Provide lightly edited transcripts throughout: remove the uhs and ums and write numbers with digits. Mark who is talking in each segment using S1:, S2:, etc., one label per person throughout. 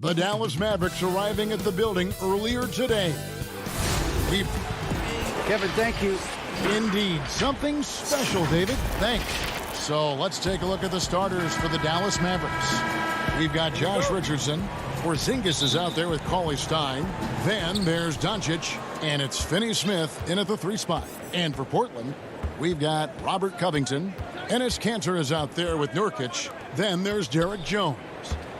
S1: The Dallas Mavericks arriving at the building earlier today.
S2: Kevin, thank you.
S1: Indeed, something special, David. Thanks. So let's take a look at the starters for the Dallas Mavericks. We've got Josh Richardson. Porzingis is out there with Cauley Stein. Then there's Doncic, and it's Finney-Smith in at the 3 spot. And for Portland, we've got Robert Covington. Enes Kanter is out there with Nurkic. Then there's Derek Jones.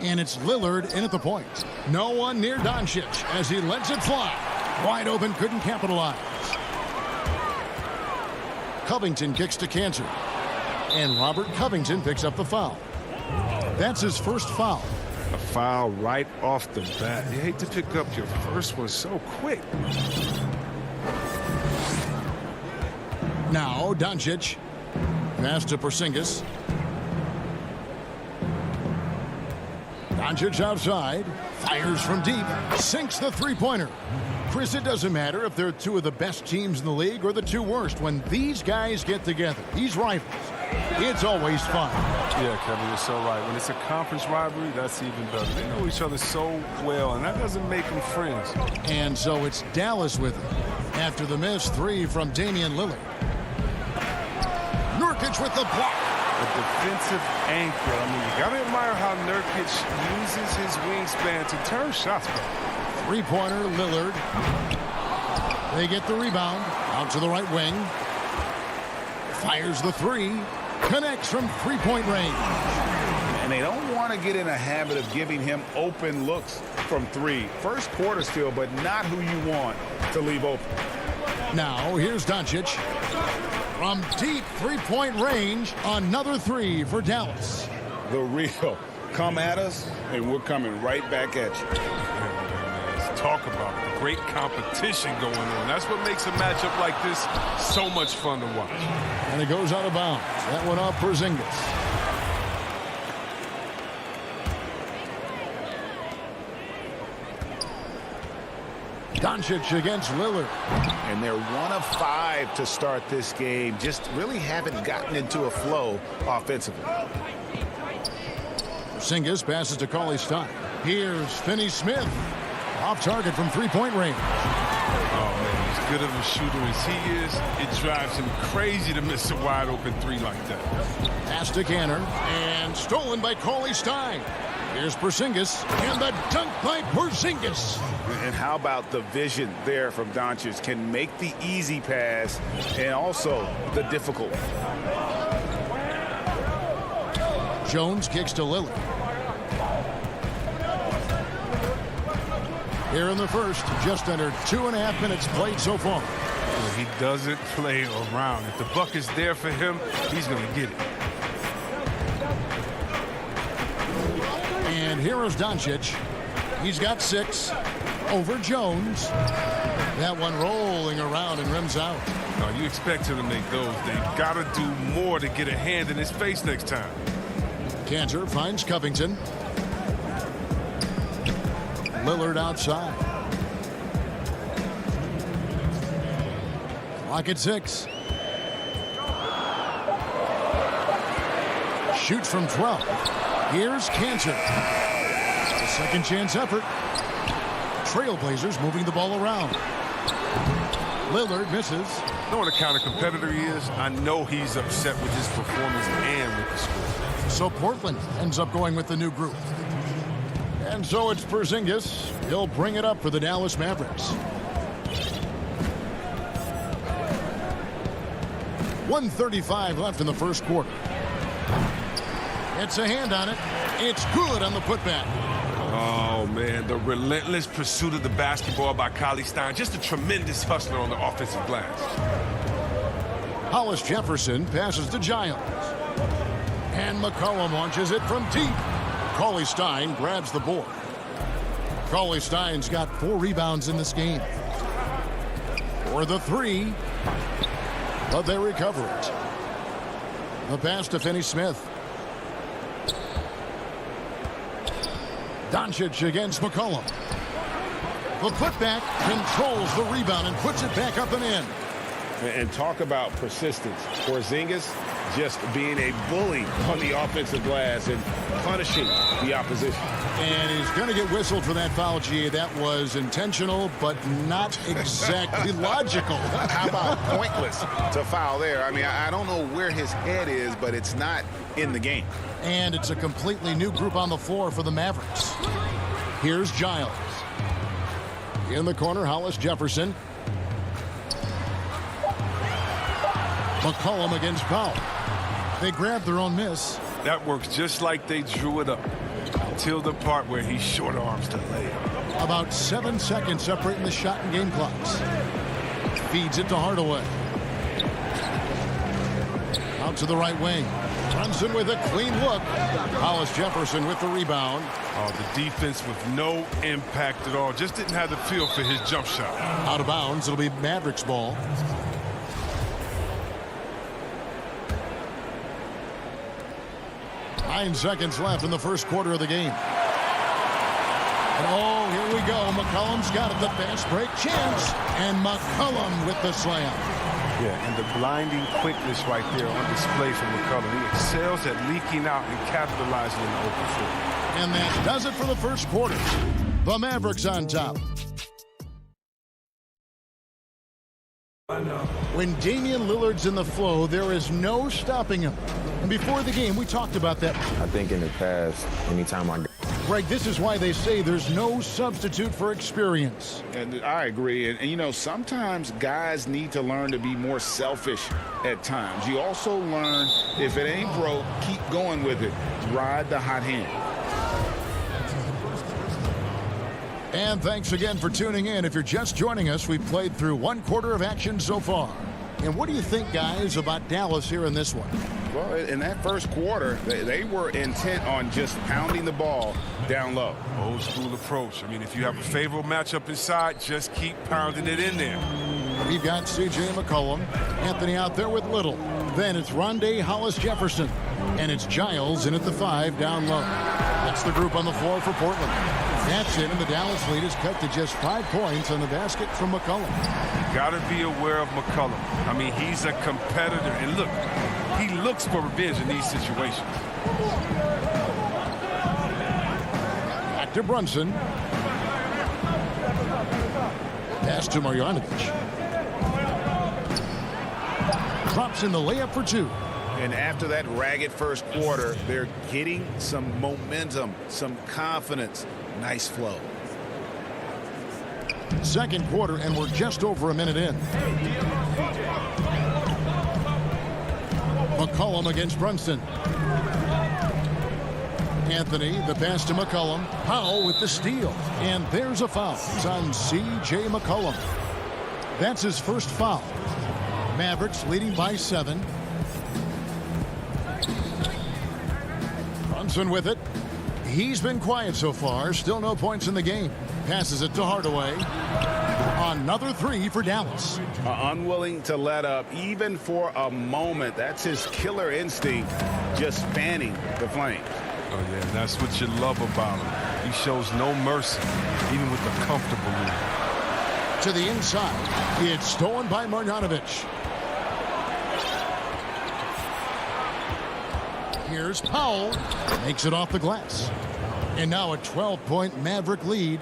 S1: And it's Lillard in at the point. No one near Doncic as he lets it fly. Wide open, couldn't capitalize. Covington kicks to Kanter. And Robert Covington picks up the foul. That's his first foul.
S3: A foul right off the bat. You hate to pick up your first one so quick.
S1: Now Doncic. Pass to Porzingis. Doncic outside. Fires from deep. Sinks the three-pointer. Chris, it doesn't matter if they're two of the best teams in the league or the two worst. When these guys get together, these rivals, it's always fun.
S3: Yeah, Kevin, you're so right. When it's a conference rivalry, that's even better. They know each other so well, and that doesn't make them friends.
S1: And so it's Dallas with it after the missed 3 from Damian Lillard. Nurkic with the block.
S3: A defensive anchor. I mean, you got to admire how Nurkic uses his wingspan to turn shots back.
S1: Three-pointer, Lillard. They get the rebound. Out to the right wing. Fires the 3. Connects from three-point range.
S4: And they don't want to get in a habit of giving him open looks from 3. First quarter still, but not who you want to leave open.
S1: Now, here's Doncic. From deep three-point range, another 3 for Dallas.
S4: The real. Come at us, and we're coming right back at you.
S3: Talk about great competition going on. That's what makes a matchup like this so much fun to watch.
S1: And it goes out of bounds. That one off Porzingis. Doncic against Lillard.
S4: And they're 1 of 5 to start this game. Just really haven't gotten into a flow offensively.
S1: Porzingis passes to Cauley Stein. Here's Finney-Smith. Off target from three-point range.
S3: Oh, man, as good of a shooter as he is, it drives him crazy to miss a wide-open 3 like that.
S1: Pass to Kanter, and stolen by Cauley Stein. Here's Porzingis, and the dunk by Porzingis.
S4: And how about the vision there from Doncic? Can make the easy pass and also the difficult.
S1: Jones kicks to Lillard. Here in the first, just under 2.5 minutes played so far.
S3: He doesn't play around. If the buck is there for him, he's going to get it.
S1: And here is Doncic. He's got 6 over Jones. That one rolling around and rims out.
S3: No, you expect him to make those. They've got to do more to get a hand in his face next time.
S1: Kanter finds Covington. Lillard outside. Clock at 6. Shoots from 12. Here's Kanter. A second chance effort. Trailblazers moving the ball around. Lillard misses.
S3: Knowing the kind of competitor he is, I know he's upset with his performance and with the score.
S1: So Portland ends up going with the new group. And so it's Porzingis. He'll bring it up for the Dallas Mavericks. 1:35 left in the first quarter. It's a hand on it. It's good on the putback.
S3: Oh, man, the relentless pursuit of the basketball by Cauley Stein. Just a tremendous hustler on the offensive glass.
S1: Hollis Jefferson passes to Giles. And McCollum launches it from deep. Cauley Stein grabs the board. Cauley Stein's got 4 rebounds in this game. For the 3. But they recover it. The pass to Finney-Smith. Doncic against McCollum. The putback controls the rebound and puts it back up and in.
S4: And talk about persistence. Porzingis just being a bully on the offensive glass and punishing the opposition.
S1: And he's going to get whistled for that foul, G. That was intentional, but not exactly logical.
S4: How about pointless to foul there? I mean, I don't know where his head is, but it's not in the game.
S1: And it's a completely new group on the floor for the Mavericks. Here's Giles. In the corner, Hollis Jefferson. McCollum against Powell. They grab their own miss.
S3: That works just like they drew it up until the part where he short arms the layup.
S1: About 7 seconds separating the shot and game clocks. Feeds it to Hardaway. Out to the right wing. Brunson with a clean look. Hollis Jefferson with the rebound.
S3: Oh, the defense with no impact at all. Just didn't have the feel for his jump shot.
S1: Out of bounds. It'll be Mavericks ball. Nine seconds left in the first quarter of the game. And oh, here we go. McCollum's got it. The fast break chance. And McCollum with the slam.
S3: Yeah, and the blinding quickness right there on display from McCollum. He excels at leaking out and capitalizing in the open floor.
S1: And that does it for the first quarter. The Mavericks on top. When Damian Lillard's in the flow, there is no stopping him. And before the game, we talked about that.
S2: I think in the past, anytime I...
S1: Greg, this is why they say there's no substitute for experience.
S4: And I agree. And, you know, sometimes guys need to learn to be more selfish at times. You also learn, if it ain't broke, keep going with it. Ride the hot hand.
S1: And thanks again for tuning in. If you're just joining us, we've played through one quarter of action so far. And what do you think, guys, about Dallas here in this one?
S4: Well, in that first quarter, they were intent on just pounding the ball down low.
S3: Old school approach. I mean, if you have a favorable matchup inside, just keep pounding it in there.
S1: We've got C.J. McCollum, Anthony out there with Little. Then it's Rondé Hollis Jefferson. And it's Giles in at the 5 down low. That's the group on the floor for Portland. That's it, and the Dallas lead is cut to just 5 points on the basket from McCollum.
S3: You got to be aware of McCollum. I mean, he's a competitor. And look, he looks for revenge in these situations.
S1: Back to Brunson. Pass to Marjanovic. Drops in the layup for 2.
S4: And after that ragged first quarter, they're getting some momentum, some confidence. Nice flow.
S1: Second quarter, and we're just over a minute in. McCollum against Brunson. Anthony, the pass to McCollum. Powell with the steal. And there's a foul. It's on C.J. McCollum. That's his first foul. Mavericks leading by 7. Brunson with it. He's been quiet so far. Still no points in the game. Passes it to Hardaway. Another 3 for Dallas.
S4: Unwilling to let up even for a moment. That's his killer instinct, just fanning the flames.
S3: Oh, yeah, and that's what you love about him. He shows no mercy, even with the comfortable lead.
S1: To the inside. It's stolen by Marjanovic. Here's Powell. Makes it off the glass. And now a 12-point Maverick lead.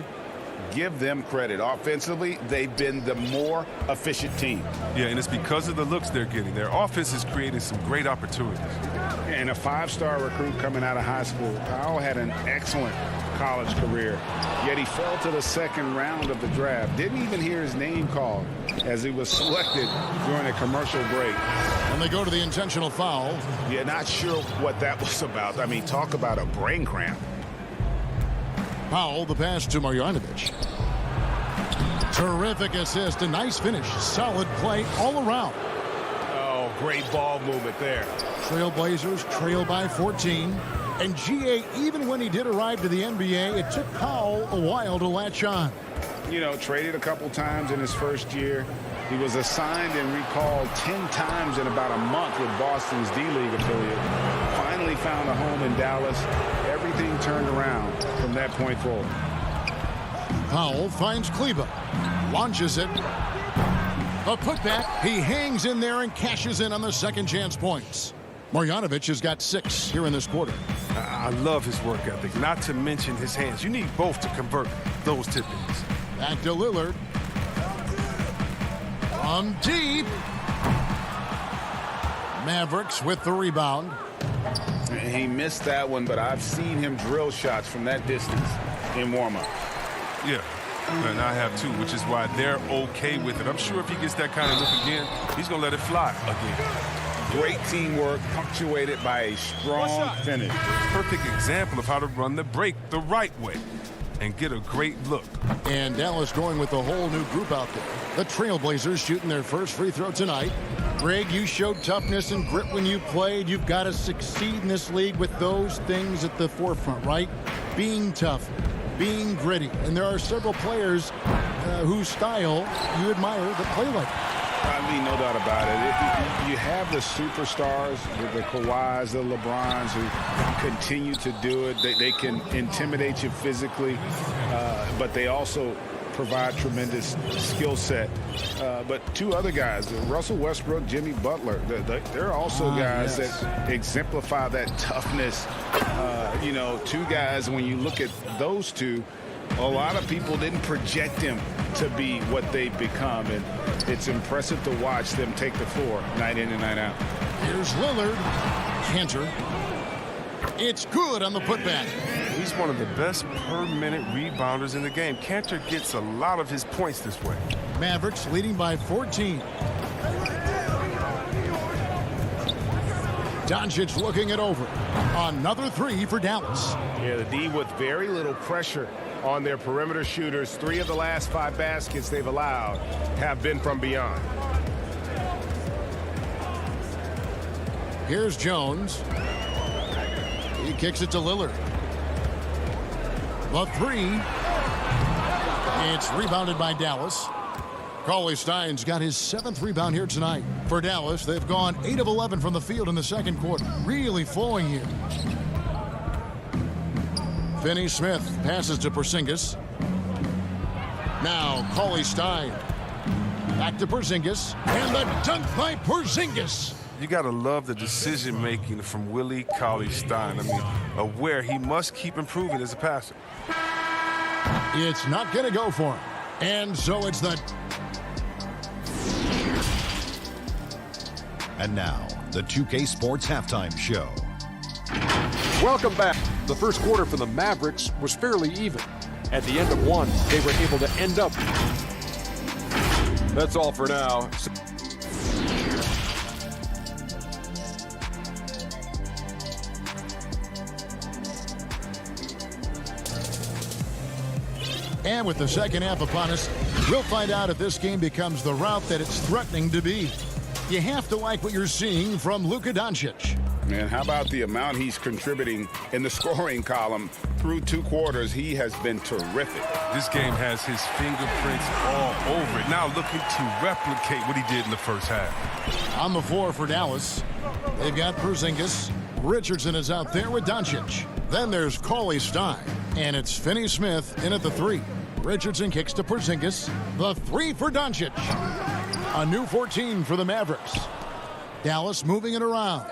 S4: Give them credit. Offensively, they've been the more efficient team.
S3: Yeah, and it's because of the looks they're getting. Their offense is creating some great opportunities.
S4: And a 5-star recruit coming out of high school. Powell had an excellent college career, yet he fell to the second round of the draft. Didn't even hear his name called as he was selected during a commercial break.
S1: And they go to the intentional foul.
S4: Yeah, not sure what that was about. I mean, talk about a brain cramp.
S1: Powell, the pass to Marjanovic. Terrific assist, a nice finish. Solid play all around.
S4: Oh, great ball movement there.
S1: Trailblazers trail by 14. And GA, even when he did arrive to the NBA, it took Powell a while to latch on.
S4: You know, traded a couple times in his first year. He was assigned and recalled 10 times in about a month with Boston's D-League affiliate. Finally found a home in Dallas. Everything turned around from that point forward.
S1: Powell finds Kleba. Launches it. A putback. He hangs in there and cashes in on the second chance points. Marjanovic has got 6 here in this quarter.
S3: I love his work ethic, not to mention his hands. You need both to convert those tip-ins.
S1: Back to Lillard. From deep. Mavericks with the rebound.
S4: He missed that one, but I've seen him drill shots from that distance in warm-up.
S3: Yeah, and I have too, which is why they're okay with it. I'm sure if he gets that kind of look again, he's going to let it fly again.
S4: Great teamwork punctuated by a strong finish.
S3: Perfect example of how to run the break the right way and get a great look.
S1: And Dallas going with a whole new group out there. The Trailblazers shooting their first free throw tonight. Greg, you showed toughness and grit when you played. You've got to succeed in this league with those things at the forefront, right? Being tough, being gritty. And there are several players whose style you admire that play like that.
S4: I mean, no doubt about it. You have the superstars, the Kawhis, the LeBrons, who continue to do it. They can intimidate you physically, but they also provide tremendous skill set. But 2 other guys, Russell Westbrook, Jimmy Butler, they're also guys that exemplify that toughness. 2 guys, when you look at those 2, a lot of people didn't project them to be what they've become, and it's impressive to watch them take the floor night in and night out.
S1: Here's Lillard. Cantor. It's good on the putback.
S3: He's one of the best per-minute rebounders in the game. Cantor gets a lot of his points this way.
S1: Mavericks leading by 14. Doncic looking it over. Another 3 for Dallas.
S5: Yeah, the D with very little pressure on their perimeter shooters. 3 of the last 5 baskets they've allowed have been from beyond.
S1: Here's Jones. He kicks it to Lillard. The 3. It's rebounded by Dallas. Cauley Stein's got his 7th rebound here tonight. For Dallas, they've gone 8 of 11 from the field in the second quarter. Really flowing here. Finney Smith passes to Porzingis. Now Cauley Stein. Back to Porzingis. And the dunk by Porzingis.
S3: You got to love the decision-making from Willie Cauley-Stein. I mean, aware he must keep improving as a passer.
S1: It's not going to go for him. And so it's the...
S6: And now, the 2K Sports Halftime Show.
S7: Welcome back. The first quarter for the Mavericks was fairly even. At the end of one, they were able to end up. That's all for now.
S1: And with the second half upon us, we'll find out if this game becomes the route that it's threatening to be. You have to like what you're seeing from Luka Doncic.
S4: Man, how about the amount he's contributing in the scoring column through 2 quarters? He has been terrific.
S3: This game has his fingerprints all over it. Now looking to replicate what he did in the first half.
S1: On the floor for Dallas, they've got Porzingis. Richardson is out there with Doncic. Then there's Cauley Stein. And it's Finney Smith in at the 3. Richardson kicks to Porzingis. The 3 for Doncic. A new 14 for the Mavericks. Dallas moving it around.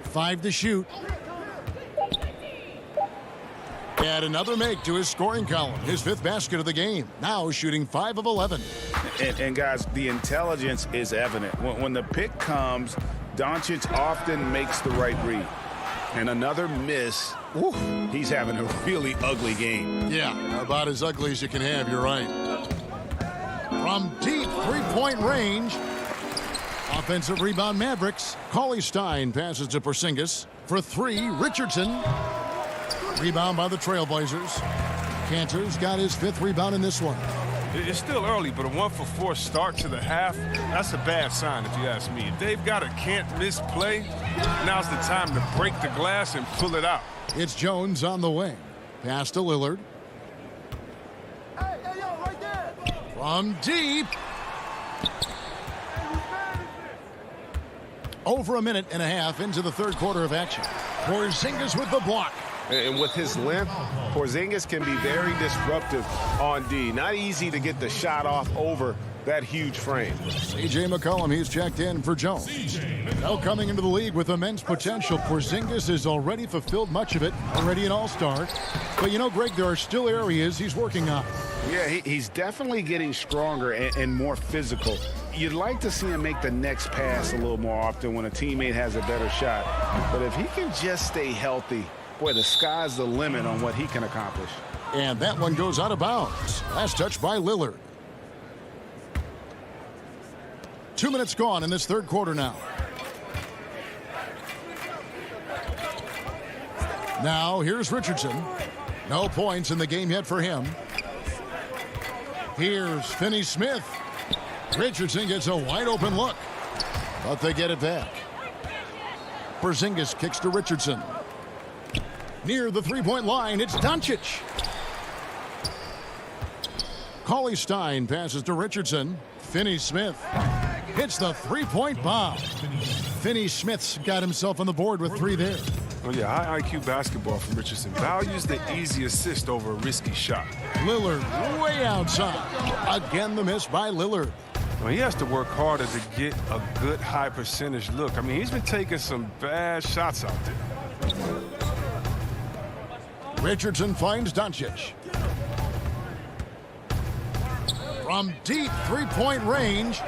S1: 5 to shoot. Add another make to his scoring column. His 5th basket of the game. Now shooting 5 of 11.
S4: And guys, the intelligence is evident. When the pick comes, Doncic often makes the right read. And another miss. Whew, he's having a really ugly game.
S1: Yeah, about as ugly as you can have, you're right. From deep 3-point range. Offensive rebound Mavericks. Cauley Stein passes to Porzingis. For 3, Richardson. Rebound by the Trailblazers. Cantor's got his 5th rebound in this one.
S3: It's still early, but a 1-for-4 start to the half, that's a bad sign if you ask me. If they've got a can't-miss play, now's the time to break the glass and pull it out.
S1: It's Jones on the wing. Pass to Lillard. From deep. Over a minute and a half into the 3rd quarter of action. Porzingis with the block.
S5: And with his length, Porzingis can be very disruptive on D. Not easy to get the shot off over that huge frame.
S1: C.J. McCollum, he's checked in for Jones. Now coming into the league with immense potential, Porzingis has already fulfilled much of it, already an all-star. But you know, Greg, there are still areas he's working on.
S4: Yeah, he's definitely getting stronger and more physical. You'd like to see him make the next pass a little more often when a teammate has a better shot. But if he can just stay healthy, boy, the sky's the limit on what he can accomplish.
S1: And that one goes out of bounds. Last touch by Lillard. 2 minutes gone in this third quarter now. Now here's Richardson. No points in the game yet for him. Here's Finney-Smith. Richardson gets a wide open look, but they get it back. Porzingis kicks to Richardson. Near the three-point line, it's Doncic. Cauley Stein passes to Richardson. Finney-Smith hits the three-point bomb. Finney-Smith's got himself on the board with 3 there.
S3: Oh, yeah, high IQ basketball from Richardson. Values the easy assist over a risky shot.
S1: Lillard way outside. Again, the miss by Lillard.
S3: Well, he has to work harder to get a good high percentage look. I mean, he's been taking some bad shots out there.
S1: Richardson finds Doncic. From deep three-point range.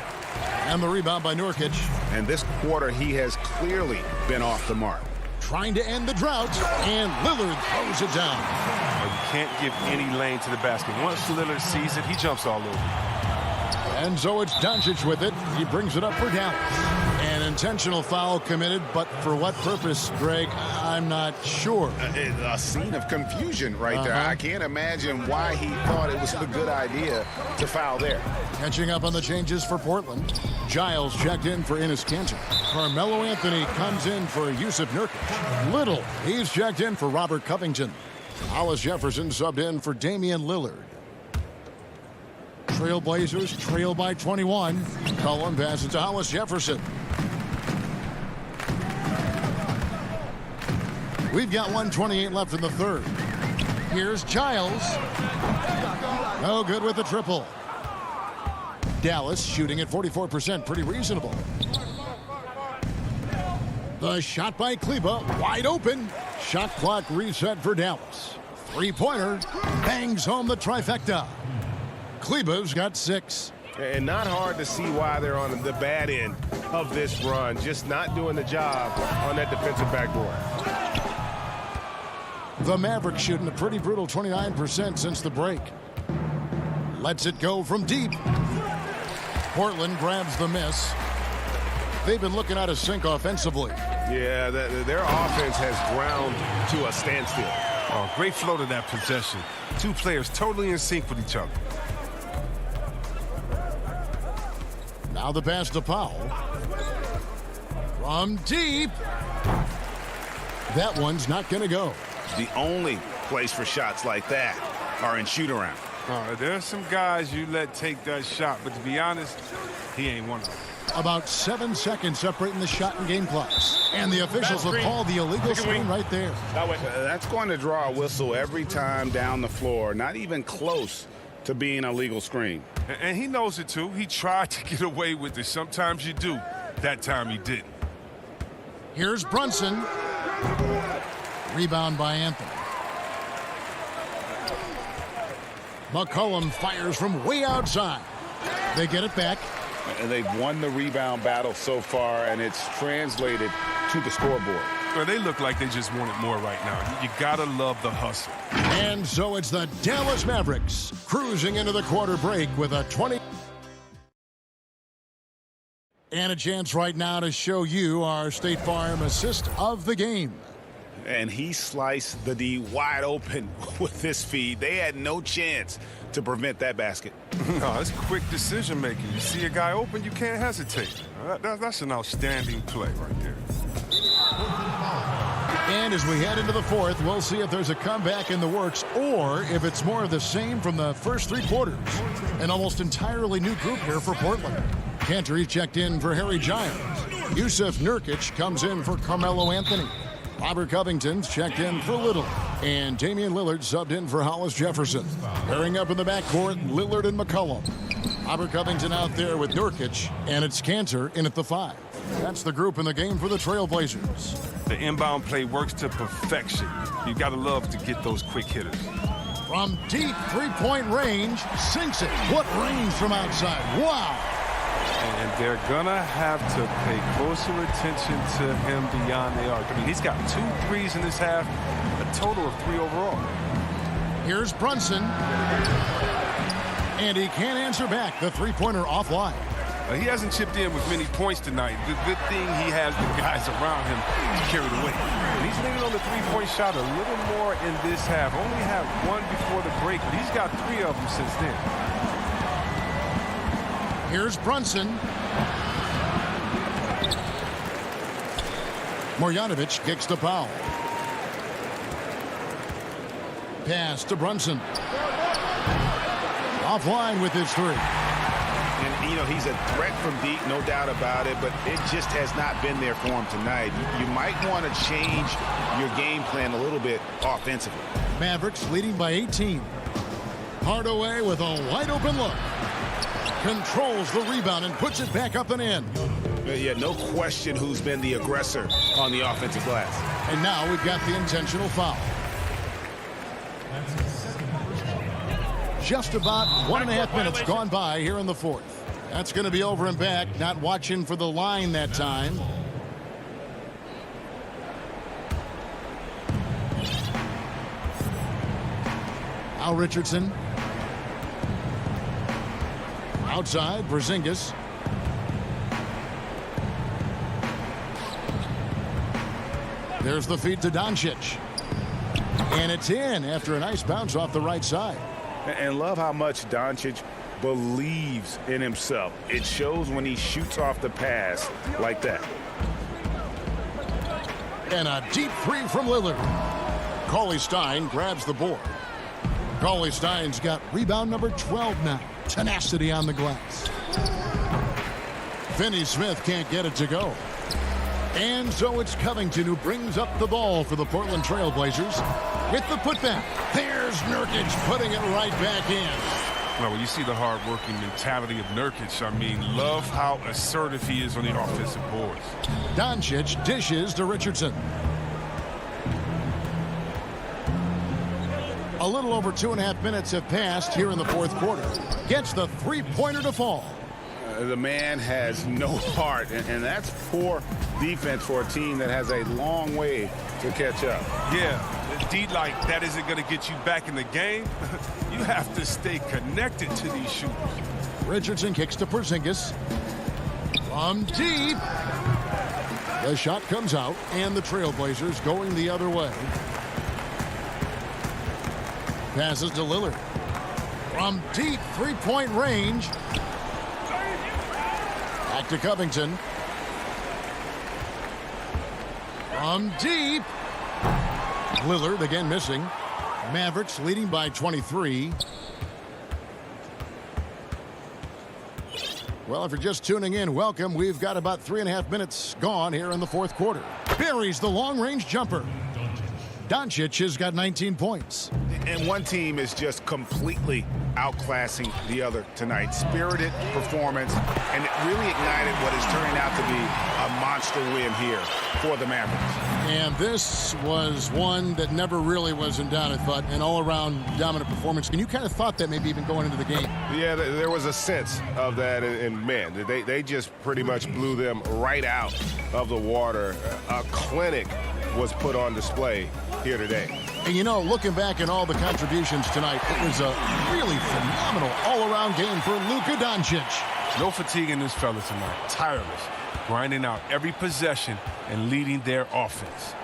S1: And the rebound by Nurkic.
S4: And this quarter, he has clearly been off the mark.
S1: Trying to end the drought, and Lillard throws it down.
S3: Well, you can't give any lane to the basket. Once Lillard sees it, he jumps all over it.
S1: And so it's Doncic with it. He brings it up for Dallas. An intentional foul committed, but for what purpose, Greg, I'm not sure.
S4: A scene of confusion right there. I can't imagine why he thought it was a good idea to foul there.
S1: Catching up on the changes for Portland. Giles checked in for Enes Kanter. Carmelo Anthony comes in for Yusuf Nurkic. Little, he's checked in for Robert Covington. Hollis Jefferson subbed in for Damian Lillard. Trailblazers trail by 21. Cullen passes to Hollis Jefferson. We've got 1:28 left in the third. Here's Giles. No good with the triple. Dallas shooting at 44%, pretty reasonable. The shot by Kleba, wide open. Shot clock reset for Dallas. Three-pointer, bangs home the trifecta. Kleba's got 6.
S5: And not hard to see why they're on the bad end of this run. Just not doing the job on that defensive backboard.
S1: The Mavericks shooting a pretty brutal 29% since the break. Lets it go from deep. Portland grabs the miss. They've been looking out of sync offensively.
S5: Yeah, their offense has ground to a standstill.
S3: Oh, great flow to that possession. Two players totally in sync with each other.
S1: Now the pass to Powell. From deep. That one's not going to go.
S4: The only place for shots like that are in shoot-around.
S3: There's some guys you let take that shot, but to be honest, he ain't one of them.
S1: About 7 seconds separating the shot and game clocks. And the officials have called the illegal screen right there.
S4: That's going to draw a whistle every time down the floor. Not even close to being a legal screen.
S3: And he knows it, too. He tried to get away with it. Sometimes you do. That time he didn't.
S1: Here's Brunson. Rebound by Anthony. McCollum fires from way outside. They get it back.
S4: And they've won the rebound battle so far, and it's translated to the scoreboard.
S3: Well, they look like they just want it more right now. You gotta love the hustle.
S1: And so it's the Dallas Mavericks cruising into the quarter break with a 20. And a chance right now to show you our State Farm assist of the game.
S4: And he sliced the D wide open with this feed. They had no chance to prevent that basket.
S3: No, it's quick decision making. You see a guy open, you can't hesitate. That's an outstanding play right there.
S1: And as we head into the fourth, we'll see if there's a comeback in the works or if it's more of the same from the first 3 quarters. An almost entirely new group here for Portland. Cantor checked in for Harry Giles. Yusuf Nurkic comes in for Carmelo Anthony. Robert Covington's checked in for Little. And Damian Lillard subbed in for Hollis Jefferson. Pairing up in the backcourt, Lillard and McCollum. Robert Covington out there with Nurkic, and it's Cantor in at the 5. That's the group in the game for the Trailblazers.
S3: The inbound play works to perfection. You got to love to get those quick hitters.
S1: From deep three-point range, sinks it. What range from outside. Wow.
S3: And they're going to have to pay closer attention to him beyond the arc. I mean, he's got 2 threes in this half, a total of 3 overall.
S1: Here's Brunson. And he can't answer back. The three-pointer offline.
S3: He hasn't chipped in with many points tonight. The good thing he has the guys around him to carry the weight. And he's leaning on the three-point shot a little more in this half. Only had 1 before the break, but he's got 3 of them since then.
S1: Here's Brunson. Marjanovic kicks the foul. Pass to Brunson. Offline with his 3.
S4: And, you know, he's a threat from deep, no doubt about it, but it just has not been there for him tonight. You might want to change your game plan a little bit offensively.
S1: Mavericks leading by 18. Hardaway with a wide-open look. Controls the rebound and puts it back up and in.
S4: Yeah, no question who's been the aggressor on the offensive glass.
S1: And now we've got the intentional foul. Just about 1.5 minutes gone by here in the 4th. That's going to be over and back. Not watching for the line that time. Al Richardson. Outside, Porzingis. There's the feed to Doncic. And it's in after a nice bounce off the right side.
S4: And love how much Doncic believes in himself. It shows when he shoots off the pass like that.
S1: And a deep 3 from Lillard. Cauley Stein grabs the board. Cauley Stein's got rebound number 12 now. Tenacity on the glass. Finney Smith can't get it to go. And so it's Covington who brings up the ball for the Portland Trailblazers with the putback. There's Nurkic putting it right back in.
S3: Well, when you see the hard-working mentality of Nurkic, I mean, love how assertive he is on the offensive boards.
S1: Doncic dishes to Richardson. A little over 2.5 minutes have passed here in the 4th quarter. Gets the three-pointer to fall.
S4: The man has no heart, and that's poor defense for a team that has a long way to catch up.
S3: Yeah, D like that isn't going to get you back in the game. You have to stay connected to these shooters.
S1: Richardson kicks to Porzingis. From deep. The shot comes out, and the Trailblazers going the other way. Passes to Lillard. From deep three-point range. Back to Covington. From deep. Lillard again missing. Mavericks leading by 23. Well, if you're just tuning in, welcome. We've got about 3.5 minutes gone here in the 4th quarter. Buries the long-range jumper. Doncic has got 19 points.
S4: And one team is just completely outclassing the other tonight. Spirited performance, and it really ignited what is turning out to be a monster win here for the Mavericks.
S1: And this was one that never really was in doubt, I thought, an all-around dominant performance. And you kind of thought that maybe even going into the game.
S5: Yeah, there was a sense of that, and man, they just pretty much blew them right out of the water. A clinic was put on display here today.
S1: And, you know, looking back at all the contributions tonight, it was a really phenomenal all-around game for Luka Doncic.
S3: No fatigue in this fella tonight. Tireless, grinding out every possession and leading their offense.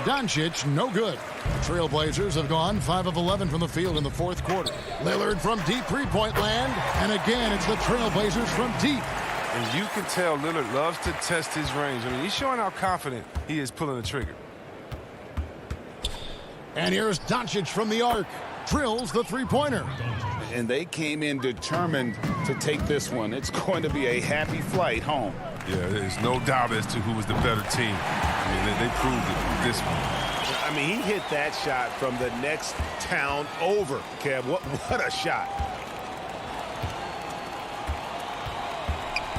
S1: Doncic, no good. The Trailblazers have gone 5 of 11 from the field in the 4th quarter. Lillard from deep three-point land, and again, it's the Trailblazers from deep.
S3: And you can tell Lillard loves to test his range. I mean, he's showing how confident he is pulling the trigger.
S1: And here's Doncic from the arc. Drills the three-pointer.
S4: And they came in determined to take this one. It's going to be a happy flight home.
S3: Yeah, there's no doubt as to who was the better team. I mean, they proved it this one.
S4: I mean, he hit that shot from the next town over, Kev. What a shot.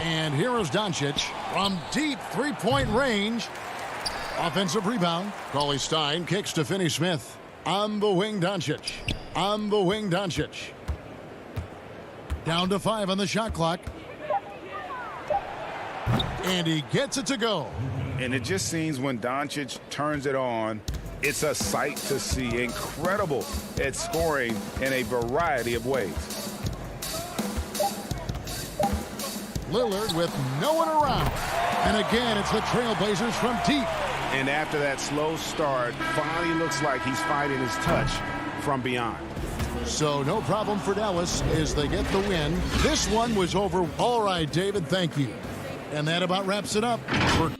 S1: And here is Doncic from deep three-point range. Offensive rebound. Cauley Stein kicks to Finney-Smith. On the wing, Doncic. On the wing, Doncic. Down to 5 on the shot clock. And he gets it to go.
S4: And it just seems when Doncic turns it on, it's a sight to see. Incredible at scoring in a variety of ways.
S1: Lillard with no one around. And again, it's the Trailblazers from deep.
S4: And after that slow start, finally looks like he's finding his touch from beyond.
S1: So no problem for Dallas as they get the win. This one was over. All right, David, thank you. And that about wraps it up for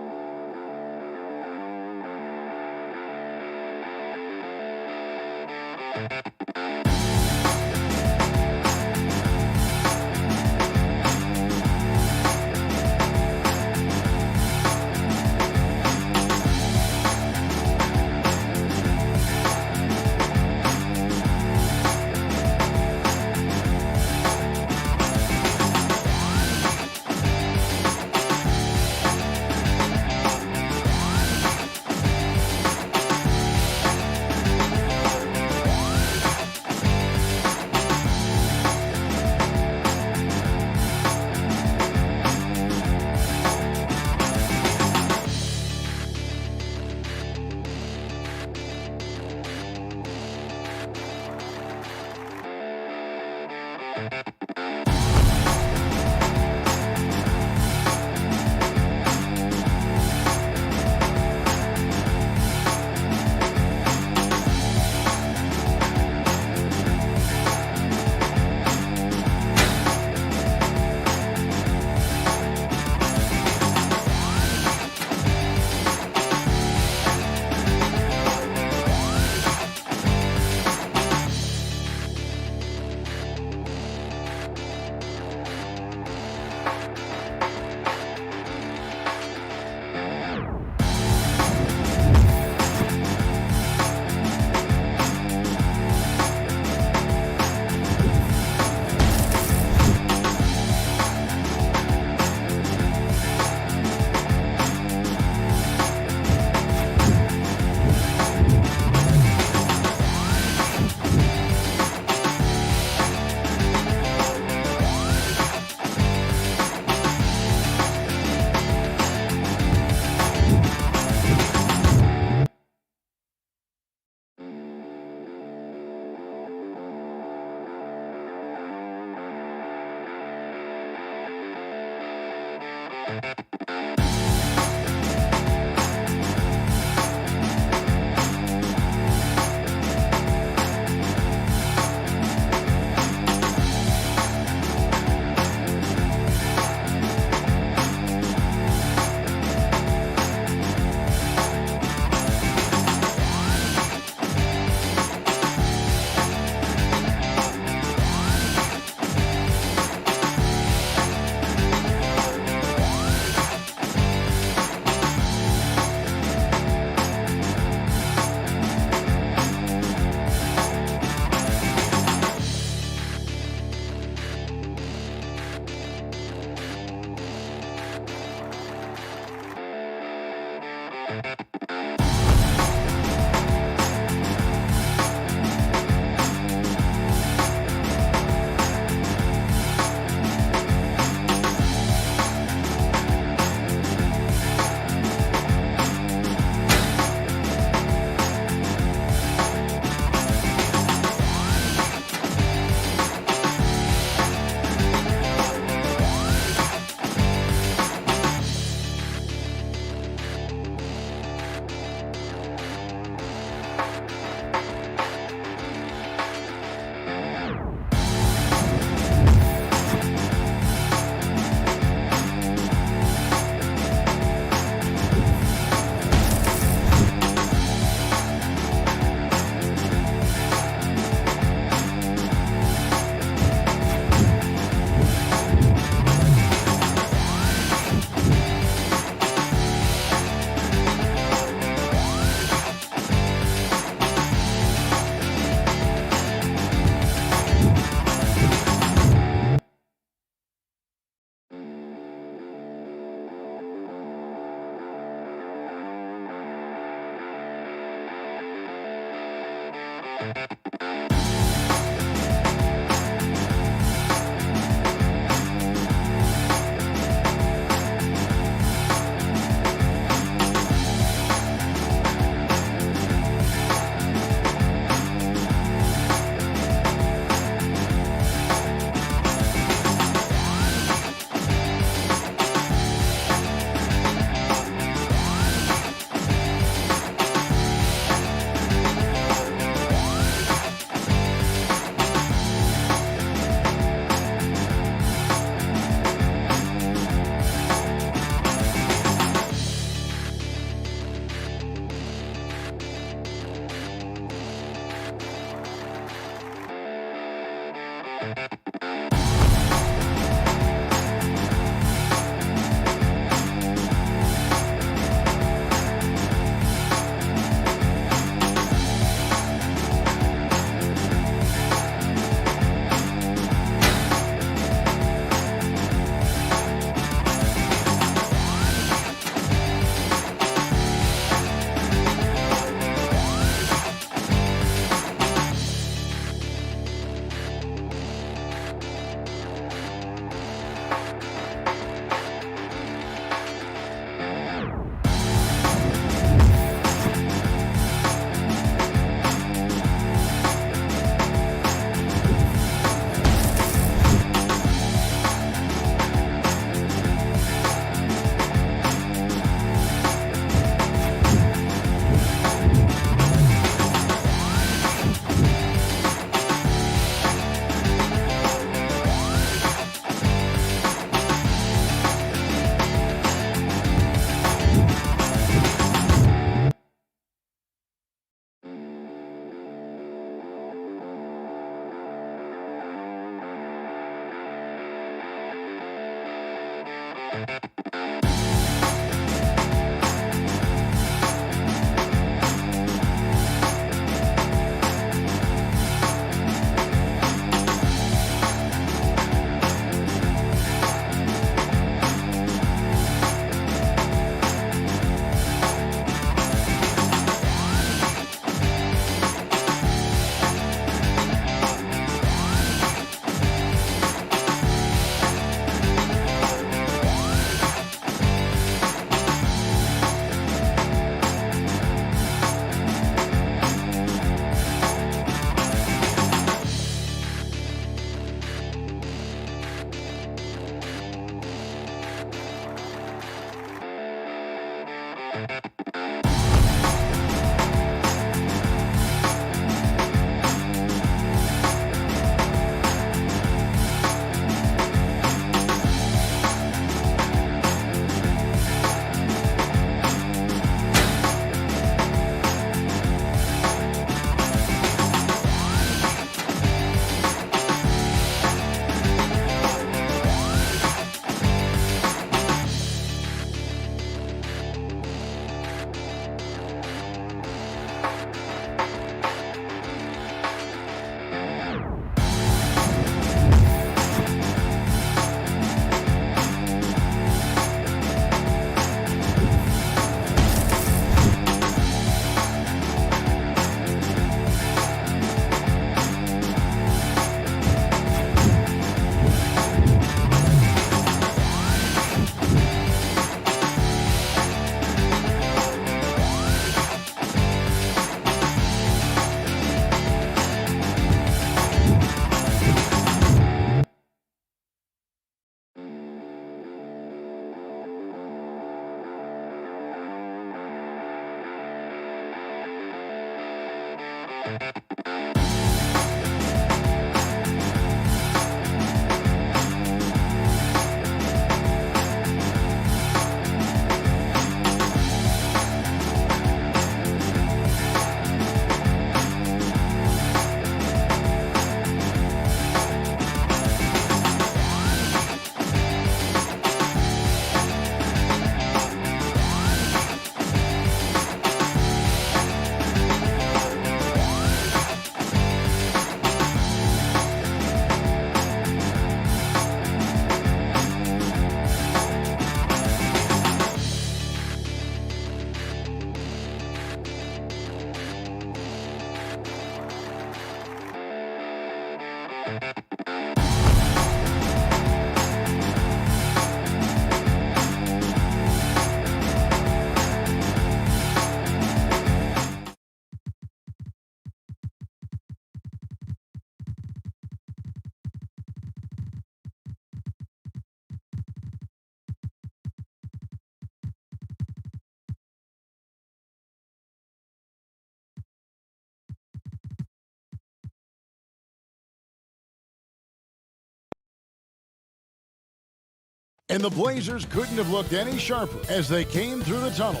S1: And the Blazers couldn't have looked any sharper as they came through the tunnel.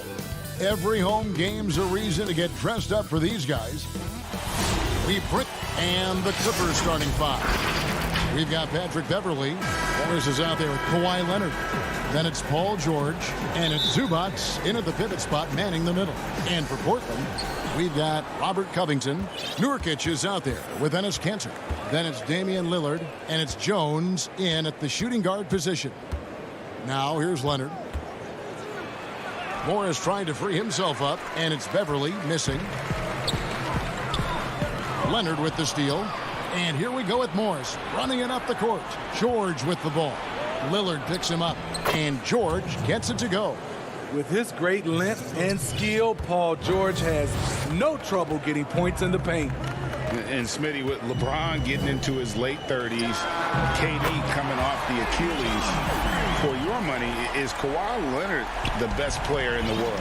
S1: Every home game's a reason to get dressed up for these guys. And the Clippers starting five. We've got Patrick Beverley. Morris is out there with Kawhi Leonard. Then it's Paul George. And it's Zubac in at the pivot spot, manning the middle. And for Portland, we've got Robert Covington. Nurkic is out there with Enes Kanter. Then it's Damian Lillard. And it's Jones in at the shooting guard position. Now here's Leonard. Morris trying to free himself up, and it's Beverley missing. Leonard with the steal. And here we go with Morris running it up the court. George with the ball. Lillard picks him up, and George gets it to go.
S8: With his great length and skill, Paul George has no trouble getting points in the paint.
S4: And Smitty, with LeBron getting into his late 30s, KD coming off the Achilles, for your money, is Kawhi Leonard the best player in the world?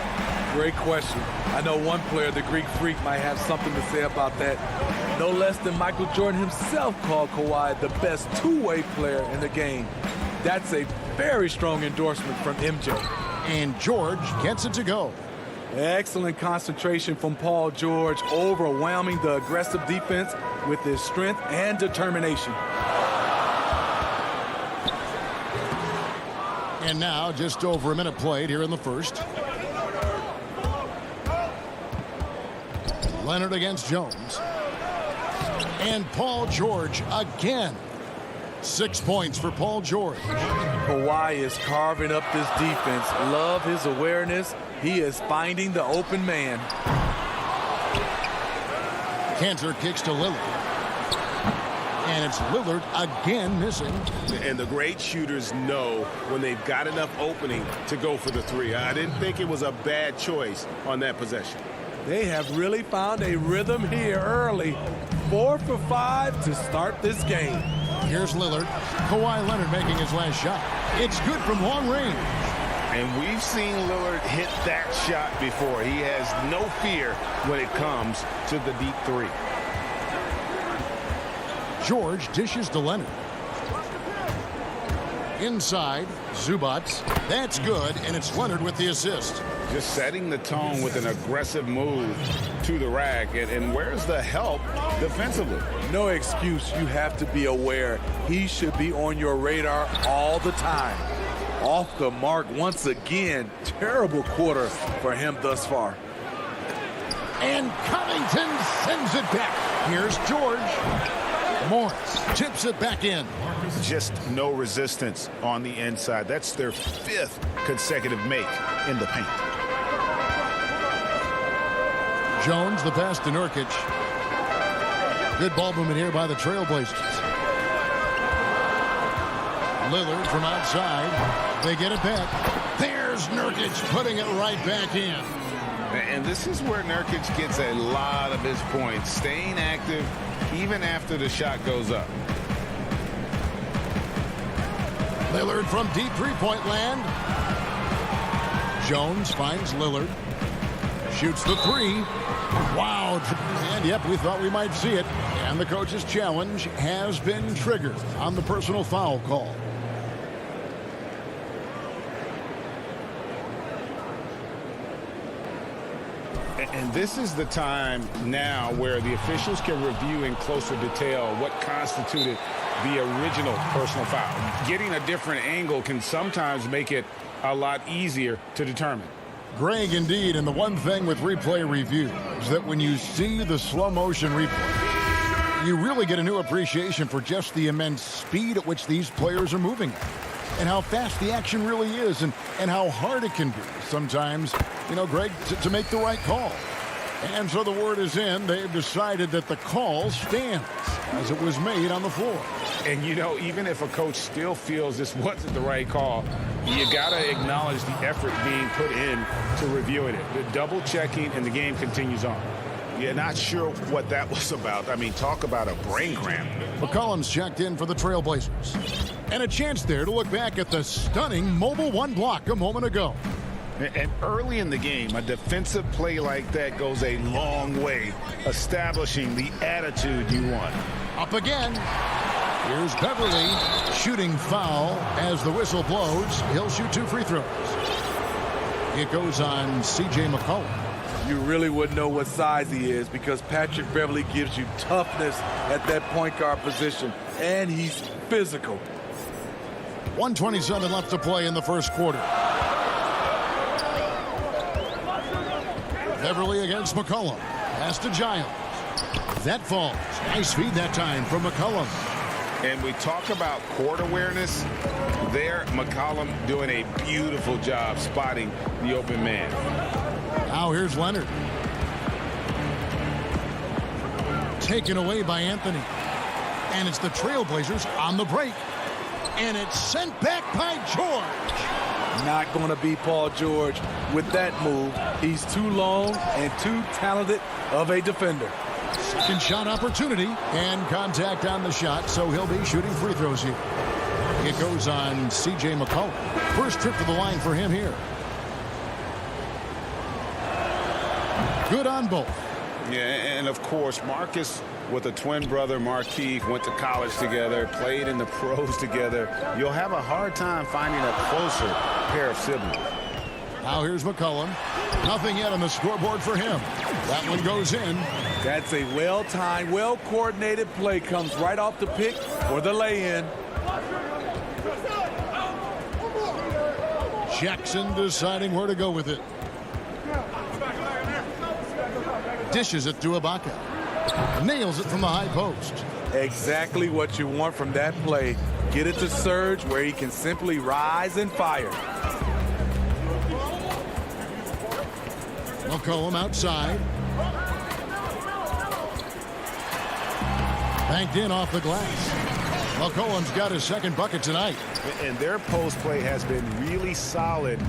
S8: Great question. I know one player, the Greek Freak, might have something to say about that. No less than Michael Jordan himself called Kawhi the best two-way player in the game. That's a very strong endorsement from MJ.
S1: And George gets it to go.
S8: Excellent concentration from Paul George, overwhelming the aggressive defense with his strength and determination.
S1: And now just over a minute played here in the first. Leonard against Jones. And Paul George again. 6 points for Paul George.
S8: Kawhi is carving up this defense. Love his awareness. He is finding the open man.
S1: Kanter kicks to Lillard. And it's Lillard again missing.
S5: And the great shooters know when they've got enough opening to go for the three. I didn't think it was a bad choice on that possession.
S8: They have really found a rhythm here early. 4 for 5 to start this game.
S1: Here's Lillard. Kawhi Leonard making his last shot. It's good from long range.
S4: And we've seen Lillard hit that shot before. He has no fear when it comes to the deep three.
S1: George dishes to Leonard. Inside, Zubac. That's good, and it's Leonard with the assist.
S4: Just setting the tone with an aggressive move to the rack. And where's the help defensively?
S8: No excuse. You have to be aware. He should be on your radar all the time. Off the mark once again. Terrible quarter for him thus far.
S1: And Covington sends it back. Here's George. Morris chips it back in.
S4: Just no resistance on the inside. That's their 5th consecutive make in the paint.
S1: Jones, the pass to Nurkic. Good ball movement here by the Trailblazers. Lillard from outside. They get it back. There's Nurkic putting it right back in.
S4: And this is where Nurkic gets a lot of his points, staying active even after the shot goes up.
S1: Lillard from deep three-point land. Jones finds Lillard. Shoots the three. Wow. And yep, we thought we might see it. And the coach's challenge has been triggered on the personal foul call.
S4: And this is the time now where the officials can review in closer detail what constituted the original personal foul. Getting a different angle can sometimes make it a lot easier to determine.
S1: Greg, indeed, and the one thing with replay review is that when you see the slow motion replay, you really get a new appreciation for just the immense speed at which these players are moving at, and how fast the action really is, and how hard it can be sometimes, you know, Greg, to make the right call. And so the word is in. They've decided that the call stands as it was made on the floor.
S4: And, you know, even if a coach still feels this wasn't the right call, you got to acknowledge the effort being put in to reviewing it. The double checking, and the game continues on. You're not sure what that was about. I mean, talk about a brain cramp.
S1: McCollum's checked in for the Trailblazers. And a chance there to look back at the stunning mobile one block a moment ago.
S4: And early in the game, a defensive play like that goes a long way, establishing the attitude you want.
S1: Up again. Here's Beverly shooting foul as the whistle blows. He'll shoot 2 free throws. It goes on C.J. McCollum.
S8: You really wouldn't know what size he is because Patrick Beverly gives you toughness at that point guard position, and he's physical.
S1: 1:27 left to play in the first quarter. Beverly against McCollum. Pass to Giles. That falls. Nice feed that time from McCollum.
S4: And we talk about court awareness. There, McCollum doing a beautiful job spotting the open man.
S1: Now here's Leonard. Taken away by Anthony. And it's the Trailblazers on the break. And it's sent back by George.
S8: Not going to be Paul George with that move. He's too long and too talented of a defender.
S1: Second shot opportunity and contact on the shot, so he'll be shooting free throws here. It goes on C.J. McCollum. First trip to the line for him here. Good on both.
S4: Yeah, and of course, Marcus with a twin brother, Markeith, went to college together, played in the pros together. You'll have a hard time finding a closer pair of siblings.
S1: Now here's McCollum. Nothing yet on the scoreboard for him. That one goes in.
S8: That's a well-timed, well-coordinated play. Comes right off the pick or the lay-in.
S1: Jackson deciding where to go with it. Dishes it to Ibaka. Nails it from the high post.
S8: Exactly what you want from that play. Get it to Serge where he can simply rise and fire.
S1: McCollum outside. Banked in off the glass. McCollum's got his second bucket tonight.
S4: And their post play has been really solid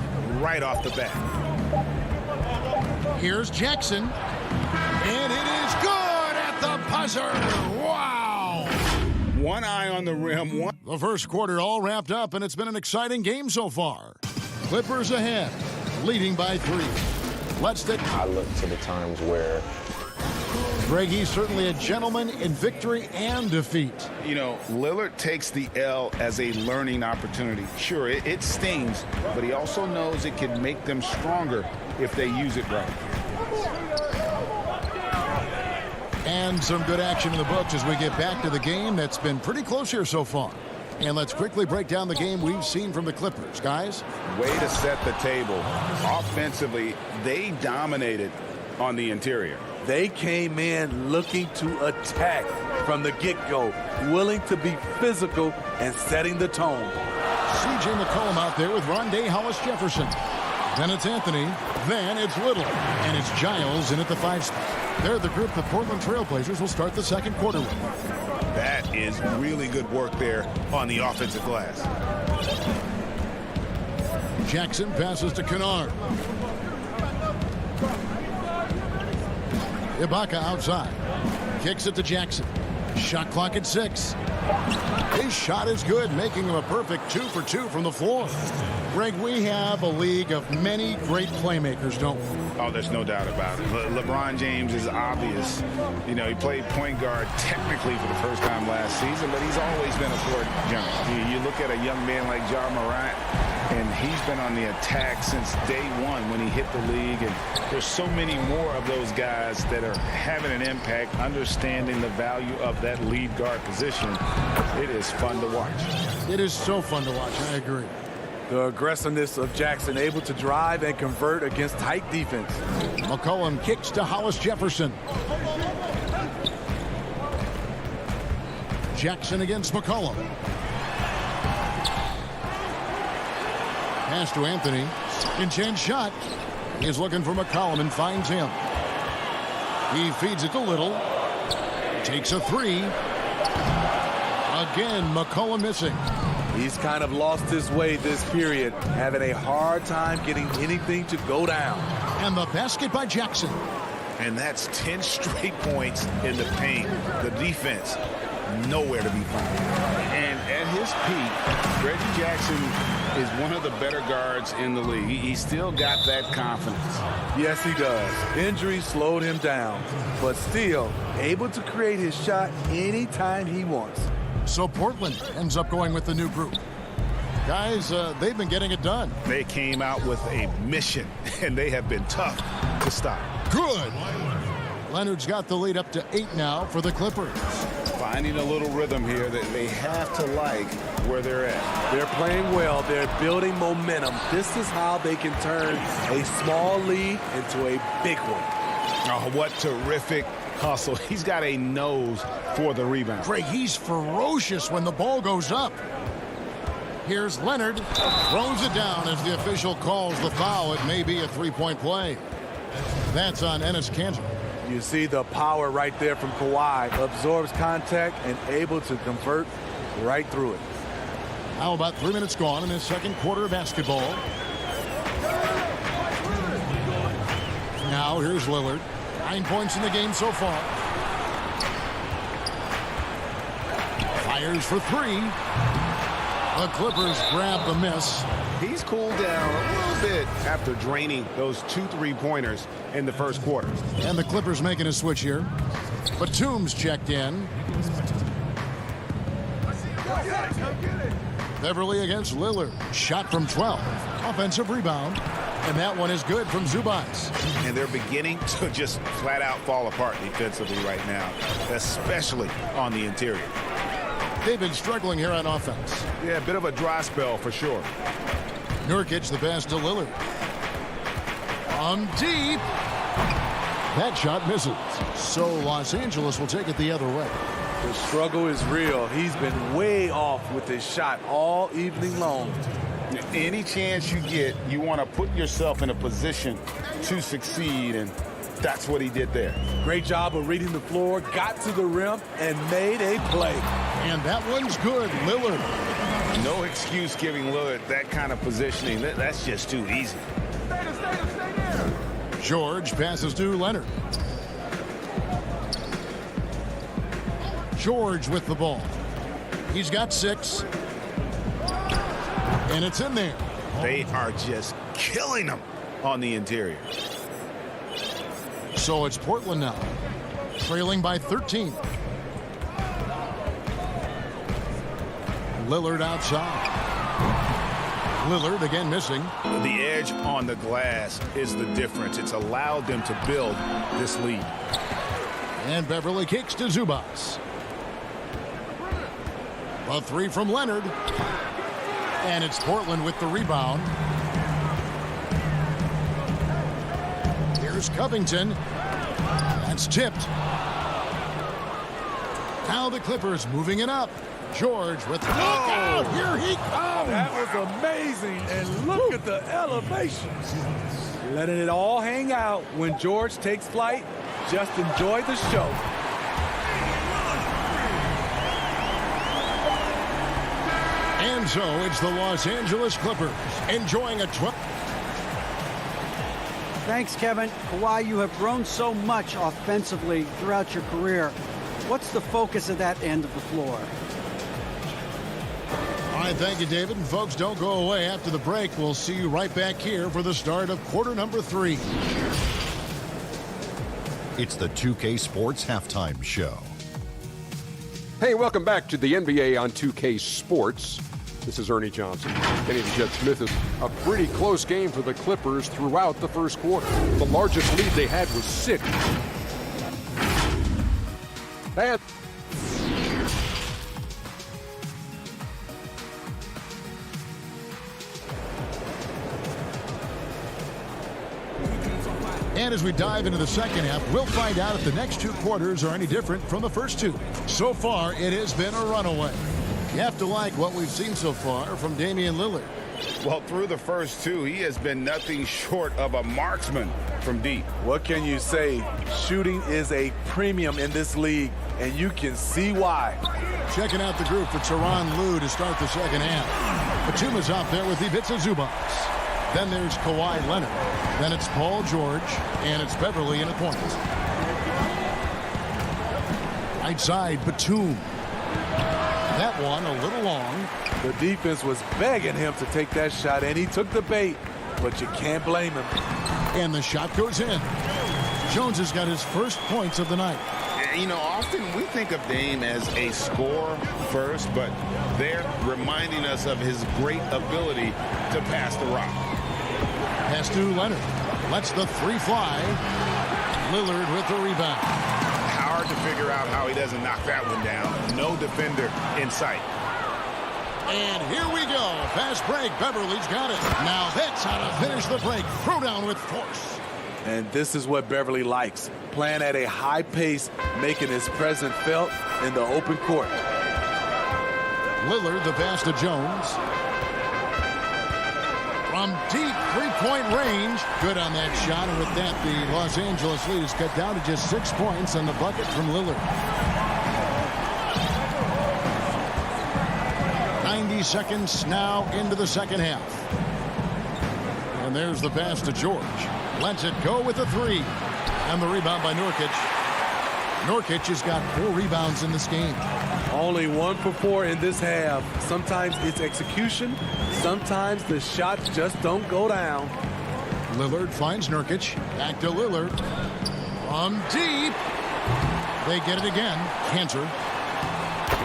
S4: right off the bat.
S1: Here's Jackson. And it is good at the buzzer. Wow.
S4: One eye on the rim.
S1: The first quarter all wrapped up, and it's been an exciting game so far. Clippers ahead, leading by 3. Let's take.
S2: I look to the times where
S1: Greg, he's certainly a gentleman in victory and defeat.
S4: You know, Lillard takes the L as a learning opportunity. Sure, it stings, but he also knows it can make them stronger if they use it right.
S1: And some good action in the books as we get back to the game that's been pretty close here so far. And let's quickly break down the game we've seen from the Clippers, guys.
S4: Way to set the table. Offensively, they dominated on the interior.
S8: They came in looking to attack from the get-go, willing to be physical and setting the tone.
S1: C.J. McCollum out there with Rondé Hollis-Jefferson. Then it's Anthony. Then it's Little. And it's Giles in at the 5 spot. They're the group the Portland Trailblazers will start the second quarter with.
S4: That is really good work there on the offensive glass.
S1: Jackson passes to Kennard. Ibaka outside. Kicks it to Jackson. Shot clock at 6. His shot is good, making him a perfect 2 for 2 from the floor. Greg, we have a league of many great playmakers, don't we?
S4: Oh, there's no doubt about it. LeBron James is obvious. You know, he played point guard technically for the first time last season, but he's always been a court general. You look at a young man like Ja Morant, and he's been on the attack since day one when he hit the league. And there's so many more of those guys that are having an impact, understanding the value of that lead guard position. It is fun to watch.
S1: It is so fun to watch. I agree.
S8: The aggressiveness of Jackson, able to drive and convert against tight defense.
S1: McCollum kicks to Hollis-Jefferson. Jackson against McCollum. Pass to Anthony. Second chance shot. He's looking for McCollum and finds him. He feeds it to Little. Takes a three. Again, McCollum missing.
S8: He's kind of lost his way this period, having a hard time getting anything to go down.
S1: And the basket by Jackson.
S4: And that's 10 straight points in the paint. The defense, nowhere to be found. And at his peak, Reggie Jackson is one of the better guards in the league. He still got that confidence.
S8: Yes, he does. Injury slowed him down, but still able to create his shot anytime he wants.
S1: So Portland ends up going with the new group. Guys, they've been getting it done.
S4: They came out with a mission, and they have been tough to stop.
S1: Good. Leonard's got the lead up to 8 now for the Clippers.
S4: Finding a little rhythm here that they have to like where they're at.
S8: They're playing well. They're building momentum. This is how they can turn a small lead into a big one.
S4: Oh, what terrific hustle. He's got a nose for the rebound.
S1: Greg, he's ferocious when the ball goes up. Here's Leonard. Throws it down as the official calls the foul. It may be a three-point play. That's on Enes Kanter.
S8: You see the power right there from Kawhi. Absorbs contact and able to convert right through it.
S1: How about 3 minutes gone in this second quarter of basketball? Now here's Lillard. 9 points in the game so far. Fires for three. The Clippers grab the miss.
S4: He's cooled down a little bit after draining those 2 3-pointers in the first quarter.
S1: And the Clippers making a switch here. Batum's checked in. Beverly against Lillard. Shot from 12. Offensive rebound. And that one is good from Zubac.
S4: And they're beginning to just flat out fall apart defensively right now, especially on the interior.
S1: They've been struggling here on offense.
S4: Yeah, a bit of a dry spell for sure.
S1: Nurkic the pass to Lillard. On deep. That shot misses. So Los Angeles will take it the other way.
S8: The struggle is real. He's been way off with his shot all evening long.
S4: Any chance you get, you want to put yourself in a position to succeed, and that's what he did there.
S8: Great job of reading the floor, got to the rim, and made a play.
S1: And that one's good. Lillard.
S4: No excuse giving Lillard that kind of positioning. That's just too easy.
S1: George passes to Leonard. George with the ball. He's got 6. And it's in there.
S4: They are just killing them on the interior.
S1: So it's Portland now, trailing by 13. Lillard outside. Lillard again missing.
S4: The edge on the glass is the difference. It's allowed them to build this lead.
S1: And Beverly kicks to Zubac. A 3 from Leonard. And it's Portland with the rebound. Here's Covington. That's tipped. Now the Clippers moving it up. George with the look out. Here he comes.
S8: That was amazing. And look at the elevation. Letting it all hang out when George takes flight. Just enjoy the show.
S1: And so it's the Los Angeles Clippers enjoying a 12.
S9: Thanks, Kevin. Kawhi, you have grown so much offensively throughout your career. What's the focus of that end of the floor?
S1: All right, thank you, David. And folks, don't go away. After the break, we'll see you right back here for the start of quarter number 3.
S6: It's the 2K Sports Halftime Show.
S7: Hey, welcome back to the NBA on 2K Sports. This is Ernie Johnson. Kenny the Jet Smith. Is a pretty close game for the Clippers throughout the first quarter. The largest lead they had was 6.
S1: And as we dive into the second half, we'll find out if the next 2 quarters are any different from the first 2. So far, it has been a runaway. You have to like what we've seen so far from Damian Lillard.
S4: Well, through the first two, he has been nothing short of a marksman from deep.
S8: What can you say? Shooting is a premium in this league, and you can see why.
S1: Checking out the group for Tyronn Lue to start the second half. Batuma's out there with Ivica Zubac. Then there's Kawhi Leonard. Then it's Paul George, and it's Beverly in a point. Right side, Batum. That one a little long.
S8: The defense was begging him to take that shot, and he took the bait, but you can't blame him.
S1: And the shot goes in. Jones has got his first points of the night.
S4: You know, often we think of Dame as a scorer first, but they're reminding us of his great ability to pass the rock.
S1: Pass to Leonard. Lets the three fly. Lillard with the rebound.
S4: Hard to figure out how he doesn't knock that one down. No defender in sight.
S1: And here we go. Fast break. Beverly's got it. Now that's how to finish the break. Throw down with force.
S8: And this is what Beverly likes. Playing at a high pace, making his presence felt in the open court.
S1: Lillard, the pass to Jones. From deep three-point range. Good on that shot. And with that, the Los Angeles lead is cut down to just 6 points on the bucket from Lillard. 90 seconds now into the second half. And there's the pass to George. Lets it go with a three. And the rebound by Nurkic. Nurkic has got 4 rebounds in this game.
S8: Only 1 for 4 in this half. Sometimes it's execution. Sometimes the shots just don't go down.
S1: Lillard finds Nurkic. Back to Lillard. From deep. They get it again. Cantor.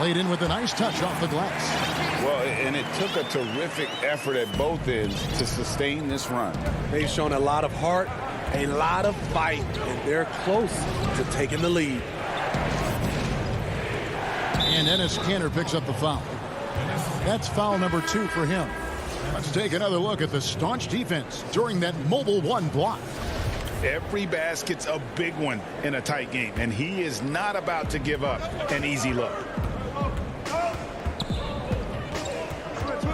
S1: Laid in with a nice touch off the glass.
S4: Well, and it took a terrific effort at both ends to sustain this run.
S8: They've shown a lot of heart, a lot of fight, and they're close to taking the lead.
S1: And Enes Kanter picks up the foul. That's foul number 2 for him. Let's take another look at the staunch defense during that Mobile 1 block.
S4: Every basket's a big one in a tight game, and he is not about to give up an easy look.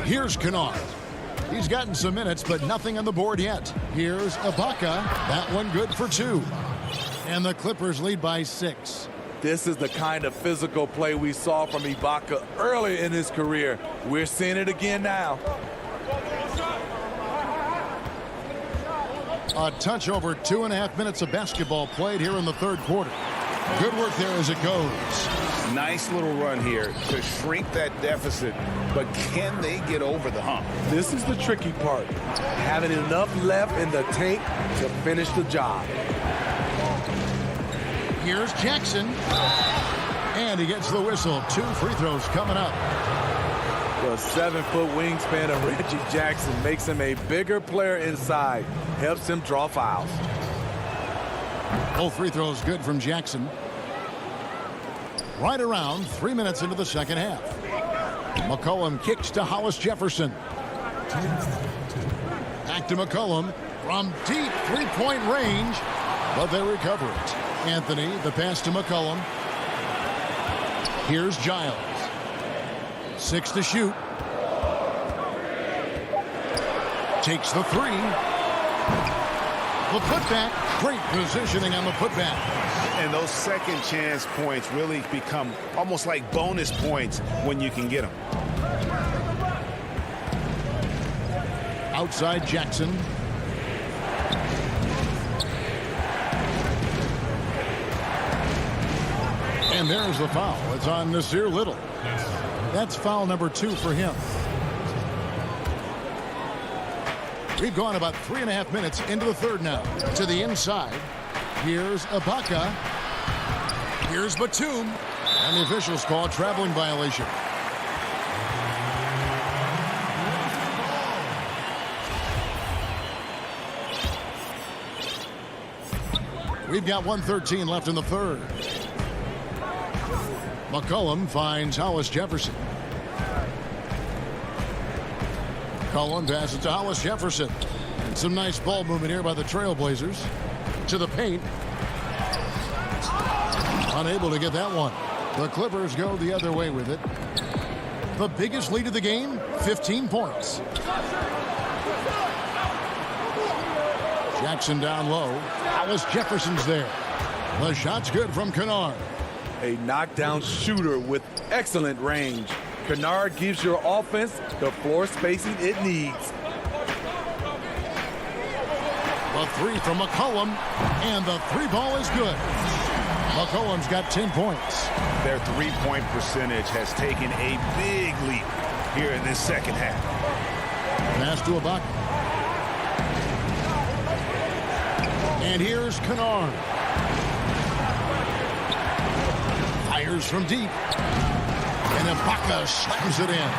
S1: Here's Kennard. He's gotten some minutes, but nothing on the board yet. Here's Ibaka. That one good for 2. And the Clippers lead by 6.
S8: This is the kind of physical play we saw from Ibaka early in his career. We're seeing it again now.
S1: A touch over 2.5 minutes of basketball played here in the third quarter. Good work there as it goes.
S4: Nice little run here to shrink that deficit, but can they get over the hump?
S8: This is the tricky part. Having enough left in the tank to finish the job.
S1: Here's Jackson. And he gets the whistle. 2 free throws coming up.
S8: The 7-foot wingspan of Reggie Jackson makes him a bigger player inside. Helps him draw fouls.
S1: Both free throws good from Jackson. Right around 3 minutes into the second half. McCollum kicks to Hollis Jefferson. Back to McCollum from deep three-point range, but they recover it. Anthony, the pass to McCollum. Here's Giles. 6 to shoot. Takes the 3. The putback. Great positioning on the putback.
S4: And those second chance points really become almost like bonus points when you can get them.
S1: Outside Jackson. And there's the foul. It's on Nasir Little. That's foul number 2 for him. We've gone about 3.5 minutes into the third now. To the inside. Here's Ibaka. Here's Batum. And the officials call a traveling violation. We've got 1:13 left in the third. McCollum finds Hollis Jefferson. McCollum passes to Hollis Jefferson. And some nice ball movement here by the Trailblazers. To the paint. Unable to get that one. The Clippers go the other way with it. The biggest lead of the game, 15 points. Jackson down low. Alice Jefferson's there. The shot's good from Kennard.
S8: A knockdown shooter with excellent range. Kennard gives your offense the floor spacing it needs.
S1: The three from McCollum, and the three ball is good. McCollum's got 10 points.
S4: Their three-point percentage has taken a big leap here in this second half.
S1: Pass to Ibaka. And here's Kennard. Fires from deep. And Ibaka slams it in.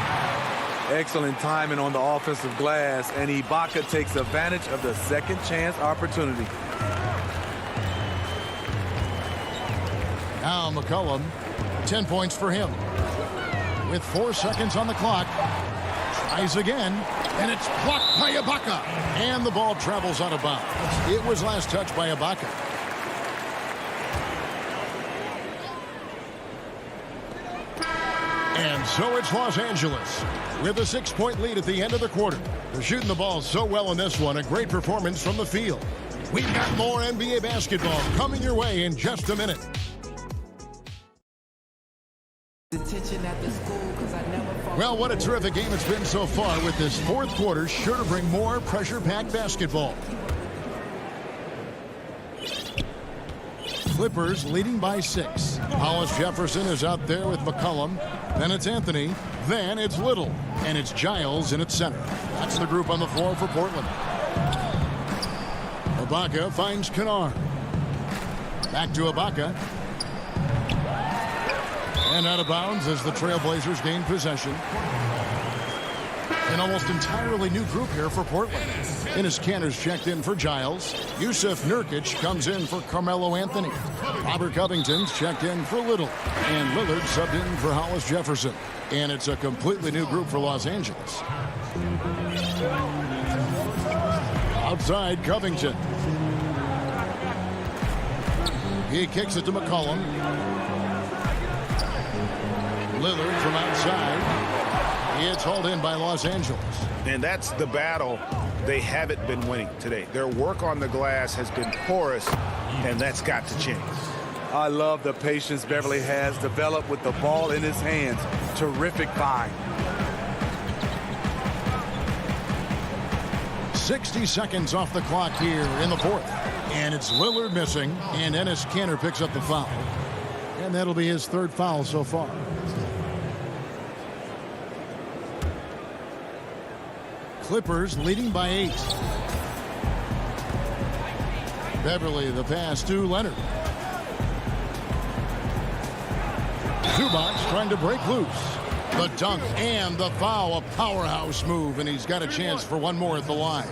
S8: Excellent timing on the offensive glass, and Ibaka takes advantage of the second chance opportunity.
S1: Now McCollum, 10 points for him. With 4 seconds on the clock, tries again, and it's blocked by Ibaka. And the ball travels out of bounds. It was last touched by Ibaka. And so it's Los Angeles with a 6-point lead at the end of the quarter. They're shooting the ball so well in this one. A great performance from the field. We've got more NBA basketball coming your way in just a minute. Well, what a terrific game it's been so far, with this fourth quarter sure to bring more pressure-packed basketball. Clippers leading by 6. Hollis Jefferson is out there with McCollum. Then it's Anthony. Then it's Little. And it's Giles in its center. That's the group on the floor for Portland. Ibaka finds Kennard. Back to Ibaka. And out of bounds as the Trailblazers gain possession. An almost entirely new group here for Portland. Enes Kanter's checked in for Giles. Yusuf Nurkic comes in for Carmelo Anthony. Robert Covington's checked in for Little. And Lillard subbed in for Hollis Jefferson. And it's a completely new group for Los Angeles. Outside, Covington. He kicks it to McCollum. Lillard from outside. It's hauled in by Los Angeles.
S4: And that's the battle they haven't been winning today. Their work on the glass has been porous, and that's got to change.
S8: I love the patience Beverly has developed with the ball in his hands. Terrific find.
S1: 60 seconds off the clock here in the fourth. And it's Lillard missing, and Enes Kanter picks up the foul. And that'll be his third foul so far. Clippers leading by 8. Beverly the pass to Leonard. Zubac trying to break loose. The dunk and the foul, a powerhouse move, and he's got a chance for one more at the line.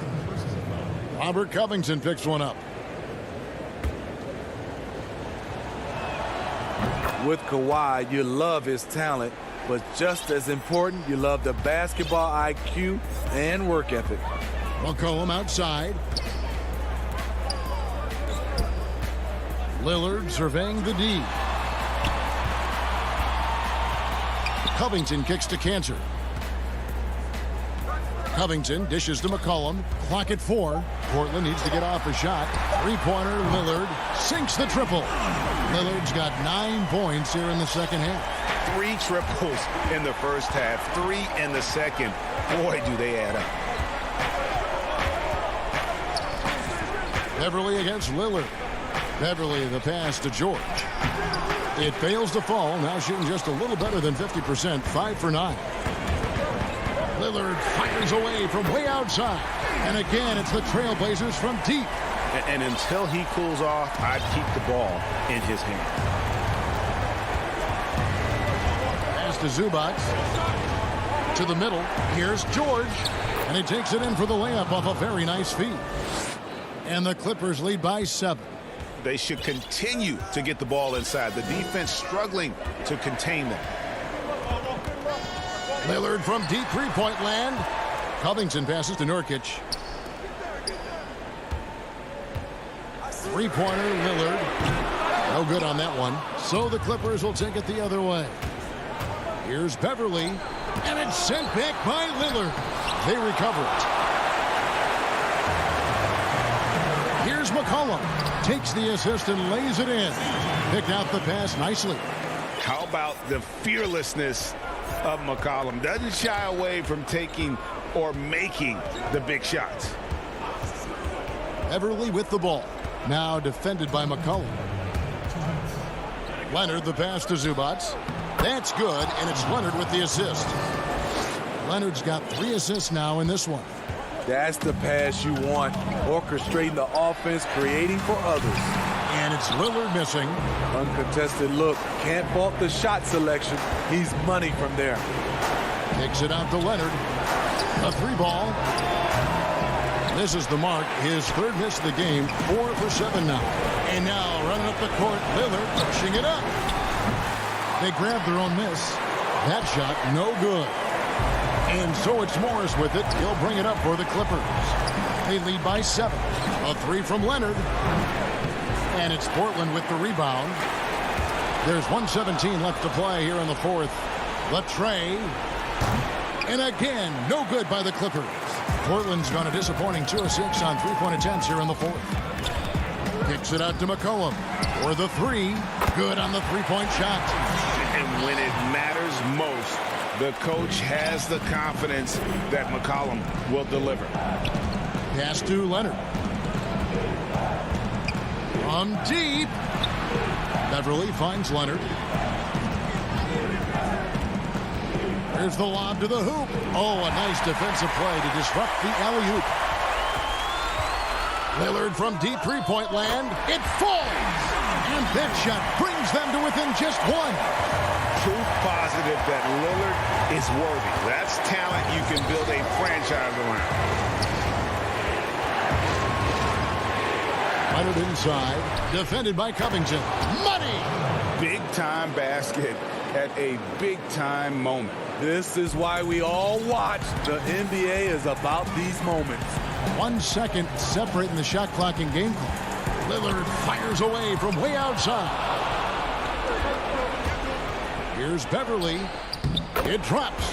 S1: Robert Covington picks one up.
S8: With Kawhi, you love his talent, but just as important, you love the basketball IQ and work ethic.
S1: McCollum outside. Lillard surveying the D. Covington kicks to Kanter. Covington dishes to McCollum. Clock at 4. Portland needs to get off a shot. Three-pointer, Lillard sinks the triple. Lillard's got 9 points here in the second half.
S4: 3 triples in the first half, 3 in the second. Boy, do they add up.
S1: Beverly against Lillard. Beverly the pass to George. It fails to fall. Now shooting just a little better than 50%. 5 for 9. Lillard fires away from way outside. And again, it's the Trailblazers from deep.
S4: And until he cools off, I'd keep the ball in his hand.
S1: Pass to Zubac. To the middle. Here's George. And he takes it in for the layup off a very nice feed. And the Clippers lead by 7.
S4: They should continue to get the ball inside. The defense struggling to contain them.
S1: Lillard from deep three-point land. Covington passes to Nurkic. Three-pointer, Lillard. No good on that one. So the Clippers will take it the other way. Here's Beverly. And it's sent back by Lillard. They recover it. Here's McCollum. Takes the assist and lays it in. Picked out the pass nicely.
S4: How about the fearlessness of McCollum? Doesn't shy away from taking or making the big shots.
S1: Everly with the ball. Now defended by McCollum. Leonard, the pass to Zubac. That's good, and it's Leonard with the assist. Leonard's got 3 assists now in this one.
S8: That's the pass you want. Orchestrating the offense, creating for others.
S1: And it's Lillard missing.
S8: Uncontested look. Can't fault the shot selection. He's money from there.
S1: Kicks it out to Leonard. A 3-ball. Misses the mark. His 3rd miss of the game. 4 for 7 now. And now running up the court, Lillard pushing it up. They grab their own miss. That shot, no good. And so it's Morris with it. He'll bring it up for the Clippers. They lead by 7. A 3 from Leonard. And it's Portland with the rebound. There's 1:17 left to play here in the 4th. Latrey. And again, no good by the Clippers. Portland's gone a disappointing 2 of 6 on 3-point attempts here in the 4th. Kicks it out to McCollum for the 3. Good on the 3-point shot.
S4: And when it matters most, the coach has the confidence that McCollum will deliver.
S1: Pass to Leonard. From deep. Beverly finds Leonard. Here's the lob to the hoop. Oh, a nice defensive play to disrupt the alley-oop. Lillard from deep 3-point land. It falls. And that shot brings them to within just 1.
S4: Proof positive that Lillard is worthy. That's talent you can build a franchise around.
S1: Leonard inside. Defended by Covington. Money!
S4: Big-time basket at a big-time moment.
S8: This is why we all watch. The NBA is about these moments.
S1: 1 second separating the shot clock and game clock. Lillard fires away from way outside. Here's Beverly. It drops.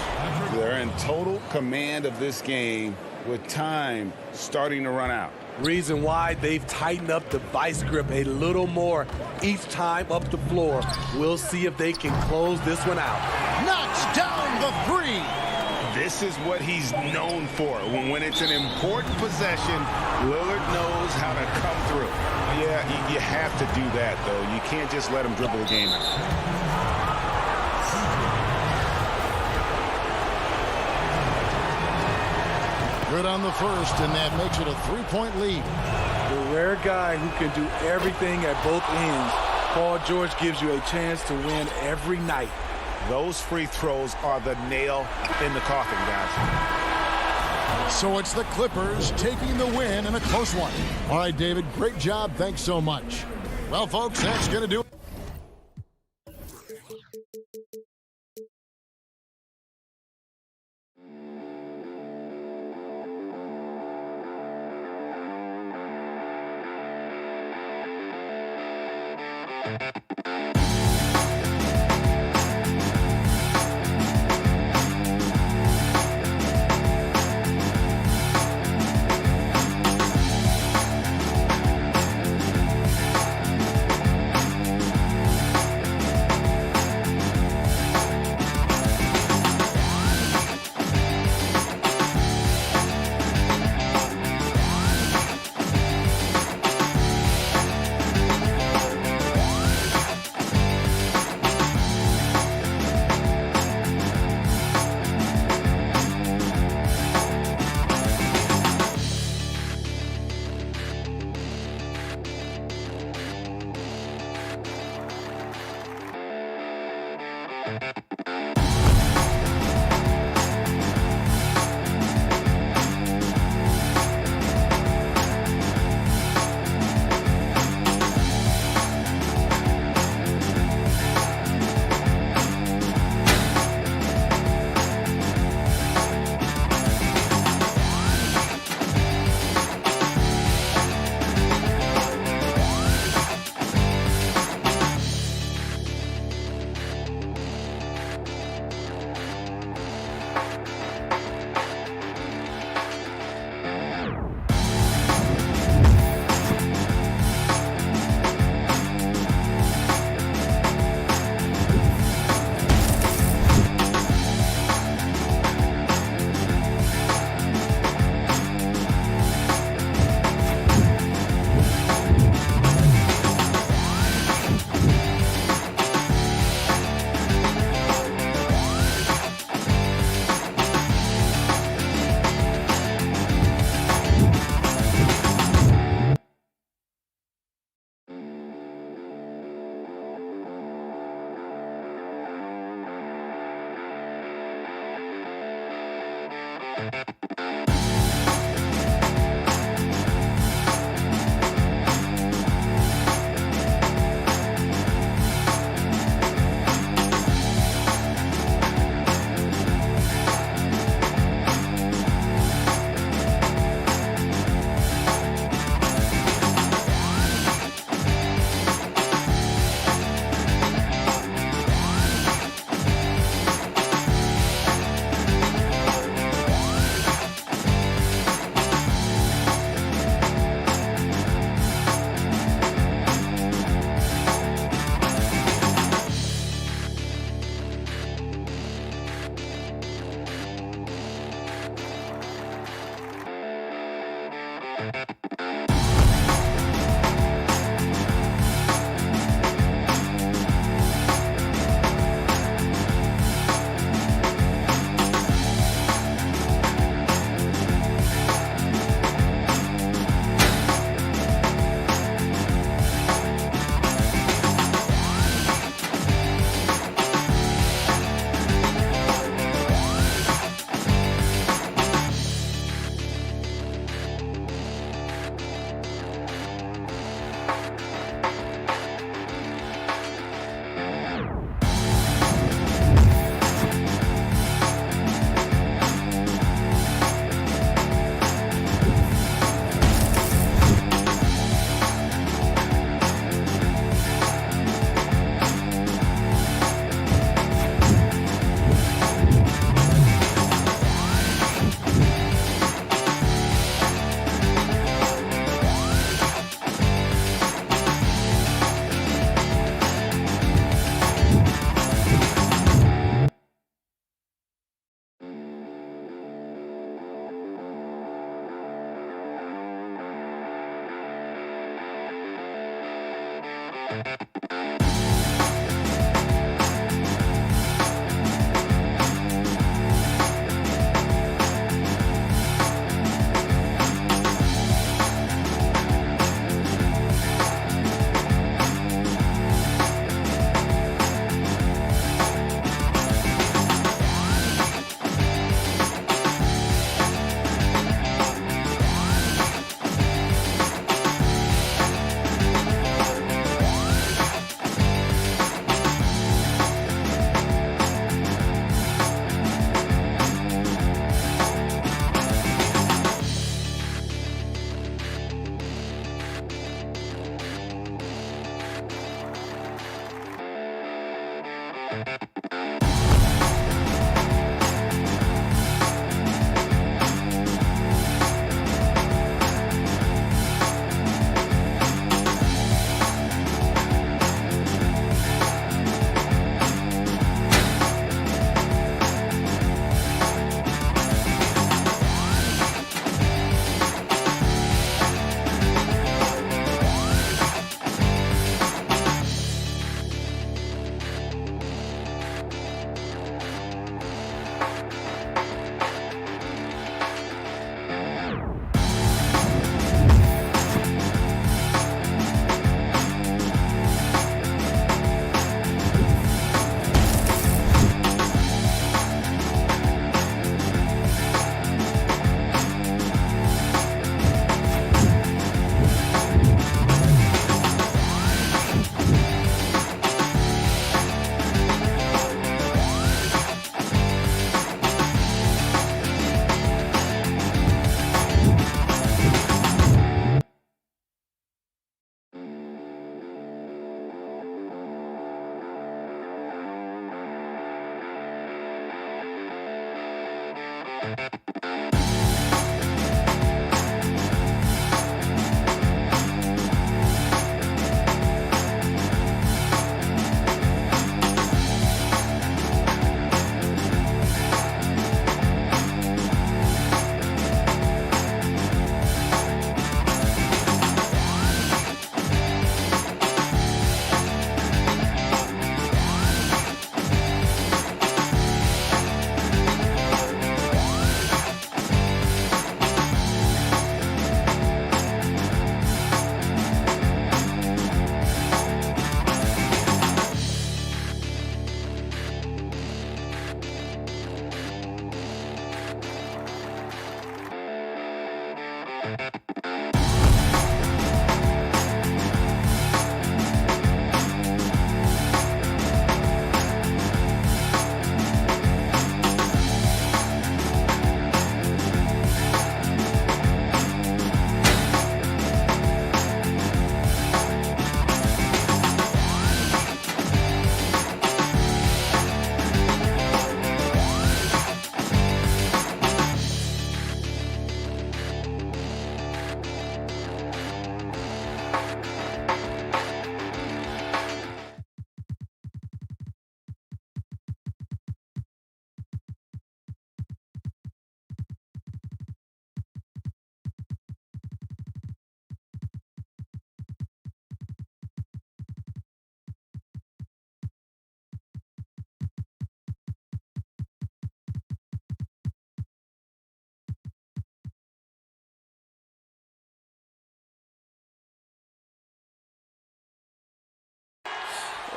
S4: They're in total command of this game with time starting to run out.
S8: Reason why they've tightened up the vice grip a little more each time up the floor. We'll see if they can close this one out.
S1: Knocks down the 3.
S4: This is what he's known for. When it's an important possession, Lillard knows how to come through. Yeah, you have to do that, though. You can't just let him dribble the game out.
S1: Good on the first, and that makes it a 3-point lead.
S8: The rare guy who can do everything at both ends. Paul George gives you a chance to win every night.
S4: Those free throws are the nail in the coffin, guys.
S1: So it's the Clippers taking the win in a close one. All right, David, great job. Thanks so much. Well, folks, that's going to do it.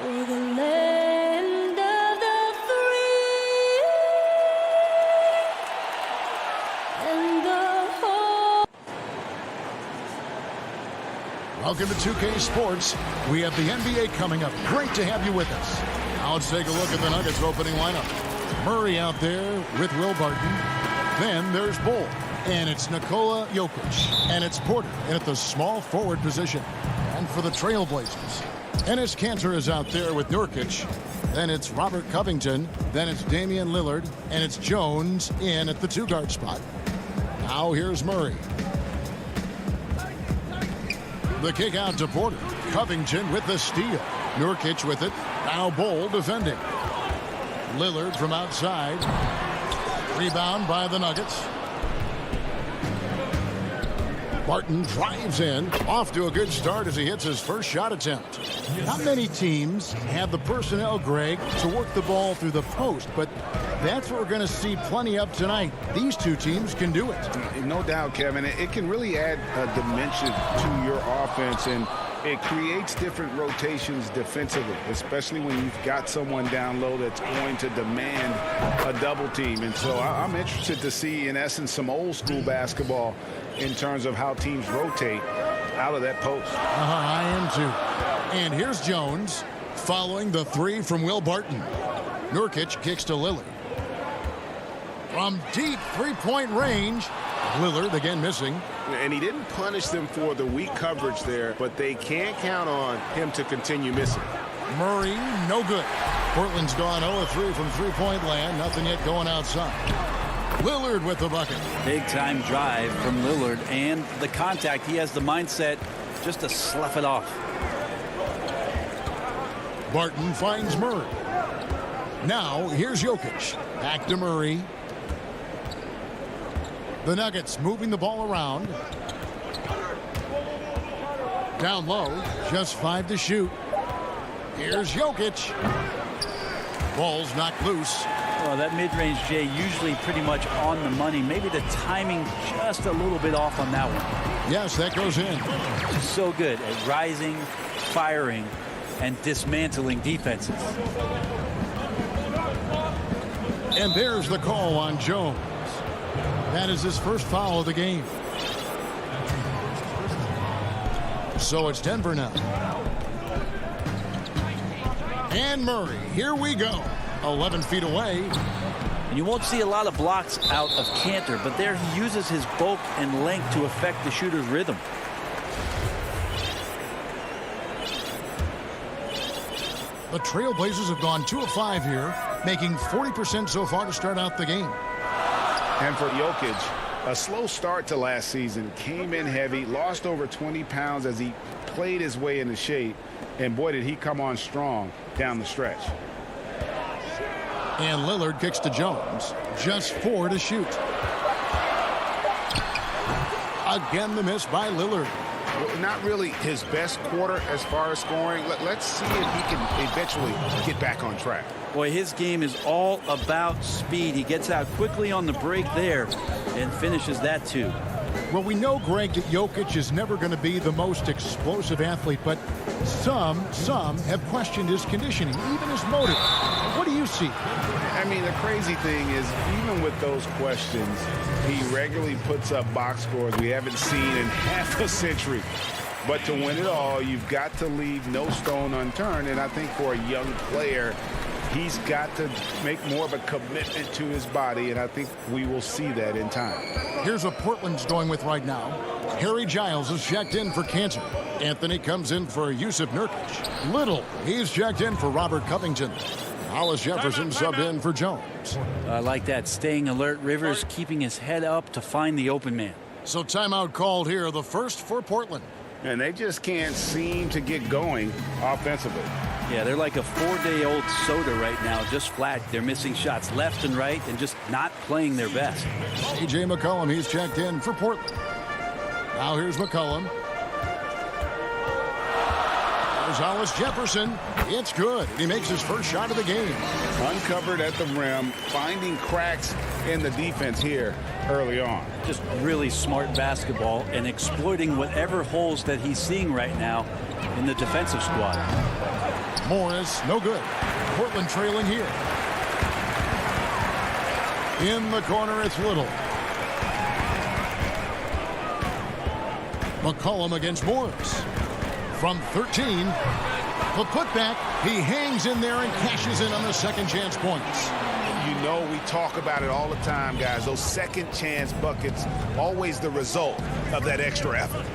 S10: For the land of the free and the whole.
S1: Welcome to 2K Sports. We have the NBA coming up. Great to have you with us. Now let's take a look at the Nuggets opening lineup. Murray out there with Will Barton. Then there's Bull. And it's Nikola Jokic. And it's Porter at the small forward position. And for the Trailblazers, Enes Kanter is out there with Nurkic. Then it's Robert Covington. Then it's Damian Lillard. And it's Jones in at the 2-guard spot. Now here's Murray. The kick out to Porter. Covington with the steal. Nurkic with it. Now Bull defending. Lillard from outside. Rebound by the Nuggets. Barton drives in, off to a good start as he hits his first shot attempt. Not many teams have the personnel, Greg, to work the ball through the post, but that's what we're going to see plenty of tonight. These two teams can do it.
S4: No doubt, Kevin. It can really add a dimension to your offense, and it creates different rotations defensively, especially when you've got someone down low that's going to demand a double team. And so I'm interested to see, in essence, some old school basketball in terms of how teams rotate out of that post.
S1: I am too. And here's Jones following the three from Will Barton. Nurkic kicks to Lillard. From deep three-point range, Lillard again missing.
S5: And he didn't punish them for the weak coverage there, but they can't count on him to continue missing.
S1: Murray, no good. Portland's gone 0-3 from three-point land. Nothing yet going outside. Lillard with the bucket.
S11: Big-time drive from Lillard, and the contact. He has the mindset just to slough it off.
S1: Barton finds Murray. Now, here's Jokic. Back to Murray. The Nuggets moving the ball around. Down low, just 5 to shoot. Here's Jokic. Ball's knocked loose.
S11: Well, that mid-range, Jay, usually pretty much on the money. Maybe the timing just a little bit off on that one.
S1: Yes, that goes in.
S11: So good at rising, firing, and dismantling defenses.
S1: And there's the call on Jones. That is his first foul of the game. So it's Denver now. And Murray, here we go. 11 feet away.
S11: And you won't see a lot of blocks out of Kanter, but there he uses his bulk and length to affect the shooter's rhythm.
S1: The Trailblazers have gone 2 of 5 here, making 40% so far to start out the game.
S4: And for Jokic, a slow start to last season, came in heavy, lost over 20 pounds as he played his way into shape, and boy, did he come on strong down the stretch.
S1: And Lillard kicks to Jones. Just 4 to shoot. Again, the miss by Lillard.
S5: Well, not really his best quarter as far as scoring. Let's see if he can eventually get back on track.
S11: Boy, his game is all about speed. He gets out quickly on the break there and finishes that too.
S1: Well, we know, Greg, that Jokic is never going to be the most explosive athlete, but some have questioned his conditioning, even his motive. What do you see?
S4: I mean, the crazy thing is, even with those questions, he regularly puts up box scores we haven't seen in half a century. But to win it all, you've got to leave no stone unturned, and I think for a young player, he's got to make more of a commitment to his body, and I think we will see that in time.
S1: Here's what Portland's going with right now. Harry Giles is checked in for Kanter. Anthony comes in for Yusuf Nurkic. Little, he's checked in for Robert Covington. Hollis Jefferson subbed in for Jones.
S11: I like that. Staying alert. Rivers keeping his head up to find the open man.
S1: So timeout called here, the first for Portland.
S4: And they just can't seem to get going offensively.
S11: Yeah, they're like a 4-day-old soda right now, just flat. They're missing shots left and right and just not playing their best.
S1: C.J. McCollum, he's checked in for Portland. Now here's McCollum. There's Hollis Jefferson. It's good. He makes his first shot of the game.
S4: Uncovered at the rim, finding cracks in the defense here early on.
S11: Just really smart basketball and exploiting whatever holes that he's seeing right now in the defensive squad.
S1: Morris, no good. Portland trailing here. In the corner, it's Little. McCollum against Morris. From 13, the putback. He hangs in there and cashes in on the second chance points.
S4: You know, we talk about it all the time, guys. Those second chance buckets, always the result of that extra effort.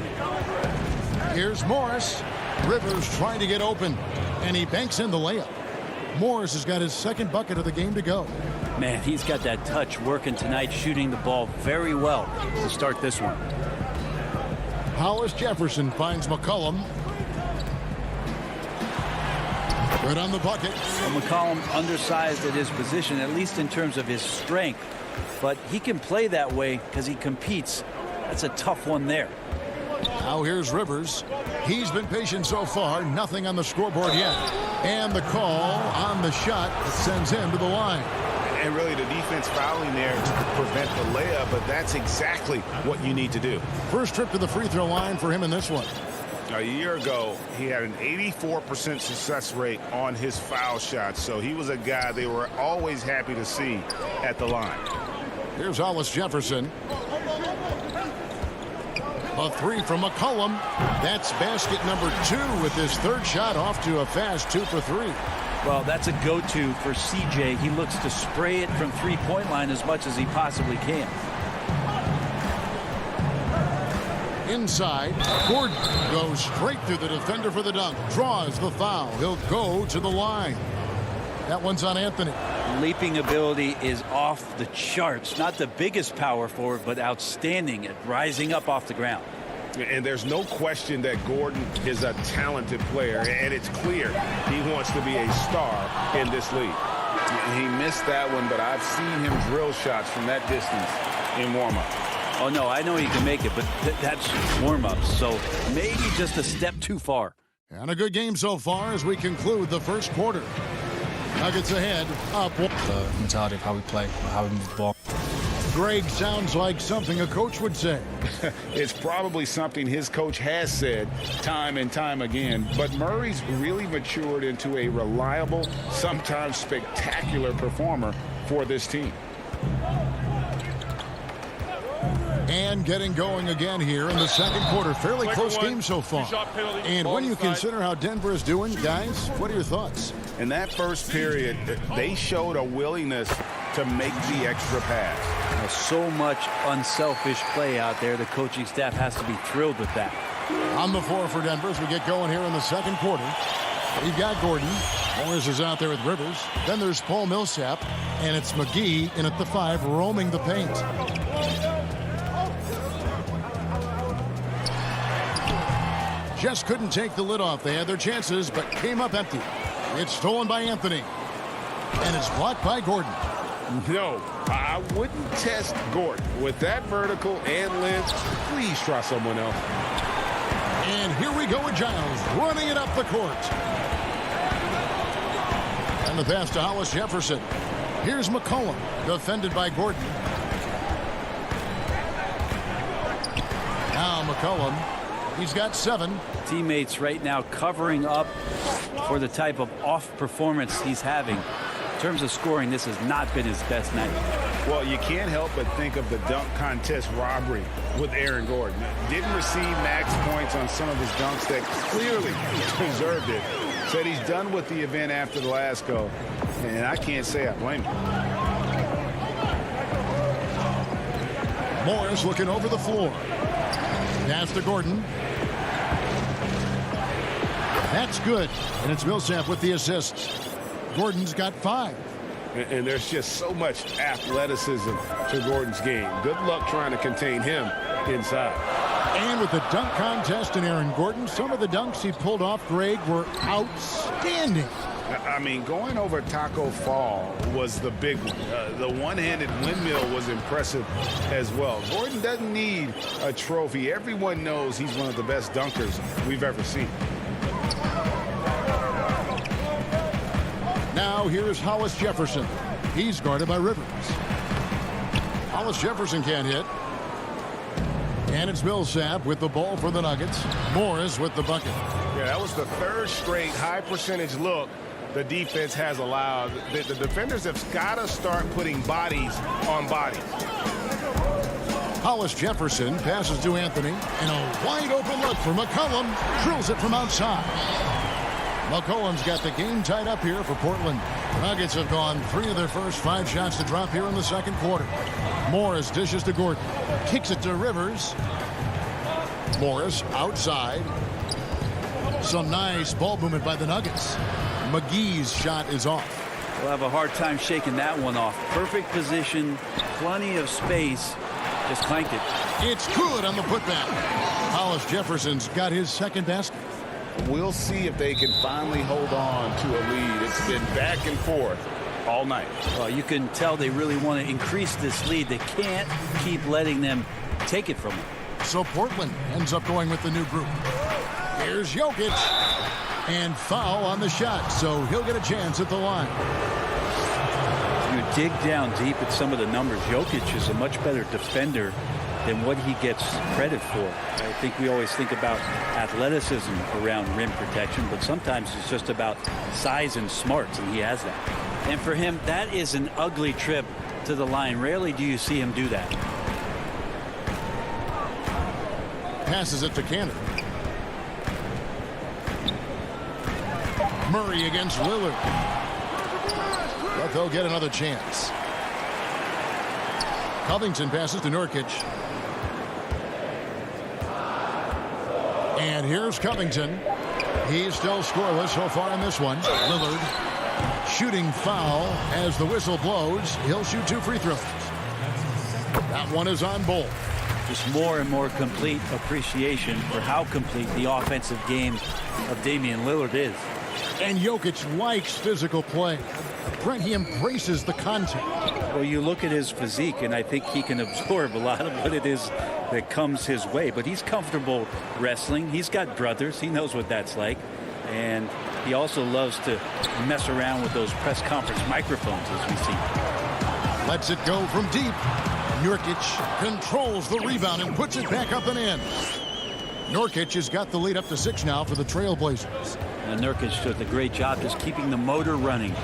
S1: Here's Morris. Rivers trying to get open, and he banks in the layup. Morris has got his second bucket of the game to go.
S11: Man, he's got that touch working tonight, shooting the ball very well to start this one.
S1: Hollis Jefferson finds McCollum. Good on the bucket.
S11: Well, McCollum undersized at his position, at least in terms of his strength. But he can play that way because he competes. That's a tough one there.
S1: Now here's Rivers. He's been patient so far. Nothing on the scoreboard yet. And the call on the shot that sends him to the line.
S4: And really the defense fouling there to prevent the layup, but that's exactly what you need to do.
S1: First trip to the free throw line for him in this one.
S4: A year ago, he had an 84% success rate on his foul shots, so he was a guy they were always happy to see at the line.
S1: Here's Hollis Jefferson. A three from McCollum. That's basket number 2 with his third shot off to a fast 2 for 3.
S11: Well, that's a go-to for CJ. He looks to spray it from three-point line as much as he possibly can.
S1: Inside, Gordon goes straight through the defender for the dunk. Draws the foul. He'll go to the line. That one's on Anthony.
S11: Leaping ability is off the charts. Not the biggest power forward, but outstanding at rising up off the ground.
S5: And there's no question that Gordon is a talented player, and it's clear he wants to be a star in this league.
S4: He missed that one, but I've seen him drill shots from that distance in warm-up.
S11: Oh, no, I know he can make it, but that's warm-up, so maybe just a step too far.
S1: And a good game so far as we conclude the first quarter. Nuggets ahead, up.
S12: The mentality of how we play, how we move the ball.
S1: Greg sounds like something a coach would say.
S4: It's probably something his coach has said time and time again, but Murray's really matured into a reliable, sometimes spectacular performer for this team.
S1: And getting going again here in the second quarter. Fairly close game so far. And when you consider how Denver is doing, guys, what are your thoughts?
S4: In that first period, they showed a willingness to make the extra pass.
S11: So much unselfish play out there. The coaching staff has to be thrilled with that.
S1: On the floor for Denver as we get going here in the second quarter. We've got Gordon. Morris is out there with Rivers. Then there's Paul Millsap. And it's McGee in at the 5 roaming the paint. Just couldn't take the lid off. They had their chances, but came up empty. It's stolen by Anthony. And it's blocked by Gordon.
S5: No, I wouldn't test Gordon. With that vertical and length, please try someone else.
S1: And here we go with Giles running it up the court. And the pass to Hollis Jefferson. Here's McCollum, defended by Gordon. Now McCollum, he's got 7.
S11: Teammates right now covering up for the type of off performance he's having. In terms of scoring, this has not been his best night.
S4: Well, you can't help but think of the dunk contest robbery with Aaron Gordon. Didn't receive max points on some of his dunks that clearly deserved it. Said he's done with the event after the last go, and I can't say I blame him.
S1: Morris looking over the floor. Pass to Gordon. That's good. And it's Millsap with the assist. Gordon's got 5.
S5: And there's just so much athleticism to Gordon's game. Good luck trying to contain him inside.
S1: And with the dunk contest in Aaron Gordon, some of the dunks he pulled off, Greg, were outstanding.
S4: I mean, going over Taco Fall was the big one. The one-handed windmill was impressive as well. Gordon doesn't need a trophy. Everyone knows he's one of the best dunkers we've ever seen.
S1: Now here's Hollis Jefferson. He's guarded by Rivers. Hollis Jefferson can't hit. And it's Millsap with the ball for the Nuggets. Morris with the bucket.
S5: Yeah, that was the third straight high percentage look the defense has allowed. The defenders have got to start putting bodies on bodies.
S1: Hollis Jefferson passes to Anthony, and a wide open look for McCollum. Drills it from outside. McCollum's got the game tied up here for Portland. Nuggets have gone 3 of their first 5 shots to drop here in the second quarter. Morris dishes to Gordon. Kicks it to Rivers. Morris outside. Some nice ball movement by the Nuggets. McGee's shot is off.
S11: We'll have a hard time shaking that one off. Perfect position, plenty of space. Just clanked it.
S1: It's good on the putback. Hollis Jefferson's got his second basket.
S4: We'll see if they can finally hold on to a lead. It's been back and forth all night.
S11: Well, you can tell they really want to increase this lead. They can't keep letting them take it from them.
S1: So Portland ends up going with the new group. Here's Jokic. And foul on the shot, so he'll get a chance at the line.
S11: You dig down deep at some of the numbers. Jokic is a much better defender than what he gets credit for. I think we always think about athleticism around rim protection, but sometimes it's just about size and smarts, and he has that. And for him, that is an ugly trip to the line. Rarely do you see him do that.
S1: Passes it to Cannon. Murray against Lillard. But they'll get another chance. Covington passes to Nurkic. And here's Covington. He's still scoreless so far in this one. Lillard shooting foul as the whistle blows. He'll shoot 2 free throws. That one is on Bull.
S11: Just more and more complete appreciation for how complete the offensive game of Damian Lillard is.
S1: And Jokic likes physical play. Brent, he embraces the contact.
S11: Well, you look at his physique, and I think he can absorb a lot of what it is that comes his way. But he's comfortable wrestling. He's got brothers. He knows what that's like. And he also loves to mess around with those press conference microphones, as we see.
S1: Lets it go from deep. Nurkic controls the rebound and puts it back up and in. Nurkic has got the lead up to 6 now for the Trailblazers.
S11: And Nurkic does a great job just keeping the motor running.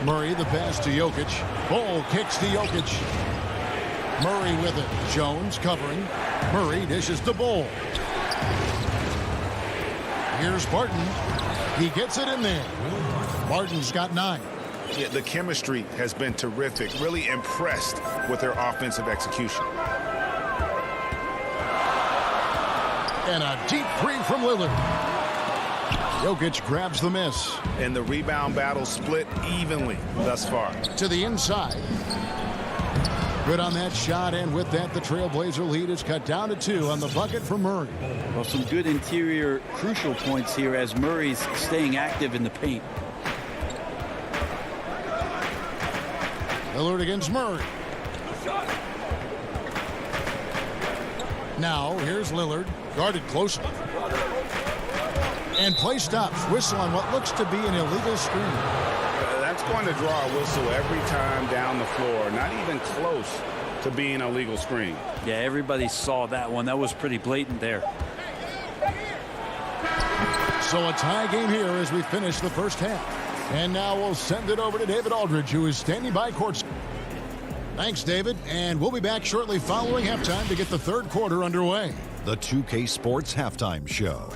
S1: Murray the pass to Jokic. Bull kicks to Jokic. Murray with it. Jones covering. Murray dishes to Bull. Here's Barton. He gets it in there. Barton's got 9.
S4: Yeah, the chemistry has been terrific. Really impressed with their offensive execution.
S1: And a deep 3 from Lillard. Jokic grabs the miss.
S4: And the rebound battle split evenly thus far.
S1: To the inside. Good on that shot, and with that, the Trailblazer lead is cut down to 2 on the bucket for Murray.
S11: Well, some good interior crucial points here as Murray's staying active in the paint.
S1: Lillard against Murray. Now, here's Lillard, guarded closely. And play stops. Whistle on what looks to be an illegal screen.
S4: That's going to draw a whistle every time down the floor. Not even close to being a legal screen.
S11: Yeah, everybody saw that one. That was pretty blatant there.
S1: So a tie game here as we finish the first half. And now we'll send it over to David Aldridge, who is standing by court. Thanks, David. And we'll be back shortly following halftime to get the third quarter underway.
S6: The 2K Sports Halftime Show.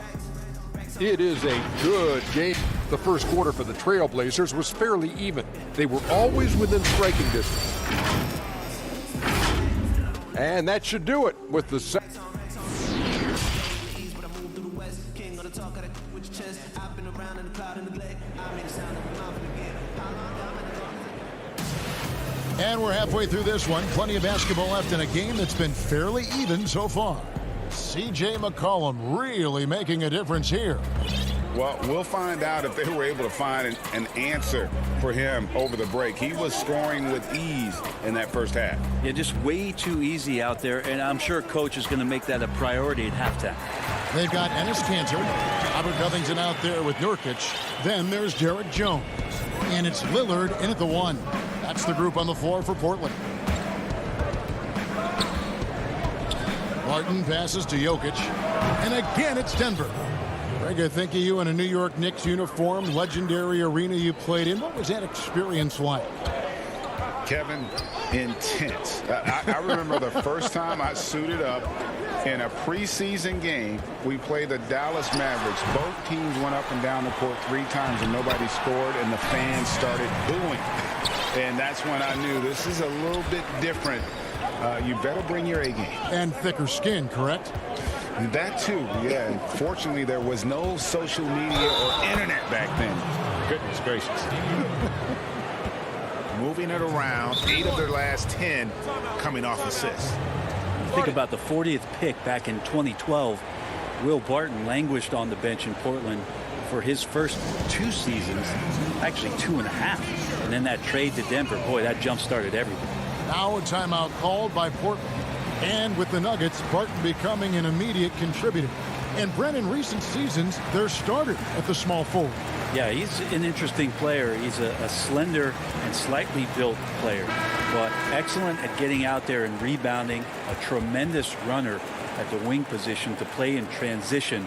S7: It is a good game. The first quarter for the Trailblazers was fairly even. They were always within striking distance. And that should do it with the second.
S1: And we're halfway through this one. Plenty of basketball left in a game that's been fairly even so far. C.J. McCollum really making a difference here.
S4: Well, we'll find out if they were able to find an answer for him over the break. He was scoring with ease in that first half.
S11: Yeah, just way too easy out there, and I'm sure Coach is going to make that a priority at halftime.
S1: They've got Enes Kanter, Robert Covington out there with Nurkic. Then there's Derek Jones. And it's Lillard in at the 1. That's the group on the floor for Portland. Martin passes to Jokic. And again, it's Denver. Greg, I think of you in a New York Knicks uniform, legendary arena you played in. What was that experience like?
S4: Kevin, intense. I remember the first time I suited up in a preseason game. We played the Dallas Mavericks. Both teams went up and down the court 3 times and nobody scored, and the fans started booing. And that's when I knew this is a little bit different. You better bring your A game.
S1: And thicker skin, correct?
S4: That too, yeah. And fortunately, there was no social media or internet back then. Goodness gracious. Moving it around, 8 of their last 10 coming off assists.
S11: Think about the 40th pick back in 2012. Will Barton languished on the bench in Portland for his first 2 seasons, actually 2.5. And then that trade to Denver, boy, that jump-started everything.
S1: Now a timeout called by Portland. And with the Nuggets, Barton becoming an immediate contributor. And Brent, in recent seasons, their starter at the small forward.
S11: Yeah, he's an interesting player. He's a slender and slightly built player, but excellent at getting out there and rebounding, a tremendous runner at the wing position to play in transition.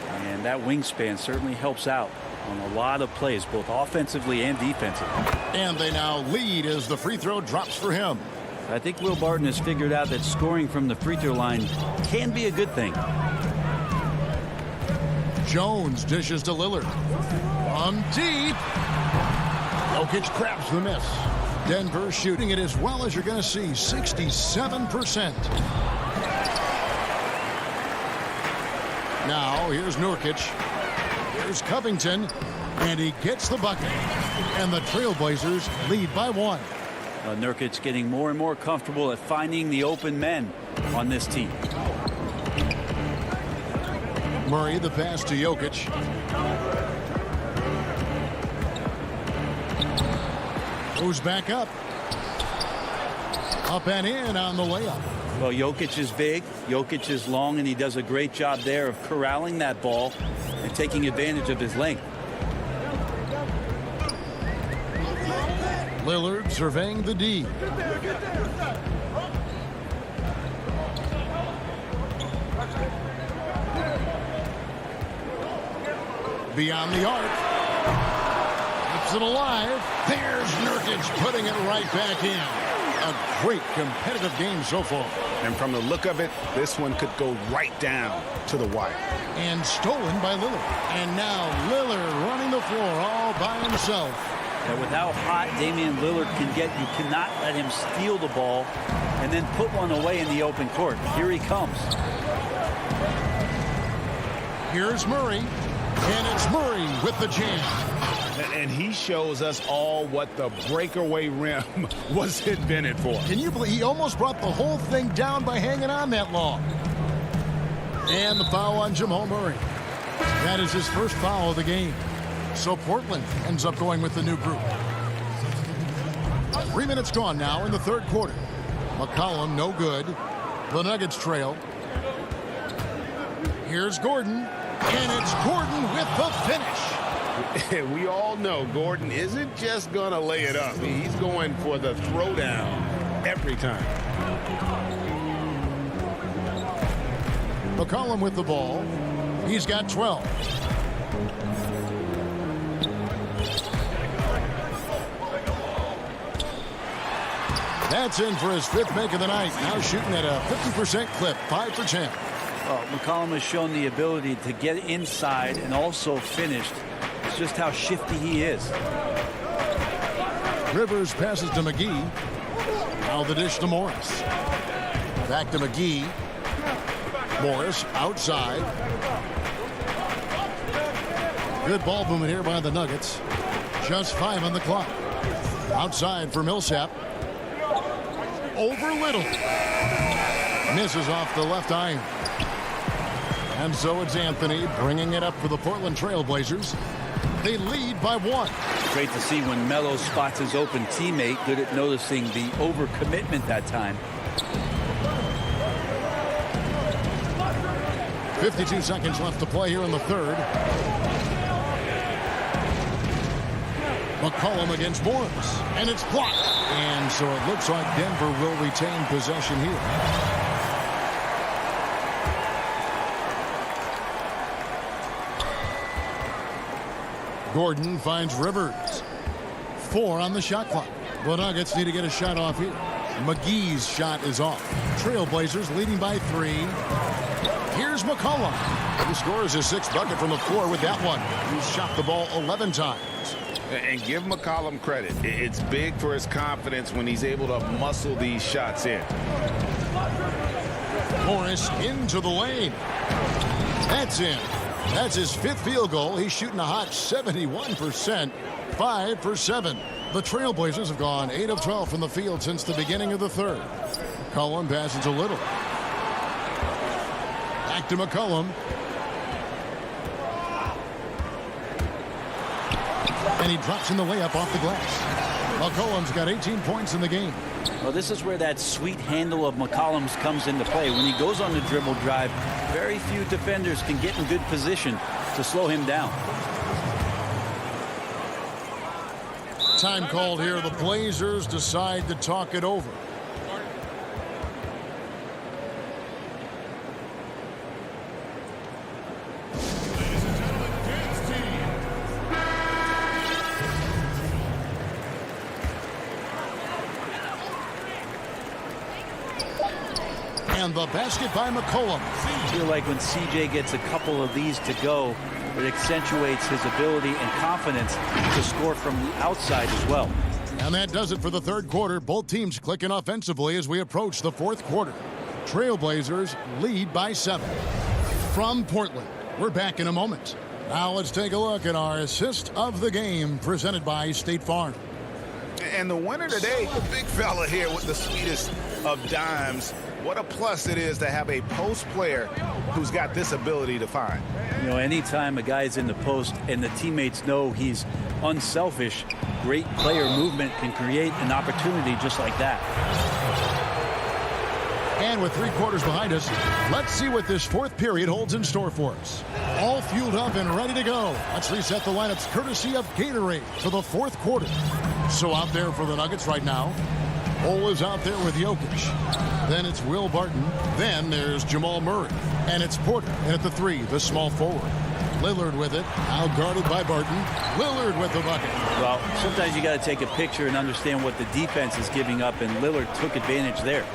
S11: And that wingspan certainly helps out on a lot of plays, both offensively and defensively.
S1: And they now lead as the free throw drops for him.
S11: I think Will Barton has figured out that scoring from the free throw line can be a good thing.
S1: Jones dishes to Lillard. From deep. Jokic grabs the miss. Denver shooting it as well as you're going to see, 67%. Now here's Nurkic. Here's Covington. And he gets the bucket. And the Trailblazers lead by 1.
S11: Nurkic getting more and more comfortable at finding the open men on this team.
S1: Murray, the pass to Jokic. Goes back up. Up and in on the layup.
S11: Well, Jokic is big, Jokic is long, and he does a great job there of corralling that ball and taking advantage of his length.
S1: Lillard surveying the D. Beyond the arc. Keeps it alive. There's Nurkic putting it right back in. A great competitive game so far.
S4: And from the look of it, this one could go right down to the wire.
S1: And stolen by Lillard. And now Lillard running the floor all by himself.
S11: And with how hot Damian Lillard can get, you cannot let him steal the ball and then put one away in the open court. Here he comes.
S1: Here's Murray. And it's Murray with the jam.
S4: And he shows us all what the breakaway rim was invented for.
S1: Can you believe he almost brought the whole thing down by hanging on that long? And the foul on Jamal Murray. That is his first foul of the game. So Portland ends up going with the new group. 3 minutes gone now in the third quarter. McCollum no good. The Nuggets trail. Here's Gordon. And it's Gordon with the finish.
S5: We all know Gordon isn't just going to lay it up. He's going for the throwdown every time.
S1: McCollum with the ball. He's got 12. That's in for his 5th make of the night. Now shooting at a 50% clip, 5 for 10.
S11: Well, McCollum has shown the ability to get inside and also finished. It's just how shifty he is.
S1: Rivers passes to McGee. Now the dish to Morris. Back to McGee. Morris outside. Good ball movement here by the Nuggets. Just 5 on the clock. Outside for Millsap. Over Little. Misses off the left iron. And so it's Anthony bringing it up for the Portland Trailblazers. They lead by 1.
S11: Great to see when Melo spots his open teammate. Good at noticing the overcommitment that time.
S1: 52 seconds left to play here in the third. McCollum against Morris. And it's blocked. And so it looks like Denver will retain possession here. Gordon finds Rivers. 4 on the shot clock. The Nuggets need to get a shot off here. McGee's shot is off. Trailblazers leading by 3. Here's McCollum. He scores his 6th bucket from the floor with that one. He's shot the ball 11 times.
S4: And give McCollum credit. It's big for his confidence when he's able to muscle these shots in.
S1: Morris into the lane. That's in. That's his 5th field goal. He's shooting a hot 71%. 5 for 7. The Trailblazers have gone 8 of 12 from the field since the beginning of the 3rd. McCollum passes a little. Back to McCollum. And he drops in the layup off the glass. McCollum's got 18 points in the game.
S11: Well, this is where that sweet handle of McCollum's comes into play. When he goes on the dribble drive, very few defenders can get in good position to slow him down.
S1: Time called here. The Blazers decide to talk it over. And the basket by McCollum.
S11: I feel like when CJ gets a couple of these to go, it accentuates his ability and confidence to score from the outside as well.
S1: And that does it for the 3rd quarter. Both teams clicking offensively as we approach the 4th quarter. Trailblazers lead by 7. From Portland, we're back in a moment. Now let's take a look at our assist of the game presented by State Farm.
S4: And the winner today, the big fella here with the sweetest of dimes. What a plus it is to have a post player who's got this ability to find.
S11: You know, anytime a guy's in the post and the teammates know he's unselfish, great player movement can create an opportunity just like that.
S1: And with 3 quarters behind us, let's see what this 4th period holds in store for us. All fueled up and ready to go. Let's reset the lineups courtesy of Gatorade for the 4th quarter. So out there for the Nuggets right now, Cole is out there with Jokic. Then it's Will Barton. Then there's Jamal Murray. And it's Porter. And at the 3, the small forward. Lillard with it. Now guarded by Barton. Lillard with the bucket.
S11: Well, sometimes you got to take a picture and understand what the defense is giving up, and Lillard took advantage there.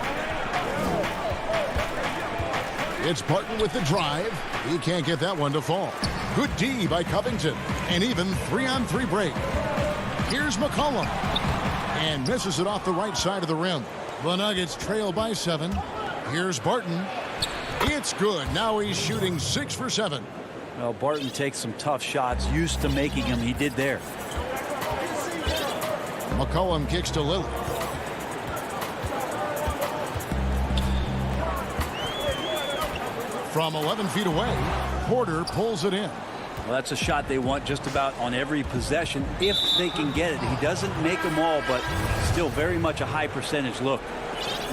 S1: It's Barton with the drive. He can't get that one to fall. Good D by Covington. And even 3-on-3 break. Here's McCollum. And misses it off the right side of the rim. The Nuggets trail by 7. Here's Barton. It's good. Now he's shooting 6 for 7.
S11: Well, Barton takes some tough shots. Used to making them. He did there.
S1: McCollum kicks to Lillard. From 11 feet away, Porter pulls it in.
S11: Well, that's a shot they want just about on every possession if they can get it. He doesn't make them all, but still very much a high percentage look.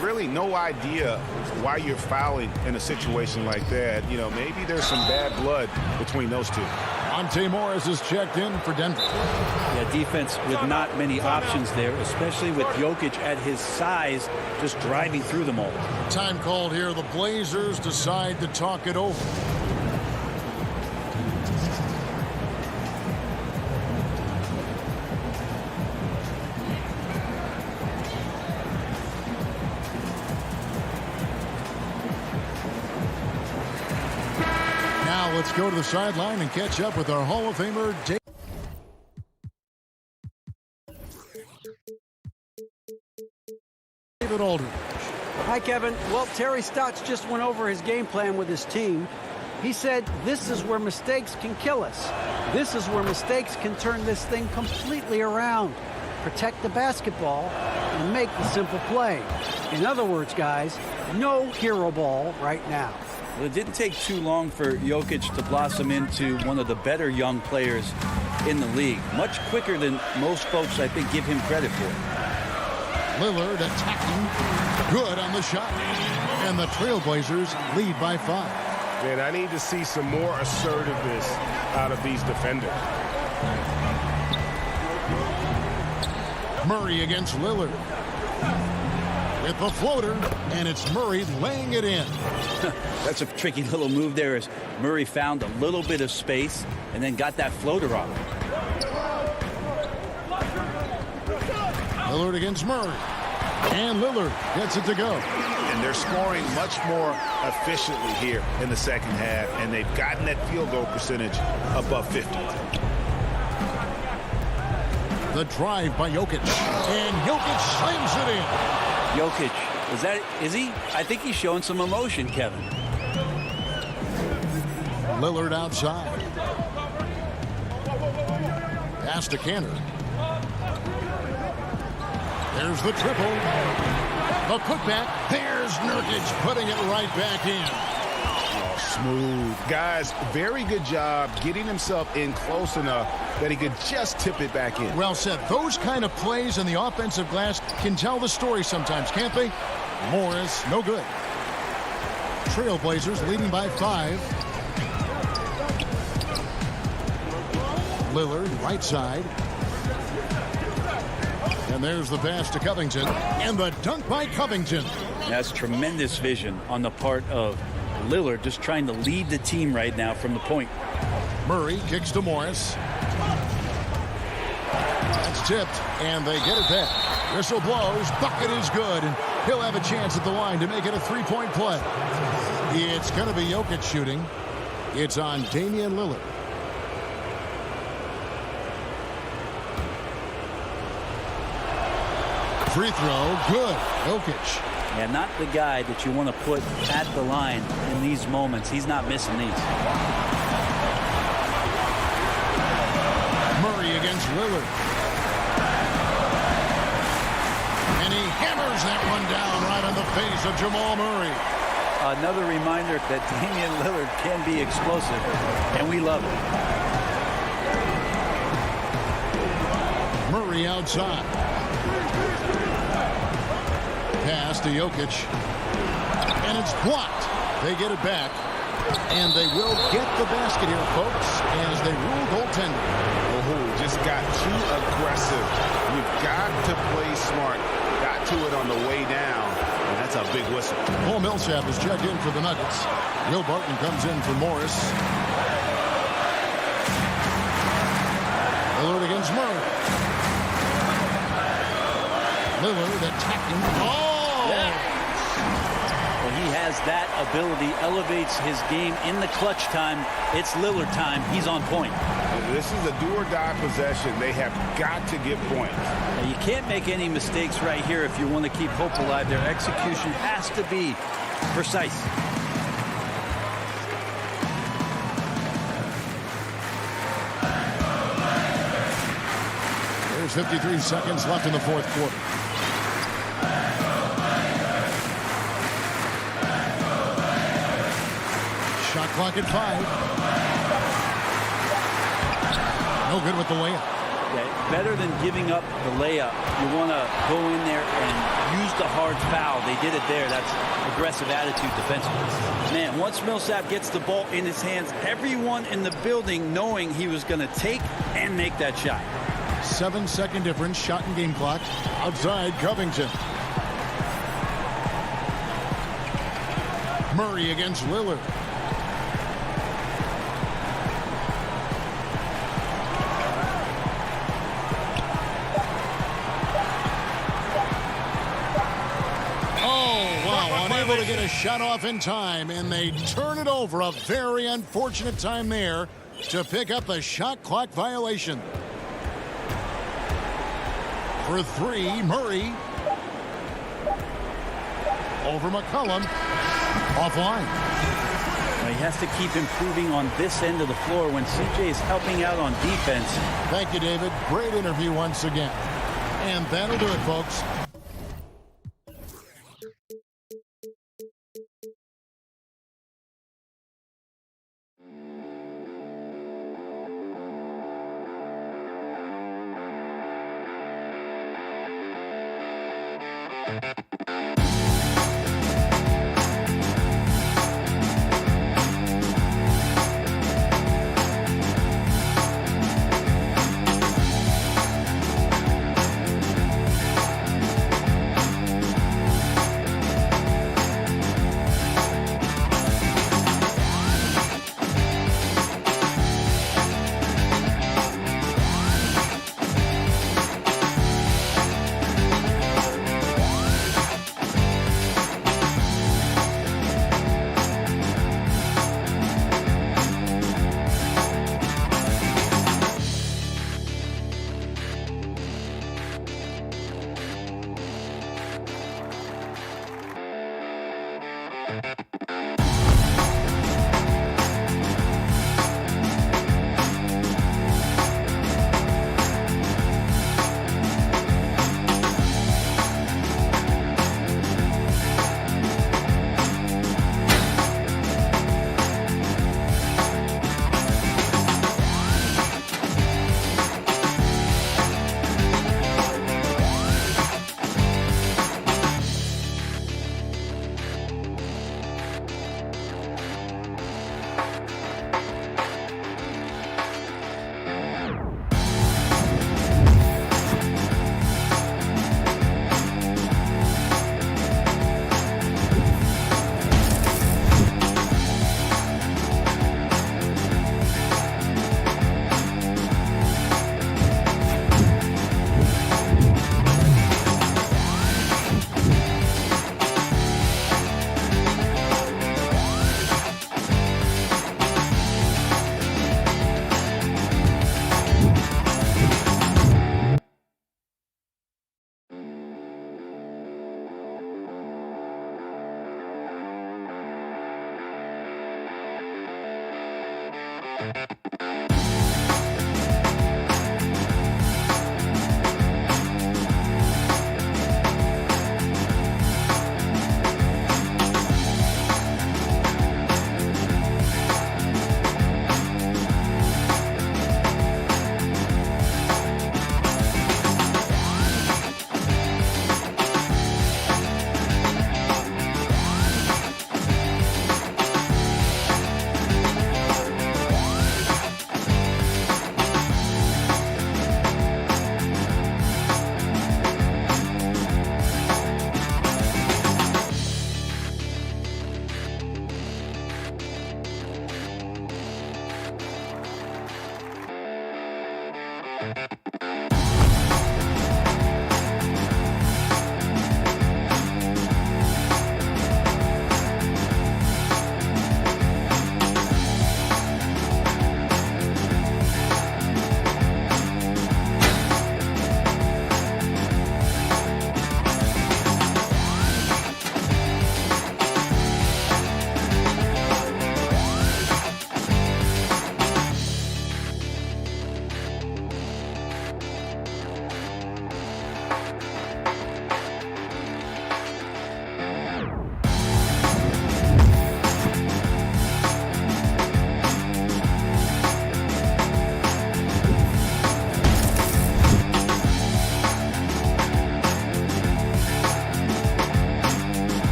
S4: Really no idea why you're fouling in a situation like that. You know, maybe there's some bad blood between those two.
S1: Monte Morris is checked in for Denver.
S11: Yeah, defense with not many options there, especially with Jokic at his size, just driving through them all.
S1: Time called here. The Blazers decide to talk it over. Now let's go to the sideline and catch up with our Hall of Famer, David Aldridge.
S9: Hi, Kevin. Well, Terry Stotts just went over his game plan with his team. He said, this is where mistakes can kill us. This is where mistakes can turn this thing completely around. Protect the basketball and make the simple play. In other words, guys, no hero ball right now.
S11: Well, it didn't take too long for Jokic to blossom into one of the better young players in the league. Much quicker than most folks, I think, give him credit for.
S1: Lillard attacking. Good on the shot. And the Trailblazers lead by 5.
S5: Man, I need to see some more assertiveness out of these defenders.
S1: Murray against Lillard. With the floater, and it's Murray laying it in.
S11: That's a tricky little move there as Murray found a little bit of space and then got that floater on.
S1: Lillard against Murray. And Lillard gets it to go.
S4: And they're scoring much more efficiently here in the second half, and they've gotten that field goal percentage above 50.
S1: The drive by Jokic. And Jokic slams it in.
S11: Jokic, is he? I think he's showing some emotion, Kevin.
S1: Lillard outside. Pass to Cantor. There's the triple. The putback. There's Nurkic putting it right back in.
S4: Oh, smooth. Guys, very good job getting himself in close enough that he could just tip it back in.
S1: Well said. Those kind of plays in the offensive glass can tell the story sometimes, can't they? Morris, no good. Trailblazers leading by 5. Lillard, right side. And there's the pass to Covington. And the dunk by Covington.
S11: That's tremendous vision on the part of Lillard, just trying to lead the team right now from the point.
S1: Murray kicks to Morris. That's tipped, and they get it back. Whistle blows. Bucket is good, and he'll have a chance at the line to make it a three-point play. It's going to be Jokic shooting. It's on Damian Lillard. Free throw, good. Jokic.
S11: Yeah, not the guy that you want to put at the line in these moments. He's not missing these.
S1: Murray against Lillard. And he hammers that one down right on the face of Jamal Murray.
S11: Another reminder that Damian Lillard can be explosive, and we love it.
S1: Murray outside. Pass to Jokic. And it's blocked. They get it back. And they will get the basket here, folks, as they rule goaltender.
S4: Oh, just got too aggressive. You've got to play smart. Got to it on the way down. And that's a big whistle.
S1: Paul Millsap is checked in for the Nuggets. Will Barton comes in for Morris. Lillard against Murray. Lillard attacking. Oh!
S11: Yeah. Well, he has that ability, elevates his game in the clutch time. It's Lillard time. He's on point.
S4: This is a do-or-die possession. They have got to get points.
S11: Now, you can't make any mistakes right here if you want to keep hope alive. Their execution has to be precise.
S1: There's 53 seconds left in the fourth quarter. Shot clock at 5. No good with the layup.
S11: Yeah, better than giving up the layup. You want to go in there and use the hard foul. They did it there. That's aggressive attitude defensively. Man, once Millsap gets the ball in his hands, everyone in the building knowing he was going to take and make that shot.
S1: 7-second difference, shot and game clock. Outside, Covington. Murray against Lillard. Unable to get a shot off in time, and they turn it over. A very unfortunate time there to pick up the shot clock violation. For 3, Murray. Over McCollum. Offline.
S11: Well, he has to keep improving on this end of the floor when CJ is helping out on defense.
S1: Thank you, David. Great interview once again. And that'll do it, folks.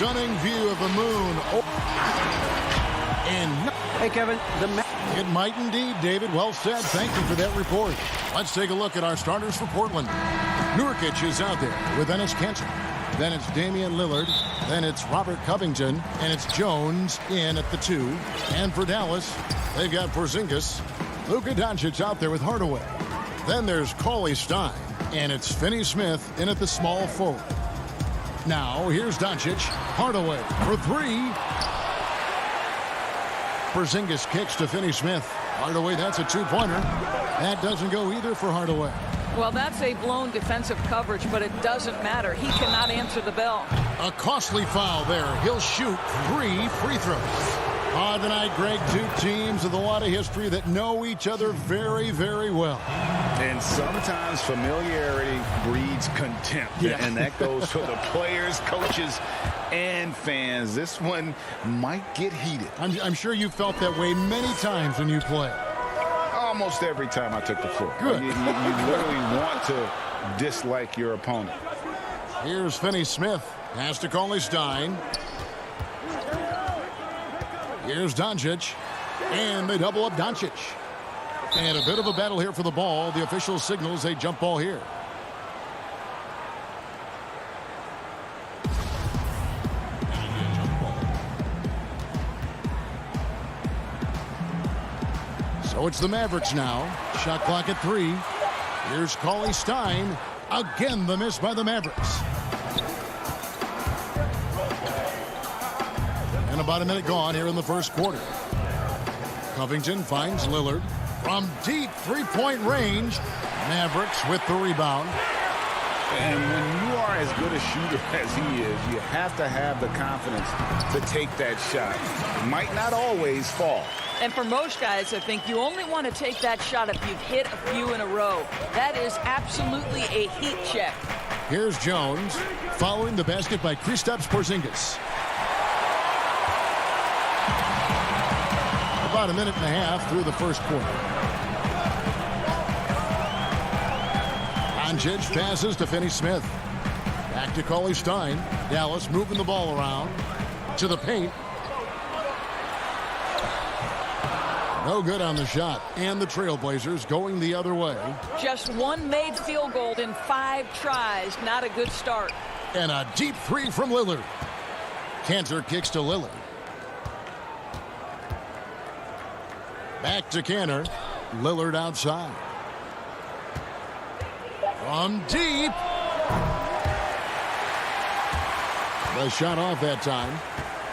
S1: stunning view of the moon. And
S9: hey, Kevin,
S1: it might indeed, David. Well said. Thank you for that report. Let's take a look at our starters for Portland. Nurkic is out there with Enes Kanter. Then it's Damian Lillard. Then it's Robert Covington. And it's Jones in at the 2. And for Dallas, they've got Porzingis. Luka Doncic out there with Hardaway. Then there's Cauley Stein. And it's Finney-Smith in at the small forward. Now, here's Doncic. Hardaway for 3. Porzingis kicks to Finney-Smith. Hardaway, that's a 2-pointer. That doesn't go either for Hardaway.
S13: Well, that's a blown defensive coverage, but it doesn't matter. He cannot answer the bell.
S1: A costly foul there. He'll shoot 3 free throws. Tonight, Greg, 2 teams with a lot of history that know each other very, very well.
S4: And sometimes familiarity breeds contempt.
S1: Yeah.
S4: And that goes for the players, coaches, and fans. This one might get heated.
S1: I'm sure you felt that way many times when you play.
S4: Almost every time I took the floor.
S1: Good.
S4: You literally want to dislike your opponent.
S1: Here's Finney-Smith. Has to Cauley Stein. Here's Doncic. And they double up Doncic. And a bit of a battle here for the ball. The official signals a jump ball here. So it's the Mavericks now. Shot clock at 3. Here's Cauley Stein. Again, the miss by the Mavericks. And about a minute gone here in the first quarter. Covington finds Lillard from deep 3-point range. Mavericks with the rebound.
S4: And when you are as good a shooter as he is, you have to have the confidence to take that shot. It might not always fall.
S13: And for most guys, I think you only want to take that shot if you've hit a few in a row. That is absolutely a heat check.
S1: Here's Jones following the basket by Kristaps Porzingis. About a minute and a half through the first quarter. Doncic passes to Finney-Smith. Back to Cauley Stein. Dallas moving the ball around to the paint. No good on the shot. And the Trailblazers going the other way.
S13: Just one made field goal in 5 tries. Not a good start.
S1: And a deep 3 from Lillard. Kanter kicks to Lillard. Back to Kanter. Lillard outside. From deep. The shot off that time.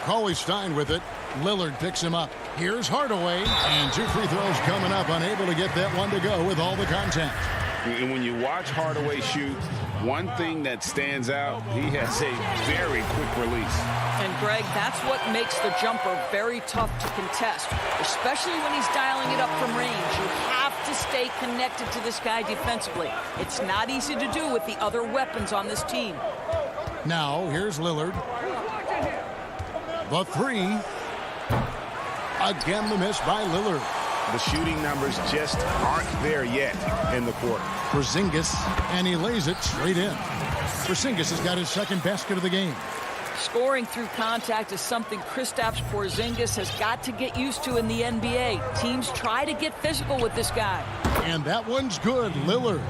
S1: Cauley Stein with it. Lillard picks him up. Here's Hardaway. And 2 free throws coming up. Unable to get that one to go with all the contact.
S4: And when you watch Hardaway shoot, one thing that stands out, he has a very quick release.
S13: And, Greg, that's what makes the jumper very tough to contest, especially when he's dialing it up from range. You have to stay connected to this guy defensively. It's not easy to do with the other weapons on this team.
S1: Now, here's Lillard. The 3. Again, the miss by Lillard.
S4: The shooting numbers just aren't there yet in the quarter.
S1: Porzingis, and he lays it straight in. Porzingis has got his second basket of the game.
S13: Scoring through contact is something Kristaps Porzingis has got to get used to in the NBA. Teams try to get physical with this guy.
S1: And that one's good, Lillard.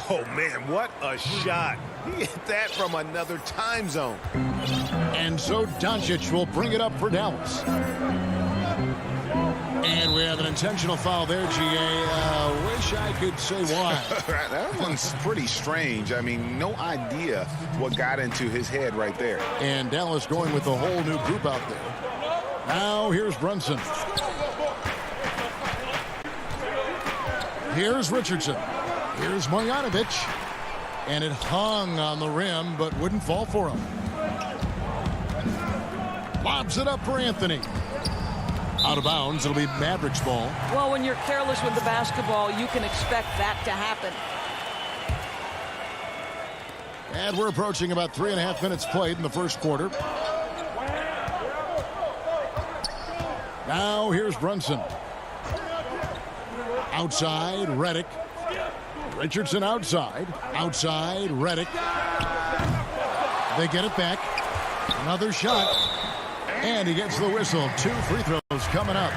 S5: Oh, man, what a shot. He hit that from another time zone.
S1: And so Doncic will bring it up for Dallas. And we have an intentional foul there, G.A. Wish I could say why.
S4: That one's pretty strange. I mean, no idea what got into his head right there.
S1: And Dallas going with a whole new group out there. Now here's Brunson. Here's Richardson. Here's Marjanovic. And it hung on the rim, but wouldn't fall for him. Lobs it up for Anthony. Out of bounds, it'll be Mavericks ball.
S13: Well, when you're careless with the basketball, you can expect that to happen.
S1: And we're approaching about 3.5 minutes played in the first quarter. Now here's Brunson. Outside, Redick. Richardson outside. Outside, Redick. They get it back. Another shot. And he gets the whistle. 2 free throws coming up.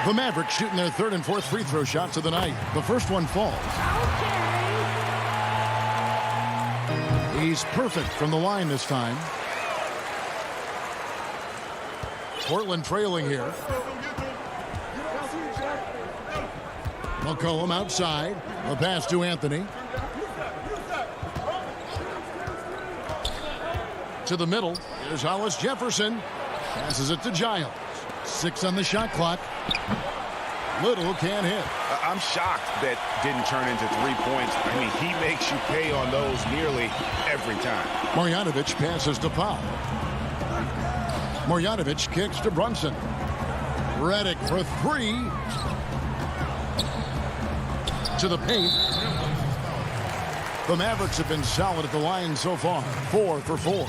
S1: The Mavericks shooting their 3rd and 4th free throw shots of the night. The first one falls. He's perfect from the line this time. Portland trailing here. McCollum outside. A pass to Anthony. To the middle. Here's Hollis Jefferson. Passes it to Giles. 6 on the shot clock. Little can't hit.
S4: I'm shocked that didn't turn into 3 points. I mean, he makes you pay on those nearly every time.
S1: Marjanovic passes to Powell. Marjanovic kicks to Brunson. Redick for 3. To the paint. The Mavericks have been solid at the line so far. 4 for 4.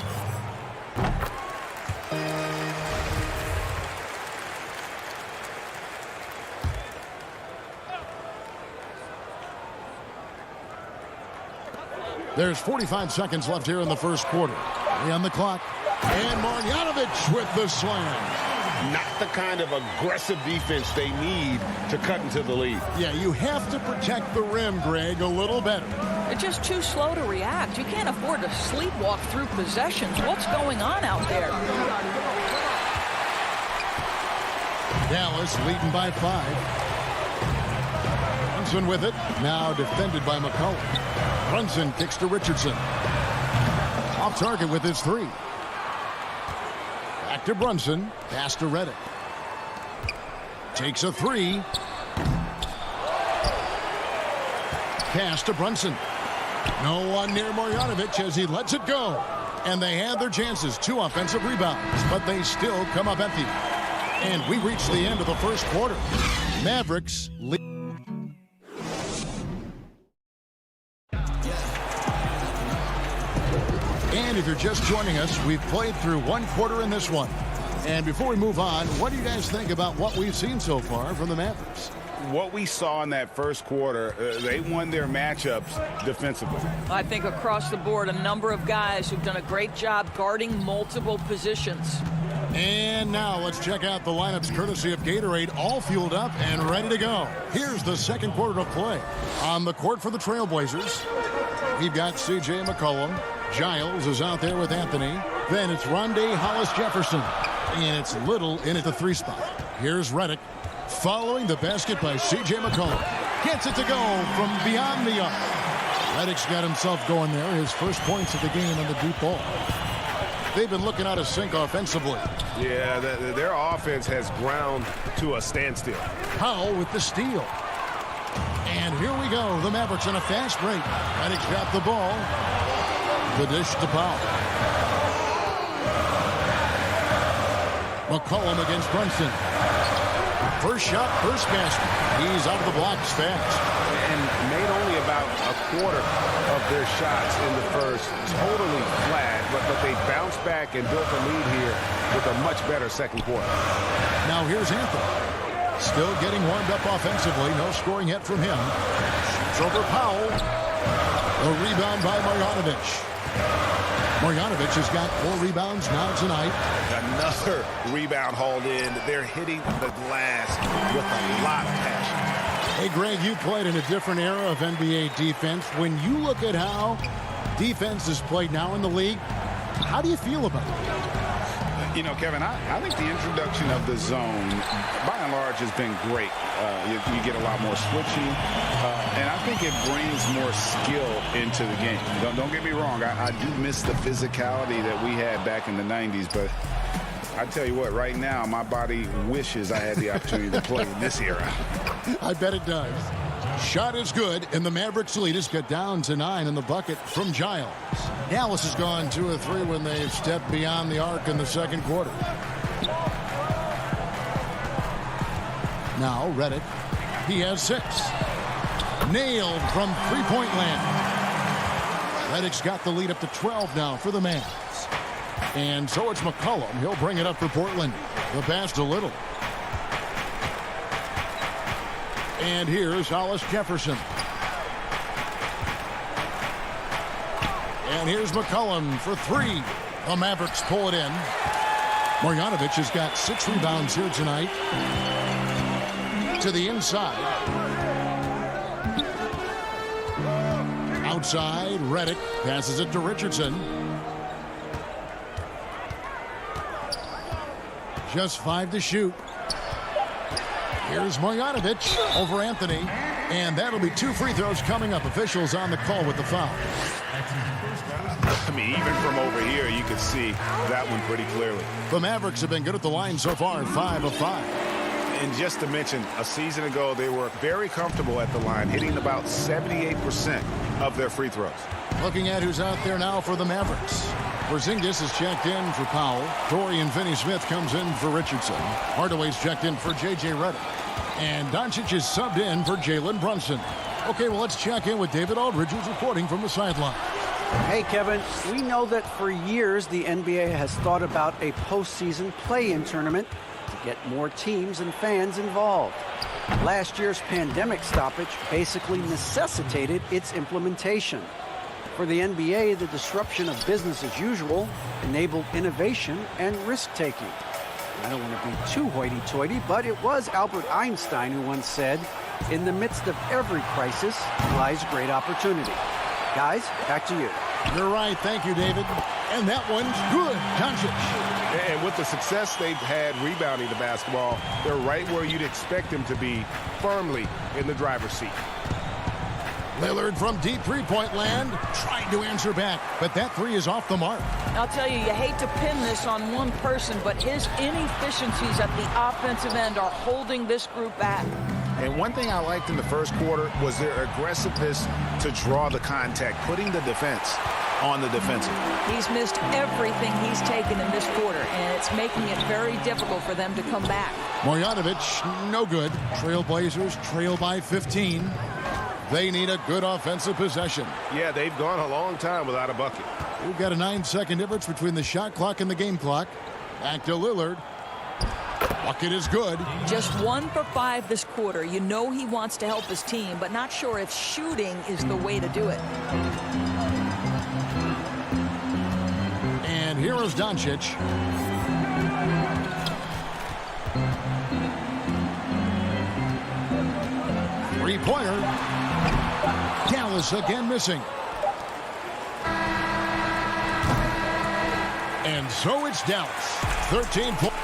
S1: There's 45 seconds left here in the first quarter. 3 on the clock. And Marjanovic with the slam.
S5: Not the kind of aggressive defense they need to cut into the lead.
S1: Yeah, you have to protect the rim, Greg, a little better.
S13: They're just too slow to react. You can't afford to sleepwalk through possessions. What's going on out there?
S1: Dallas leading by 5. Brunson with it. Now defended by McCollum. Brunson kicks to Richardson. Off target with his 3. Back to Brunson. Pass to Redick. Takes a 3. Pass to Brunson. No one near Marjanovic as he lets it go. And they had their chances. 2 offensive rebounds, but they still come up empty. And we reach the end of the first quarter. Mavericks lead. And if you're just joining us, we've played through 1 quarter in this one. And before we move on, what do you guys think about what we've seen so far from the Mavericks?
S4: What we saw in that first quarter, they won their matchups defensively.
S13: I think across the board, a number of guys who've done a great job guarding multiple positions.
S1: And now let's check out the lineups courtesy of Gatorade, all fueled up and ready to go. Here's the second quarter of play. On the court for the Trailblazers, we've got C.J. McCollum. Giles is out there with Anthony. Then it's Rondé Hollis-Jefferson. And it's Little in at the 3 spot. Here's Redick. Following the basket by C.J. McCollum. Gets it to go from beyond the arc. Redick's got himself going there. His first points of the game on the deep ball. They've been looking out of sync offensively.
S5: Yeah, their offense has ground to a standstill.
S1: Powell with the steal. And here we go. The Mavericks on a fast break. Redick's got the ball. The dish to Powell. McCollum against Brunson. First shot, first basket. He's out of the blocks fast.
S4: And made only about a quarter of their shots in the first. Totally flat, but they bounced back and built a lead here with a much better second quarter.
S1: Now here's Anthony. Still getting warmed up offensively. No scoring yet from him. Shoots over Powell. A rebound by Marjanovic. Marjanovic has got 4 rebounds now tonight.
S5: Another rebound hauled in. They're hitting the glass with a lot of passion.
S1: Hey, Greg, you played in a different era of NBA defense. When you look at how defense is played now in the league, how do you feel about it?
S4: You know, Kevin, I think the introduction of the zone, by and large, has been great. You get a lot more switching, and I think it brings more skill into the game. Don't get me wrong. I do miss the physicality that we had back in the 90s, but I tell you what, right now, my body wishes I had the opportunity to play in this era.
S1: I bet it does. Shot is good, and the Mavericks lead has got down to 9 in the bucket from Giles. Dallas has gone 2 of 3 when they've stepped beyond the arc in the second quarter. Now Redick, he has 6. Nailed from three-point land. Redick's got the lead up to 12 now for the Mavs. And so it's McCollum. He'll bring it up for Portland. The pass to Little. And here's Hollis-Jefferson. And here's McCollum for 3. The Mavericks pull it in. Marjanovic has got 6 rebounds here tonight. To the inside. Outside, Redick passes it to Richardson. Just 5 to shoot. Here's Marjanovic over Anthony. And that'll be 2 free throws coming up. Officials on the call with the foul.
S4: I mean, even from over here, you could see that one pretty clearly.
S1: The Mavericks have been good at the line so far, 5 of 5.
S4: And just to mention, a season ago, they were very comfortable at the line, hitting about 78% of their free throws.
S1: Looking at who's out there now for the Mavericks. Porzingis is checked in for Powell. Dorian Finney-Smith comes in for Richardson. Hardaway's checked in for J.J. Redick. And Doncic is subbed in for Jalen Brunson. Okay, well, let's check in with David Aldridge, who's reporting from the sideline.
S9: Hey, Kevin, we know that for years the NBA has thought about a postseason play-in tournament to get more teams and fans involved. Last year's pandemic stoppage basically necessitated its implementation. For the NBA, the disruption of business as usual enabled innovation and risk-taking. I don't want to be too hoity-toity, but it was Albert Einstein who once said, "In the midst of every crisis lies great opportunity." Guys, back to you.
S1: You're right. Thank you, David. And that one's good. Doncic.
S5: And with the success they've had rebounding the basketball, they're right where you'd expect them to be, firmly in the driver's seat.
S1: Lillard from deep three-point land tried to answer back, but that 3 is off the mark.
S13: I'll tell you, you hate to pin this on one person, but his inefficiencies at the offensive end are holding this group back.
S4: And one thing I liked in the first quarter was their aggressiveness to draw the contact, putting the defense on the defensive.
S13: He's missed everything he's taken in this quarter, and it's making it very difficult for them to come back.
S1: Marjanovic, no good. Trailblazers trail by 15. They need a good offensive possession.
S5: Yeah, they've gone a long time without a bucket.
S1: We've got a 9-second difference between the shot clock and the game clock. Back to Lillard. Bucket is good.
S13: Just 1 for 5 this quarter. You know he wants to help his team, but not sure if shooting is the way to do it.
S1: And here is Doncic. Three-pointer. Dallas again missing. And so it's Dallas. 13 points.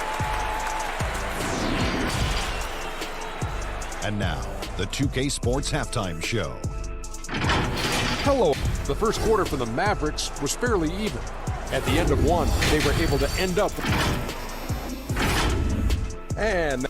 S6: And now, the 2K Sports Halftime Show.
S7: Hello. The first quarter for the Mavericks was fairly even. At the end of one, they were able to end up. And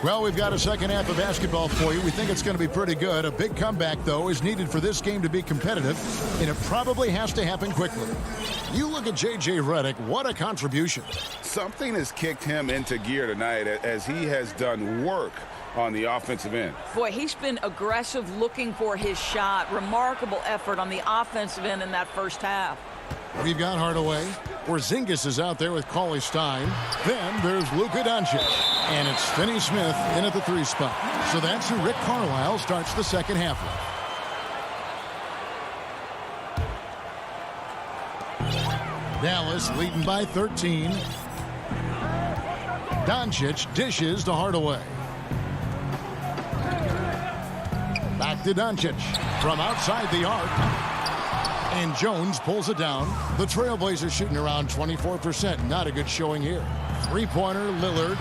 S1: well, we've got a second half of basketball for you. We think it's going to be pretty good. A big comeback, though, is needed for this game to be competitive, and it probably has to happen quickly. You look at J.J. Redick, what a contribution.
S4: Something has kicked him into gear tonight as he has done work on the offensive end.
S13: Boy, he's been aggressive looking for his shot. Remarkable effort on the offensive end in that first half.
S1: We've got Hardaway. Porzingis is out there with Cauley Stein. Then there's Luka Doncic. And it's Finney-Smith in at the 3 spot. So that's who Rick Carlisle starts the second half with. Dallas leading by 13. Doncic dishes to Hardaway. Back to Doncic from outside the arc. And Jones pulls it down. The Trailblazers shooting around 24%. Not a good showing here. Three-pointer, Lillard.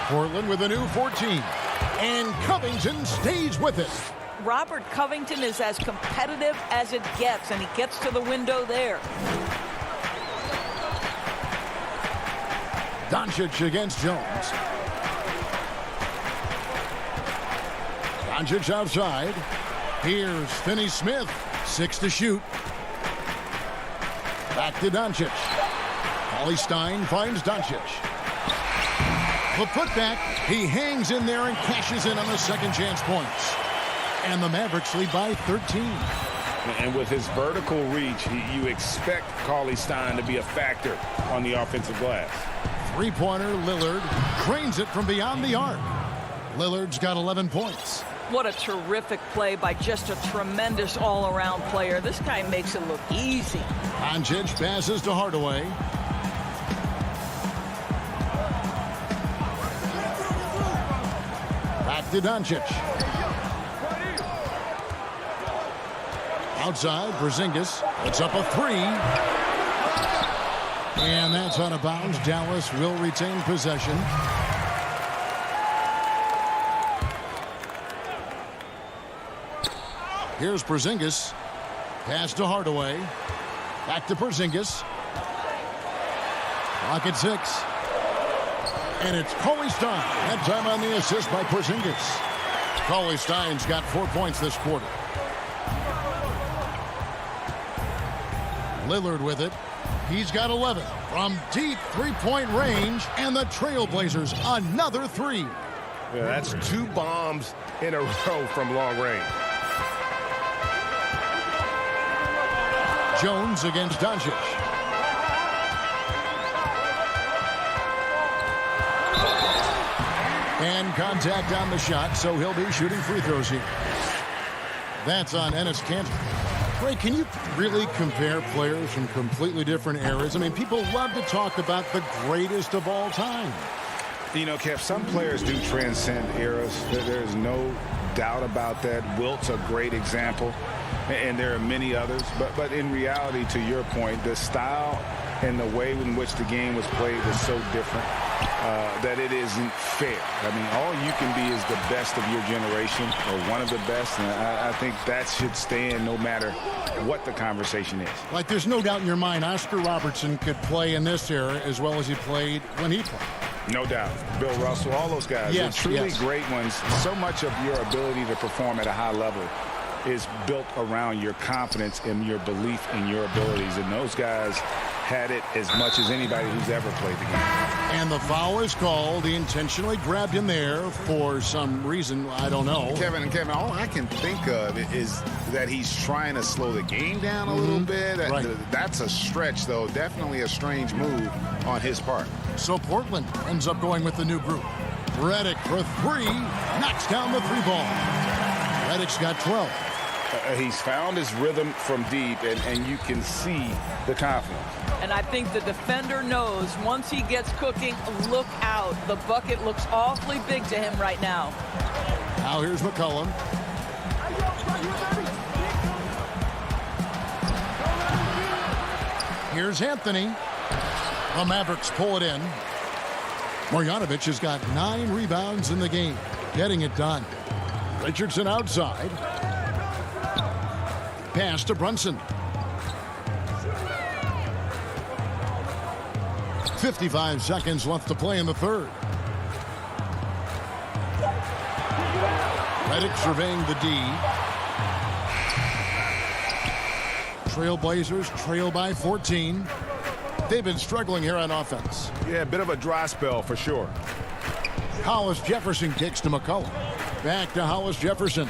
S1: Portland with a new 14. And Covington stays with it.
S13: Robert Covington is as competitive as it gets, and he gets to the window there.
S1: Doncic against Jones. Doncic outside. Here's Finney-Smith. 6 to shoot. Back to Doncic. Cauley Stein finds Doncic. The putback. He hangs in there and cashes in on the second chance points. And the Mavericks lead by 13.
S4: And with his vertical reach, you expect Cauley Stein to be a factor on the offensive glass.
S1: Three-pointer, Lillard cranes it from beyond the arc. Lillard's got 11 points.
S13: What a terrific play by just a tremendous all-around player. This guy makes it look easy.
S1: Doncic passes to Hardaway. Back to Doncic. Outside, Porzingis puts up a three. And that's out of bounds. Dallas will retain possession. Here's Porzingis. Pass to Hardaway. Back to Porzingis. Clock at 6. And it's Cauley Stein. That time on the assist by Porzingis. Cauley Stein's got 4 points this quarter. Lillard with it. He's got 11 from deep three-point range. And the Trailblazers another three.
S5: Yeah, that's 2 bombs in a row from long range.
S1: Jones against Doncic. And contact on the shot, so he'll be shooting free throws here. That's on Enes Kanter. Ray, can you really compare players from completely different eras? I mean, people love to talk about the greatest of all time.
S4: You know, Kev, some players do transcend eras. There's no doubt about that. Wilt's a great example, and there are many others. But in reality, to your point, the style and the way in which the game was played was so different that it isn't fair. I mean, all you can be is the best of your generation or one of the best, and I think that should stand no matter what the conversation is.
S1: Like, there's no doubt in your mind Oscar Robertson could play in this era as well as he played when he played.
S4: No doubt. Bill Russell, all those guys.
S1: Yes,
S4: They're truly
S1: yes.
S4: great ones. So much of your ability to perform at a high level is built around your confidence and your belief in your abilities. And those guys had it as much as anybody who's ever played the game.
S1: And the foul is called. He intentionally grabbed him there for some reason. I don't know.
S4: Kevin, all I can think of is that he's trying to slow the game down a little bit.
S1: Right.
S4: That's a stretch, though. Definitely a strange move on his part.
S1: So Portland ends up going with the new group. Redick for three. Knocks down the three ball. Redick's got 12.
S4: He's found his rhythm from deep, and you can see the confidence.
S13: And I think the defender knows once he gets cooking, look out. The bucket looks awfully big to him right now.
S1: Now here's McCollum. Here's Anthony. The Mavericks pull it in. Marjanovic has got 9 rebounds in the game, getting it done. Richardson outside. Pass to Brunson. 55 seconds left to play in the third. Redick surveying the D. Trailblazers trail by 14. They've been struggling here on offense.
S5: Yeah, a bit of a dry spell for sure.
S1: Hollis Jefferson kicks to McCollum. Back to Hollis Jefferson.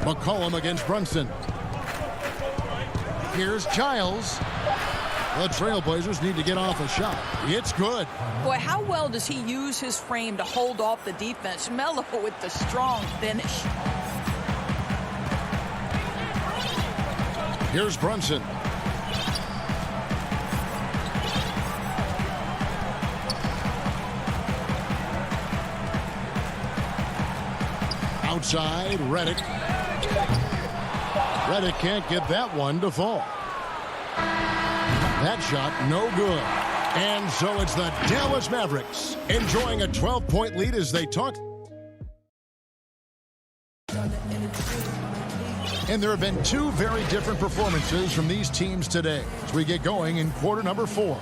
S1: McCollum against Brunson. Here's Giles. The Trailblazers need to get off a shot. It's good.
S13: Boy, how well does he use his frame to hold off the defense? Melo with the strong finish.
S1: Here's Brunson. Outside, Redick. Redick can't get that one to fall. That shot, no good. And so it's the Dallas Mavericks enjoying a 12-point lead as they talk. And there have been 2 very different performances from these teams today as we get going in quarter number 4.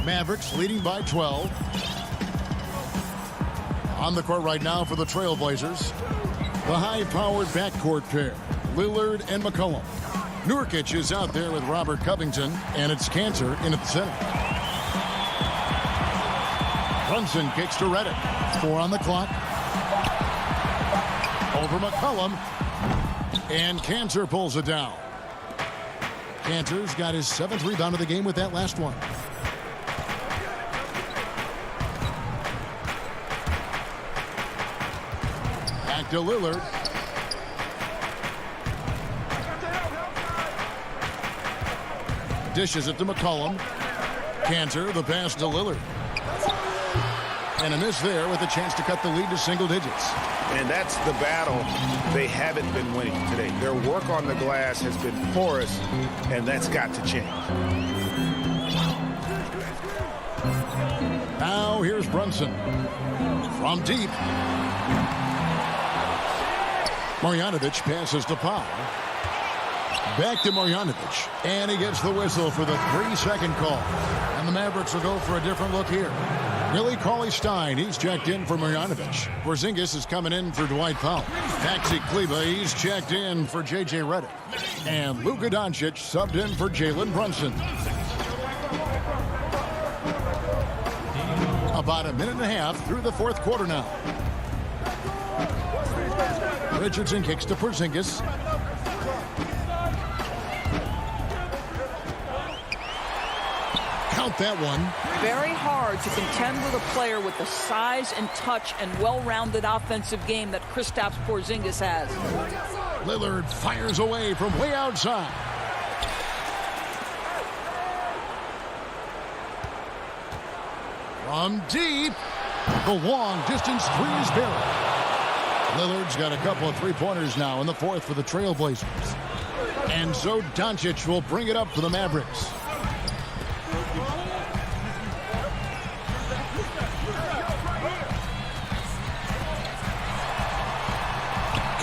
S1: Mavericks leading by 12. On the court right now for the Trailblazers, the high-powered backcourt pair, Lillard and McCollum. Nurkic is out there with Robert Covington, and it's Kanter in at the center. Brunson kicks to Redick. 4 on the clock. Over McCollum. And Kanter pulls it down. Cantor's got his 7th rebound of the game with that last one. Back to Lillard. Dishes it to McCollum. Cantor, the pass to Lillard. And a miss there with a chance to cut the lead to single digits.
S4: And that's the battle they haven't been winning today. Their work on the glass has been porous, and that's got to change.
S1: Now here's Brunson. From deep. Marjanovic passes to Powell. Back to Marjanovic. And he gets the whistle for the 3-second call. And the Mavericks will go for a different look here. Billy Cauley-Stein, he's checked in for Marjanovic. Porzingis is coming in for Dwight Powell. Maxi Kleber, he's checked in for J.J. Redick. And Luka Doncic subbed in for Jalen Brunson. About a minute and a half through the fourth quarter now. Richardson kicks to Porzingis. Count that one.
S13: Very hard to contend with a player with the size and touch and well-rounded offensive game that Kristaps Porzingis has.
S1: Lillard fires away from way outside. From deep, the long distance three is buried. Lillard's got a couple of three-pointers now in the fourth for the Trailblazers. And so Doncic will bring it up for the Mavericks.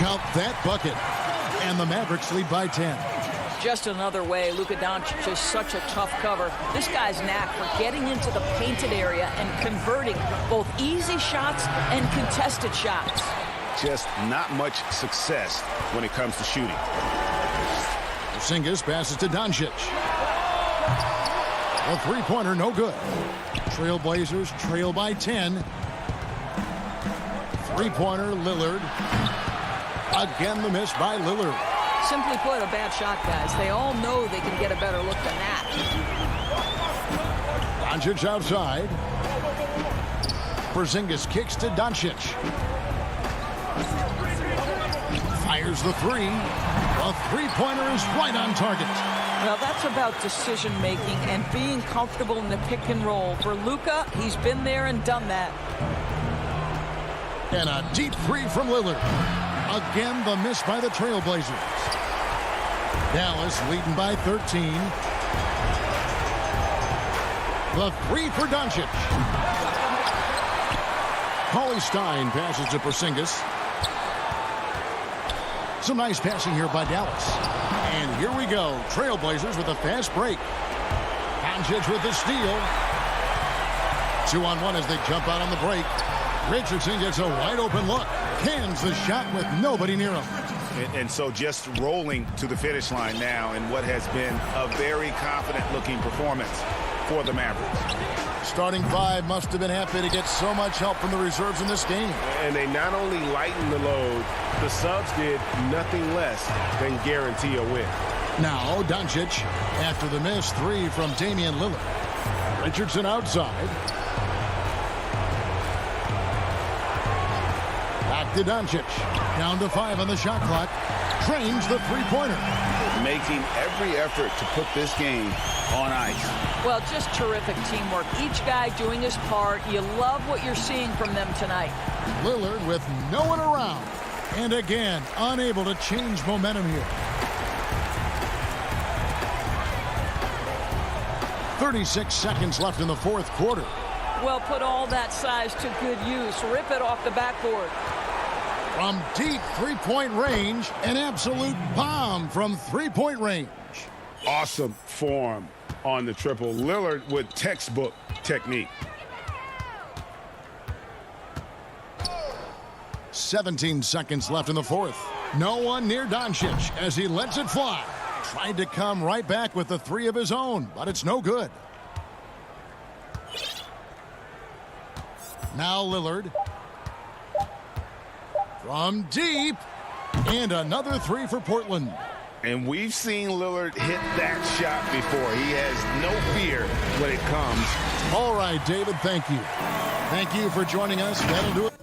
S1: Count that bucket. And the Mavericks lead by 10.
S13: Just another way, Luka Doncic is such a tough cover. This guy's knack for getting into the painted area and converting both easy shots and contested shots.
S4: Just not much success when it comes to shooting.
S1: Porzingis passes to Doncic. A three-pointer, no good. Trailblazers trail by 10. Three-pointer, Lillard. Again, the miss by Lillard.
S13: Simply put, a bad shot, guys. They all know they can get a better look than that.
S1: Doncic outside. Porzingis kicks to Doncic. Fires the three. A three-pointer is right on target.
S13: Well, that's about decision-making and being comfortable in the pick and roll. For Luka, he's been there and done that.
S1: And a deep three from Lillard. Again, the miss by the Trailblazers. Dallas leading by 13. The three for Doncic. Cauley-Stein passes to Porzingis. Some nice passing here by Dallas. And here we go. Trailblazers with a fast break. Doncic with the steal. 2-on-1 as they jump out on the break. Richardson gets a wide-open look. Cans the shot with nobody near him.
S4: And so just rolling to the finish line now in what has been a very confident-looking performance for the Mavericks.
S1: Starting five must have been happy to get so much help from the reserves in this game.
S5: And they not only lightened the load, the subs did nothing less than guarantee a win.
S1: Now Doncic after the miss three from Damian Lillard. Richardson outside. Back to Doncic. Down to 5 on the shot clock. Trains the three-pointer.
S4: Making every effort to put this game on ice.
S13: Well, just terrific teamwork. Each guy doing his part. You love what you're seeing from them tonight.
S1: Lillard with no one around. And again, unable to change momentum here. 36 seconds left in the fourth quarter.
S13: Well, put all that size to good use. Rip it off the backboard.
S1: From deep three-point range, an absolute bomb from three-point range.
S4: Awesome form on the triple. Lillard with textbook technique.
S1: 17 seconds left in the fourth. No one near Doncic as he lets it fly. Tried to come right back with the three of his own, but it's no good. Now Lillard. From deep. And another three for Portland.
S4: And we've seen Lillard hit that shot before. He has no fear when it comes.
S1: All right, David, thank you. Thank you for joining us. That'll do it.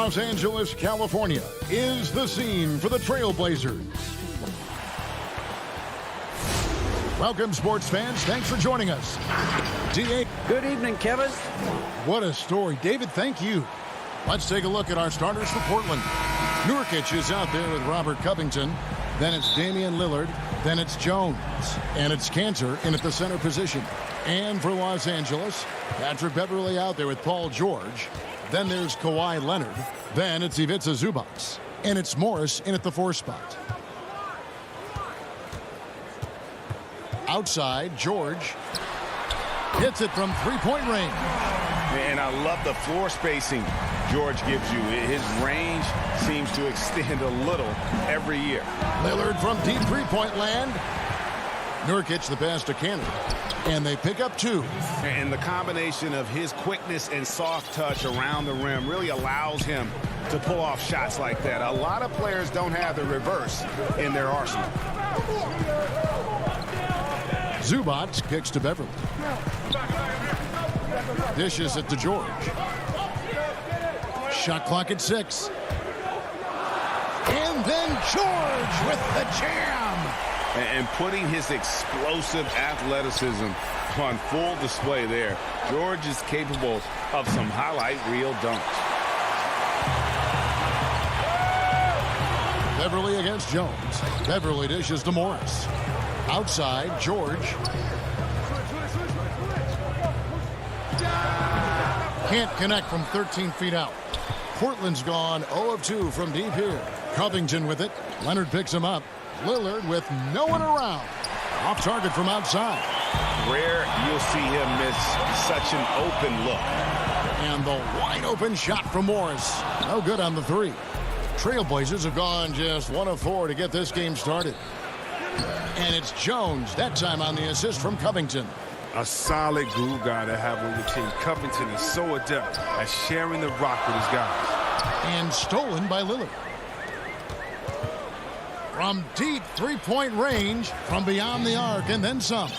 S1: Los Angeles, California is the scene for the Trailblazers. Welcome, sports fans. Thanks for joining us. D.A.
S9: Good evening, Kevin.
S1: What a story. David, thank you. Let's take a look at our starters for Portland. Nurkic is out there with Robert Covington. Then it's Damian Lillard. Then it's Jones. And it's Cantor in at the center position. And for Los Angeles, Patrick Beverley out there with Paul George. Then there's Kawhi Leonard. Then it's Ivica Zubac. And it's Morris in at the 4 spot. Outside, George hits it from three-point range.
S4: And I love the floor spacing George gives you. His range seems to extend a little every year.
S1: Lillard from deep three-point land. Nurkic the pass to Cantor. And they pick up 2.
S4: And the combination of his quickness and soft touch around the rim really allows him to pull off shots like that. A lot of players don't have the reverse in their arsenal.
S1: Zubac kicks to Beverley. Dishes it to George. Shot clock at 6. And then George with the jam.
S4: And putting his explosive athleticism on full display there. George is capable of some highlight reel dunks.
S1: Beverley against Jones. Beverley dishes to Morris. Outside, George. Can't connect from 13 feet out. Portland's gone 0 of 2 from deep here. Covington with it. Leonard picks him up. Lillard with no one around. Off target from outside.
S4: Rare you'll see him miss such an open look.
S1: And the wide open shot from Morris. No good on the 3. Trailblazers have gone just 1 of 4 to get this game started. And it's Jones, that time on the assist from Covington.
S3: A solid glue guy to have on your team. Covington is so adept at sharing the rock with his guys.
S1: And stolen by Lillard. From deep three-point range, from beyond the arc, and then some.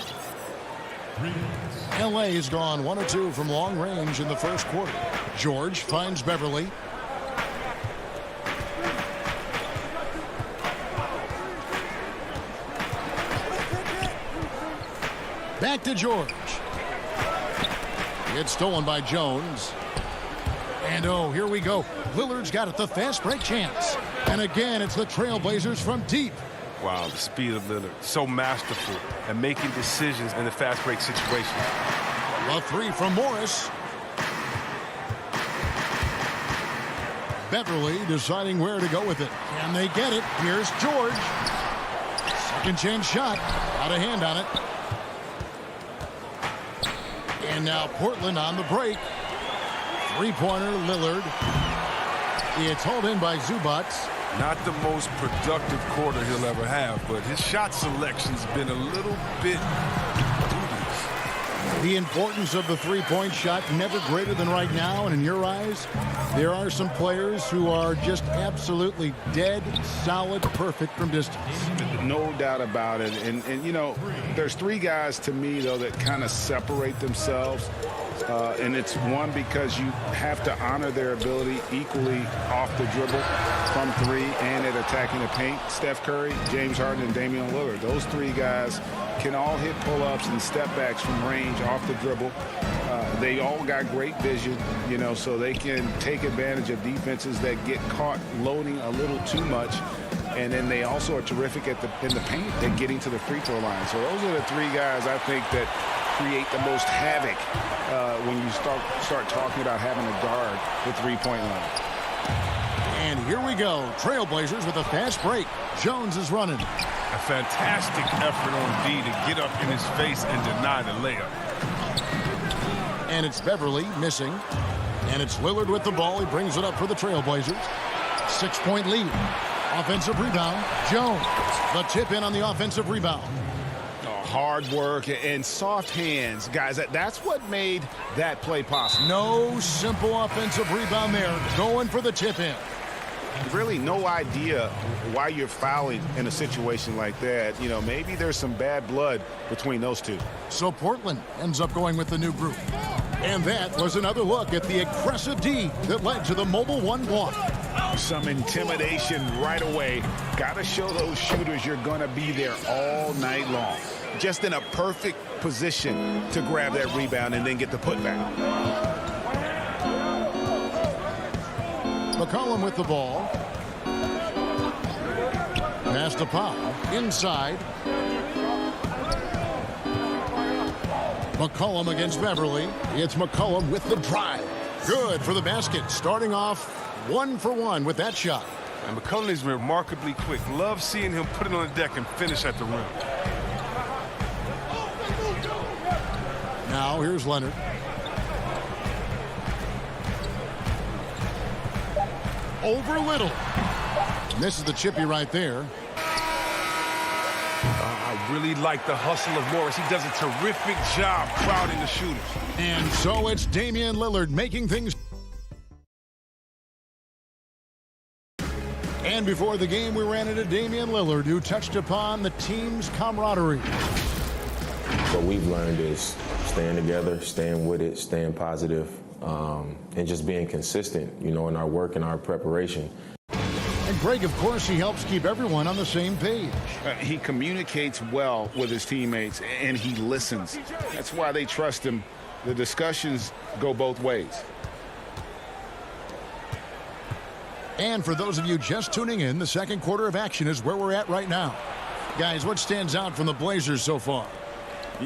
S1: CLA has gone 1 of 2 from long range in the first quarter. George finds Beverley. Back to George. It's stolen by Jones. And oh, here we go. Lillard's got it, the fast break chance. And again, it's the Trailblazers from deep.
S3: Wow, the speed of Lillard. So masterful at making decisions in the fast break situation.
S1: A 3 from Morris. Beverley deciding where to go with it. Can they get it? Here's George. Second chance shot. Out of hand on it. And now Portland on the break. Three-pointer, Lillard. It's hauled in by Zubac.
S3: Not the most productive quarter he'll ever have, but his shot selection's been a little bit dubious.
S1: The importance of the three-point shot never greater than right now, and in your eyes, there are some players who are just absolutely dead, solid, perfect from distance.
S4: No doubt about it. And you know, there's 3 guys to me, though, that kind of separate themselves. And it's one, because you have to honor their ability equally off the dribble from 3 and at attacking the paint. Steph Curry, James Harden, and Damian Lillard. Those 3 guys can all hit pull-ups and step-backs from range off the dribble. They all got great vision, you know, so they can take advantage of defenses that get caught loading a little too much. And then they also are terrific at in the paint at getting to the free throw line. So those are the 3 guys I think that create the most havoc when you start talking about having a guard with 3-point line.
S1: And here we go. Trailblazers with a fast break. Jones is running.
S3: A fantastic effort on D to get up in his face and deny the layup.
S1: And it's Beverley missing. And it's Lillard with the ball. He brings it up for the Trailblazers. 6-point lead. Offensive rebound. Jones. The tip in on the offensive rebound.
S4: Hard work and soft hands, guys. That's what made that play possible.
S1: No simple offensive rebound there. Going for the tip in.
S4: Really no idea why you're fouling in a situation like that. You know, maybe there's some bad blood between those 2.
S1: So Portland ends up going with the new group. And that was another look at the aggressive D that led to the Mobile 1 block.
S4: Some intimidation right away. Got to show those shooters you're going to be there all night long. just in a perfect position to grab that rebound and then get the putback.
S1: McCollum with the ball. Pass to Powell. Inside. McCollum against Beverly. It's McCollum with the drive. Good for the basket. Starting off 1 for 1 with that shot.
S3: And McCollum is remarkably quick. Love seeing him put it on the deck and finish at the rim.
S1: Now here's Leonard. Over Little. Misses the chippy right there.
S3: I really like the hustle of Morris. He does a terrific job crowding the shooters.
S1: And so it's Damian Lillard making things. And before the game, we ran into Damian Lillard, who touched upon the team's camaraderie.
S2: What we've learned is staying together, staying with it, staying positive, and just being consistent, you know, in our work and our preparation.
S1: And Greg, of course, he helps keep everyone on the same page.
S4: He communicates well with his teammates, and he listens. That's why they trust him. The discussions go both ways.
S1: And for those of you just tuning in, the second quarter of action is where we're at right now. Guys, what stands out from the Blazers so far?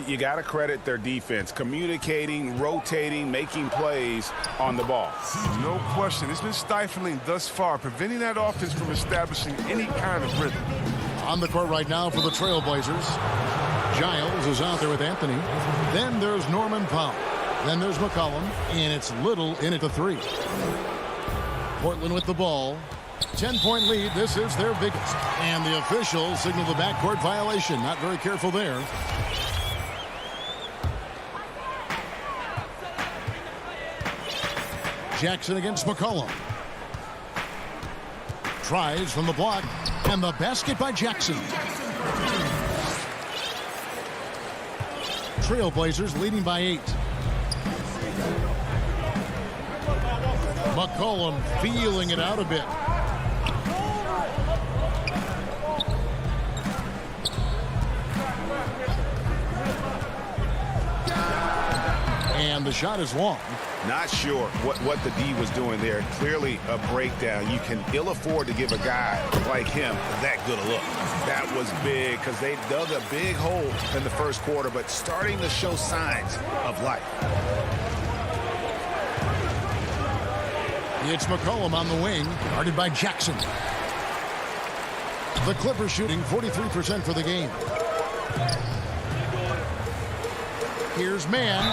S4: You got to credit their defense, communicating, rotating, making plays on the ball.
S3: No question. It's been stifling thus far, preventing that offense from establishing any kind of rhythm.
S1: On the court right now for the Trailblazers, Giles is out there with Anthony. Then there's Norman Powell. Then there's McCollum, and it's Little in at the 3. Portland with the ball. 10-point lead. This is their biggest. And the officials signal the backcourt violation. Not very careful there. Jackson against McCollum. Tries from the block. And the basket by Jackson. Trailblazers leading by 8. McCollum feeling it out a bit. And the shot is long.
S4: Not sure what the D was doing there. Clearly a breakdown. You can ill afford to give a guy like him that good a look. That was big because they dug a big hole in the first quarter, but starting to show signs of life.
S1: It's McCollum on the wing, guarded by Jackson. The Clippers shooting 43% for the game. Here's Mann,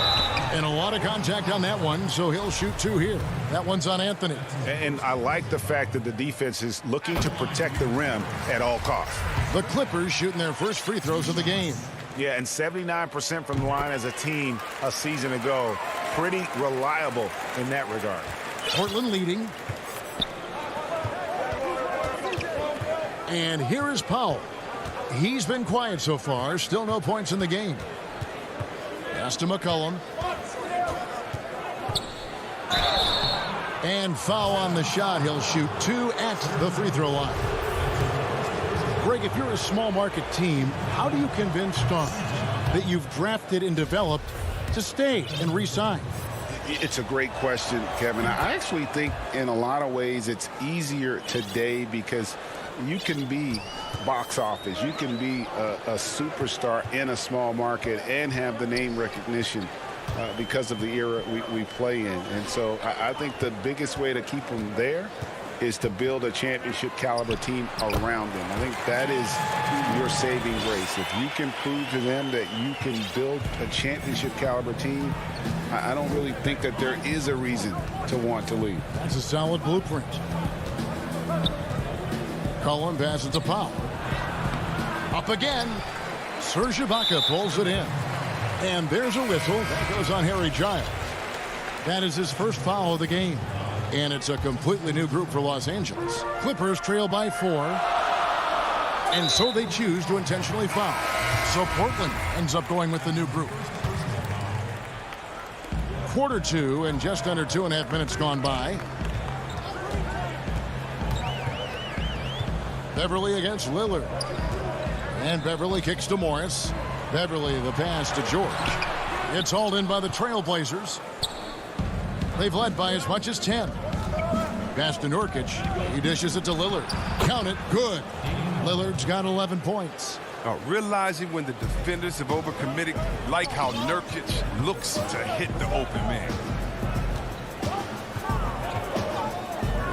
S1: and a lot of contact on that one, so he'll shoot 2 here. That one's on Anthony.
S4: And I like the fact that the defense is looking to protect the rim at all costs.
S1: The Clippers shooting their first free throws of the game.
S4: Yeah, and 79% from the line as a team a season ago. Pretty reliable in that regard.
S1: Portland leading. And here is Powell. He's been quiet so far. Still no points in the game. Pass to McCollum. And foul on the shot. He'll shoot 2 at the free throw line. Greg, if you're a small market team, how do you convince stars that you've drafted and developed to stay and re-sign?
S4: It's a great question, Kevin. I actually think in a lot of ways it's easier today because you can be box office. You can be a superstar in a small market and have the name recognition because of the era we play in. And so I think the biggest way to keep them there is to build a championship caliber team around them. I think that is your saving grace. If you can prove to them that you can build a championship caliber team, I don't really think that there is a reason to want to leave.
S1: That's a solid blueprint. Cullen passes to Powell. Up again. Serge Ibaka pulls it in. And there's a whistle. That goes on Harry Giles. That is his first foul of the game. And it's a completely new group for Los Angeles. Clippers trail by 4. And so they choose to intentionally foul. So Portland ends up going with the new group. Quarter 2 and just under 2.5 minutes gone by. Beverly against Lillard. And Beverly kicks to Morris. Beverly, the pass to George. It's hauled in by the Trailblazers. They've led by as much as 10. Pass to Nurkic. He dishes it to Lillard. Count it. Good. Lillard's got 11 points.
S3: Realizing when the defenders have overcommitted, like how Nurkic looks to hit the open man.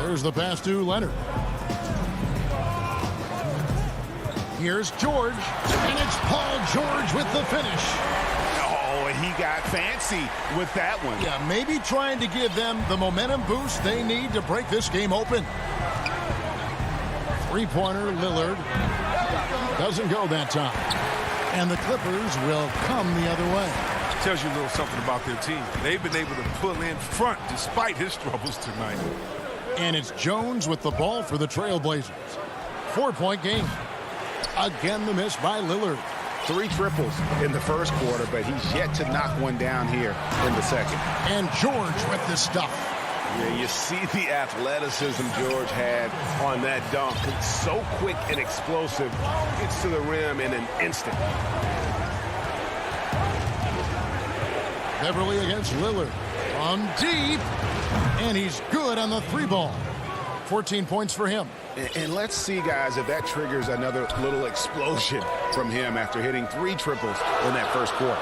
S1: There's the pass to Leonard. Here's George, and it's Paul George with the finish.
S4: Oh, he got fancy with that one.
S1: Yeah, maybe trying to give them the momentum boost they need to break this game open. Three-pointer, Lillard. Doesn't go that time. And the Clippers will come the other way.
S3: Tells you a little something about their team. They've been able to pull in front despite his troubles tonight.
S1: And it's Jones with the ball for the Trailblazers. 4-point game. Again, the miss by Lillard.
S4: 3 triples in the first quarter, but he's yet to knock one down here in the second.
S1: And George with the stuff.
S5: Yeah, you see the athleticism George had on that dunk. It's so quick and explosive. Gets to the rim in an instant.
S1: Beverly against Lillard. From deep. And he's good on the 3-ball. 14 points for him.
S4: And let's see, guys, if that triggers another little explosion from him after hitting 3 triples in that first quarter.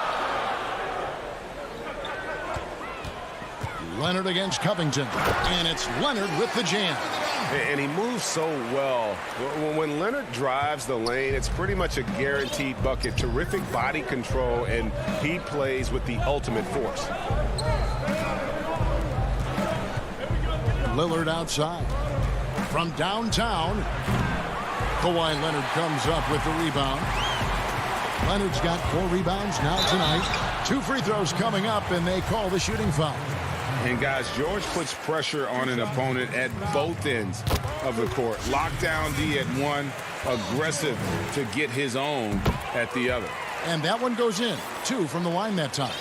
S1: Leonard against Covington. And it's Leonard with the jam.
S5: And he moves so well. When Leonard drives the lane, it's pretty much a guaranteed bucket. Terrific body control, and he plays with the ultimate force.
S1: Lillard outside. From downtown, Kawhi Leonard comes up with the rebound. Leonard's got 4 rebounds now tonight. 2 free throws coming up, and they call the shooting foul.
S4: And, guys, George puts pressure on an opponent at both ends of the court. Lockdown D at one, aggressive to get his own at the other.
S1: And that one goes in. 2 from the line that time.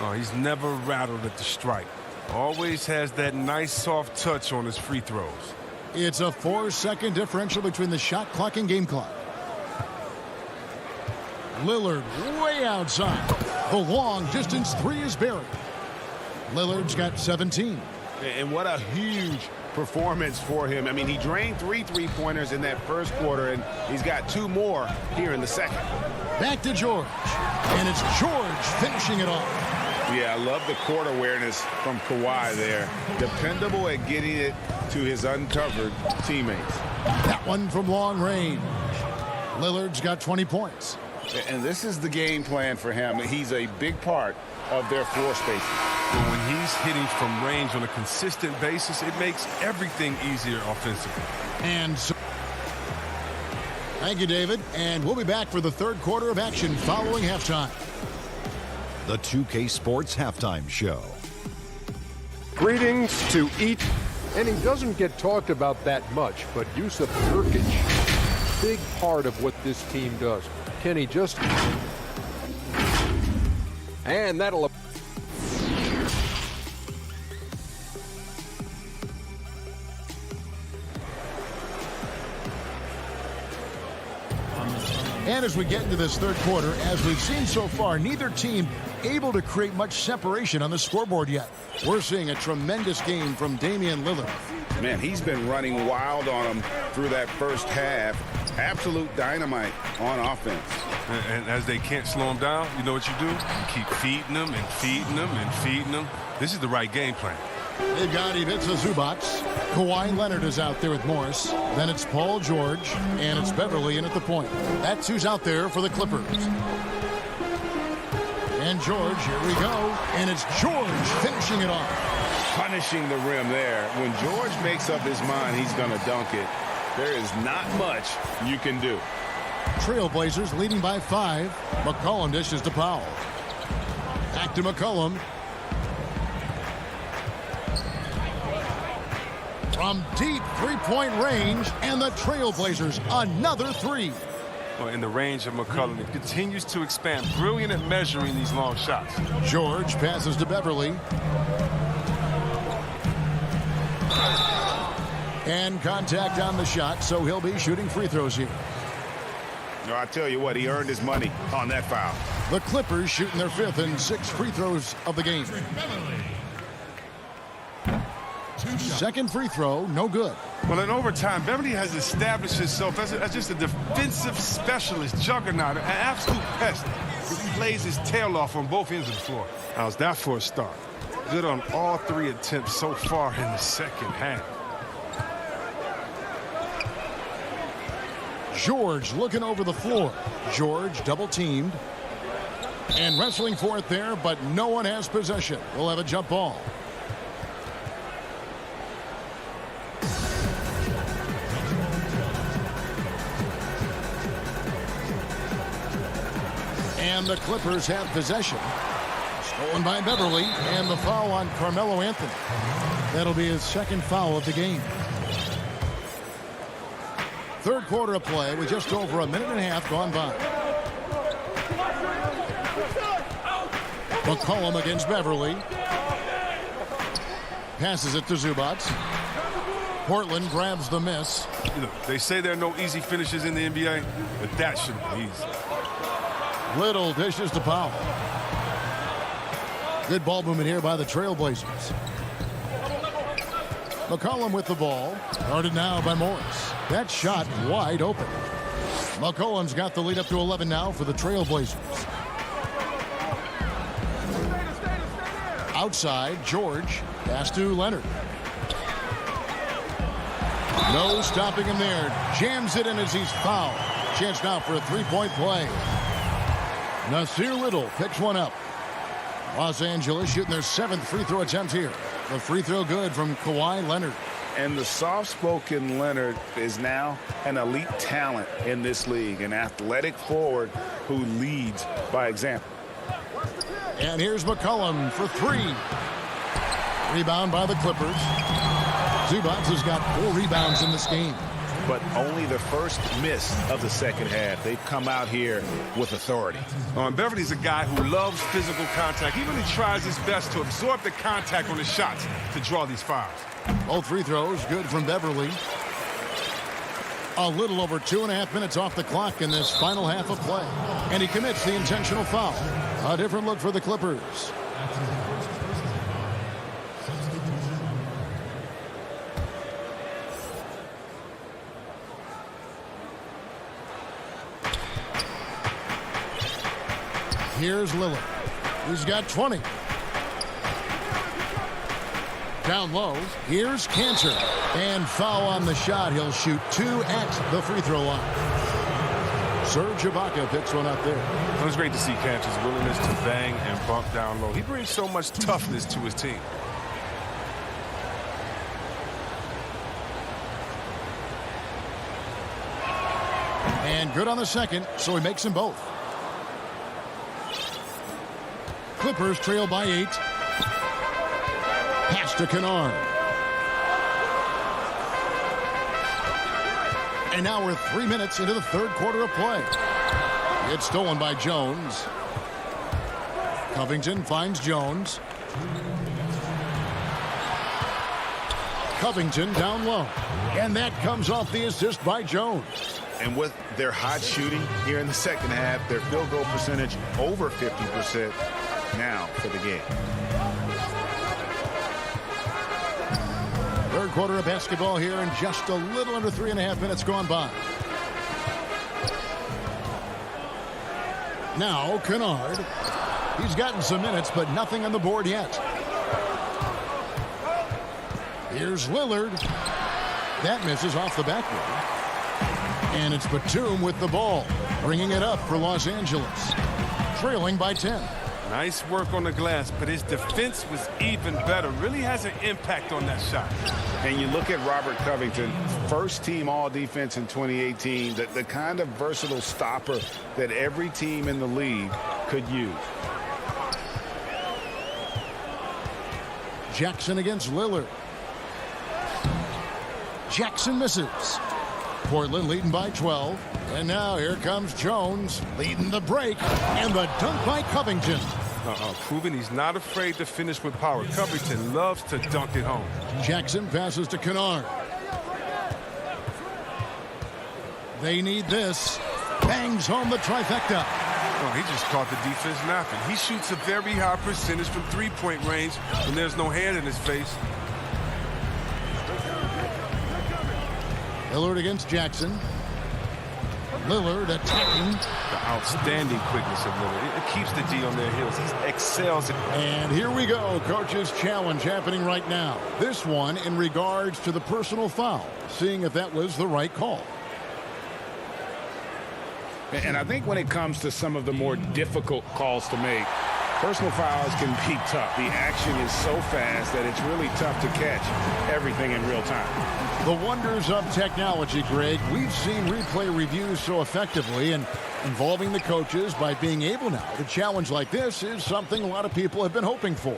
S3: Oh, he's never rattled at the strike. Always has that nice soft touch on his free throws.
S1: It's a 4-second differential between the shot clock and game clock. Lillard way outside. The long distance 3 is buried. Lillard's got 17.
S4: And what a huge performance for him. I mean, he drained 3 3-pointers in that first quarter, and he's got 2 more here in the second.
S1: Back to George. And it's George finishing it off.
S4: Yeah, I love the court awareness from Kawhi there. Dependable at getting it to his uncovered teammates.
S1: That one from long range. Lillard's got 20 points.
S4: And this is the game plan for him. He's a big part of their floor spacing.
S3: When he's hitting from range on a consistent basis, it makes everything easier offensively.
S1: And so thank you, David. And we'll be back for the third quarter of action following halftime.
S6: The 2K Sports Halftime Show.
S7: Greetings to each, and he doesn't get talked about that much, but Yusuf Nurkic, big part of what this team does. Can he just... And that'll...
S1: And as we get into this third quarter, as we've seen so far, neither team able to create much separation on the scoreboard yet. We're seeing a tremendous game from Damian Lillard.
S4: Man, he's been running wild on him through that first half. Absolute dynamite on offense.
S3: And as they can't slow him down, you know what you do? You keep feeding them and feeding them and feeding them. This is the right game plan.
S1: They've got Ivica Zubac. Kawhi Leonard is out there with Morris. Then it's Paul George, and it's Beverly in at the point. That's who's out there for the Clippers. And George, here we go. And it's George finishing it off.
S4: Punishing the rim there. When George makes up his mind he's going to dunk it, there is not much you can do.
S1: Trailblazers leading by 5. McCollum dishes to Powell. Back to McCollum. From deep three-point range, and the Trailblazers another 3.
S3: Well, in the range of McCollum, it continues to expand. Brilliant at measuring these long shots.
S1: George passes to Beverly. And contact on the shot, so he'll be shooting free throws here.
S4: No, I tell you what, he earned his money on that foul.
S1: The Clippers shooting their 5th and 6th free throws of the game. Second free throw, no good.
S3: Well, in overtime, Beverly has established himself as just a defensive specialist, juggernaut, an absolute pest who plays his tail off on both ends of the floor. How's that for a start? Good on all 3 attempts so far in the second half.
S1: George looking over the floor. George double teamed and wrestling for it there, but no one has possession. We'll have a jump ball. And the Clippers have possession. Stolen by Beverly, and the foul on Carmelo Anthony. That'll be his 2nd foul of the game. Third quarter of play with just over a minute and a half gone by. McCollum against Beverly. Passes it to Zubac. Portland grabs the miss.
S3: You know, they say there are no easy finishes in the NBA, but that shouldn't be easy.
S1: Little dishes to Powell. Good ball movement here by the Trailblazers. McCollum with the ball. Guarded now by Morris. That shot wide open. McCollum's got the lead up to 11 now for the Trailblazers. Outside, George. Pass to Leonard. No stopping him there. Jams it in as he's fouled. Chance now for a 3-point play. Nasir Little picks one up. Los Angeles shooting their 7th free throw attempt here. The free throw good from Kawhi Leonard.
S4: And the soft-spoken Leonard is now an elite talent in this league, an athletic forward who leads by example.
S1: And here's McCollum for 3. Rebound by the Clippers. Zubac has got 4 rebounds in this game.
S4: But only the first miss of the second half. They've come out here with authority.
S3: Beverly's a guy who loves physical contact. He really tries his best to absorb the contact on his shots to draw these fouls.
S1: Both free throws good from Beverly. A little over 2.5 minutes off the clock in this final half of play. And he commits the intentional foul. A different look for the Clippers. Here's Lillard. He's got 20. Down low. Here's Cantor. And foul on the shot. He'll shoot 2 at the free throw line. Serge Ibaka picks one up there.
S3: It was great to see Cantor's willingness to bang and bump down low. He brings so much toughness to his team.
S1: And good on the second, so he makes them both. Clippers trail by 8. Pass to Kennard. And now we're 3 minutes into the third quarter of play. It's stolen by Jones. Covington finds Jones. Covington down low. And that comes off the assist by Jones.
S4: And with their hot shooting here in the second half, their field goal percentage over 50% now for the game.
S1: Third quarter of basketball here, and just a little under 3.5 minutes gone by. Now Kennard. He's gotten some minutes, but nothing on the board yet. Here's Lillard. That misses off the backboard. And it's Batum with the ball, bringing it up for Los Angeles. Trailing by 10.
S3: Nice work on the glass, but his defense was even better. Really has an impact on that shot.
S4: And you look at Robert Covington, first team all-defense in 2018, the kind of versatile stopper that every team in the league could use.
S1: Jackson against Lillard. Jackson misses. Portland leading by 12. And now here comes Jones leading the break. And the dunk by Covington.
S3: Proving he's not afraid to finish with power. Covington loves to dunk it home.
S1: Jackson passes to Kennard. They need this. Bangs home the trifecta.
S3: Oh, he just caught the defense napping. He shoots a very high percentage from three-point range when there's no hand in his face.
S1: Lillard against Jackson. Lillard attacking.
S3: The outstanding quickness of Lillard. It keeps the D on their heels. He excels.
S1: And here we go. Coach's challenge happening right now. This one in regards to the personal foul. Seeing if that was the right call.
S4: And I think when it comes to some of the more difficult calls to make, personal fouls can be tough. The action is so fast that it's really tough to catch everything in real time.
S1: The wonders of technology, Greg. We've seen replay reviews so effectively, and involving the coaches by being able now to challenge like this is something a lot of people have been hoping for.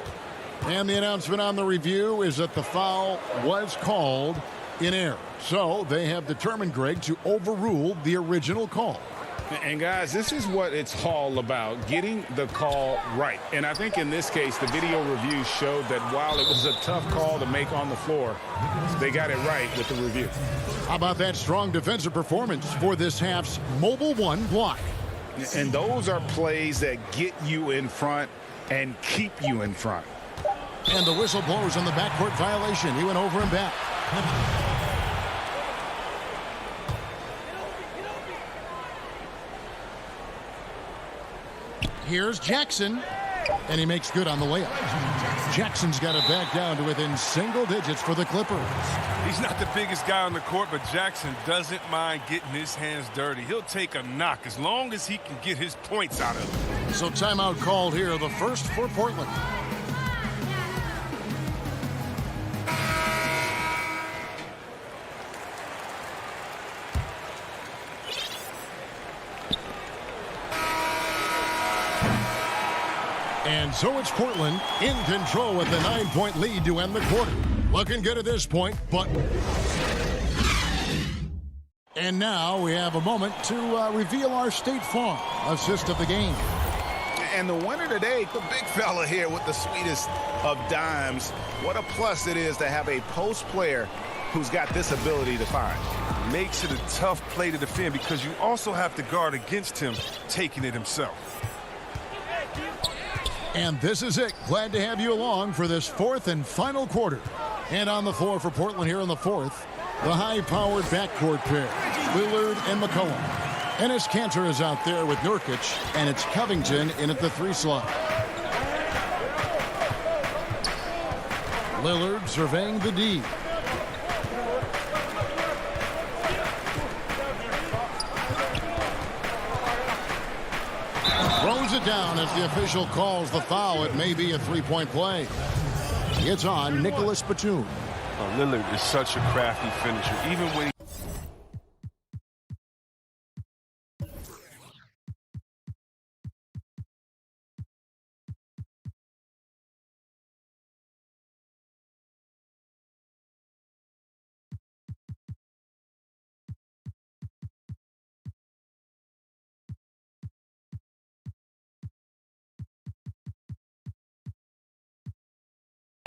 S1: And the announcement on the review is that the foul was called in error. So they have determined, Greg, to overrule the original call.
S4: And guys, this is what it's all about, getting the call right. And I think in this case, the video review showed that while it was a tough call to make on the floor, they got it right with the review.
S1: How about that strong defensive performance for this half's Mobile One block?
S4: And those are plays that get you in front and keep you in front.
S1: And the whistle blows on the backcourt violation. He went over and back. Here's Jackson, and he makes good on the layup. Jackson's got it back down to within single digits for the Clippers.
S3: He's not the biggest guy on the court, but Jackson doesn't mind getting his hands dirty. He'll take a knock as long as he can get his points out of it.
S1: So timeout called here, the first for Portland. And so it's Portland in control with the 9-point lead to end the quarter. Looking good at this point, but... And now we have a moment to reveal our State Farm assist of the game.
S4: And the winner today, the big fella here with the sweetest of dimes. What a plus it is to have a post player who's got this ability to find.
S3: Makes it a tough play to defend because you also have to guard against him taking it himself.
S1: And this is it. Glad to have you along for this fourth and final quarter. And on the floor for Portland here in the fourth, the high-powered backcourt pair, Lillard and McCollum. Enes Kanter is out there with Nurkic, and it's Covington in at the 3 slot. Lillard surveying the D. Throws it down as the official calls the foul. It may be a three-point play. It's on Nicholas Batum.
S3: Oh, Lillard is such a crafty finisher. Even when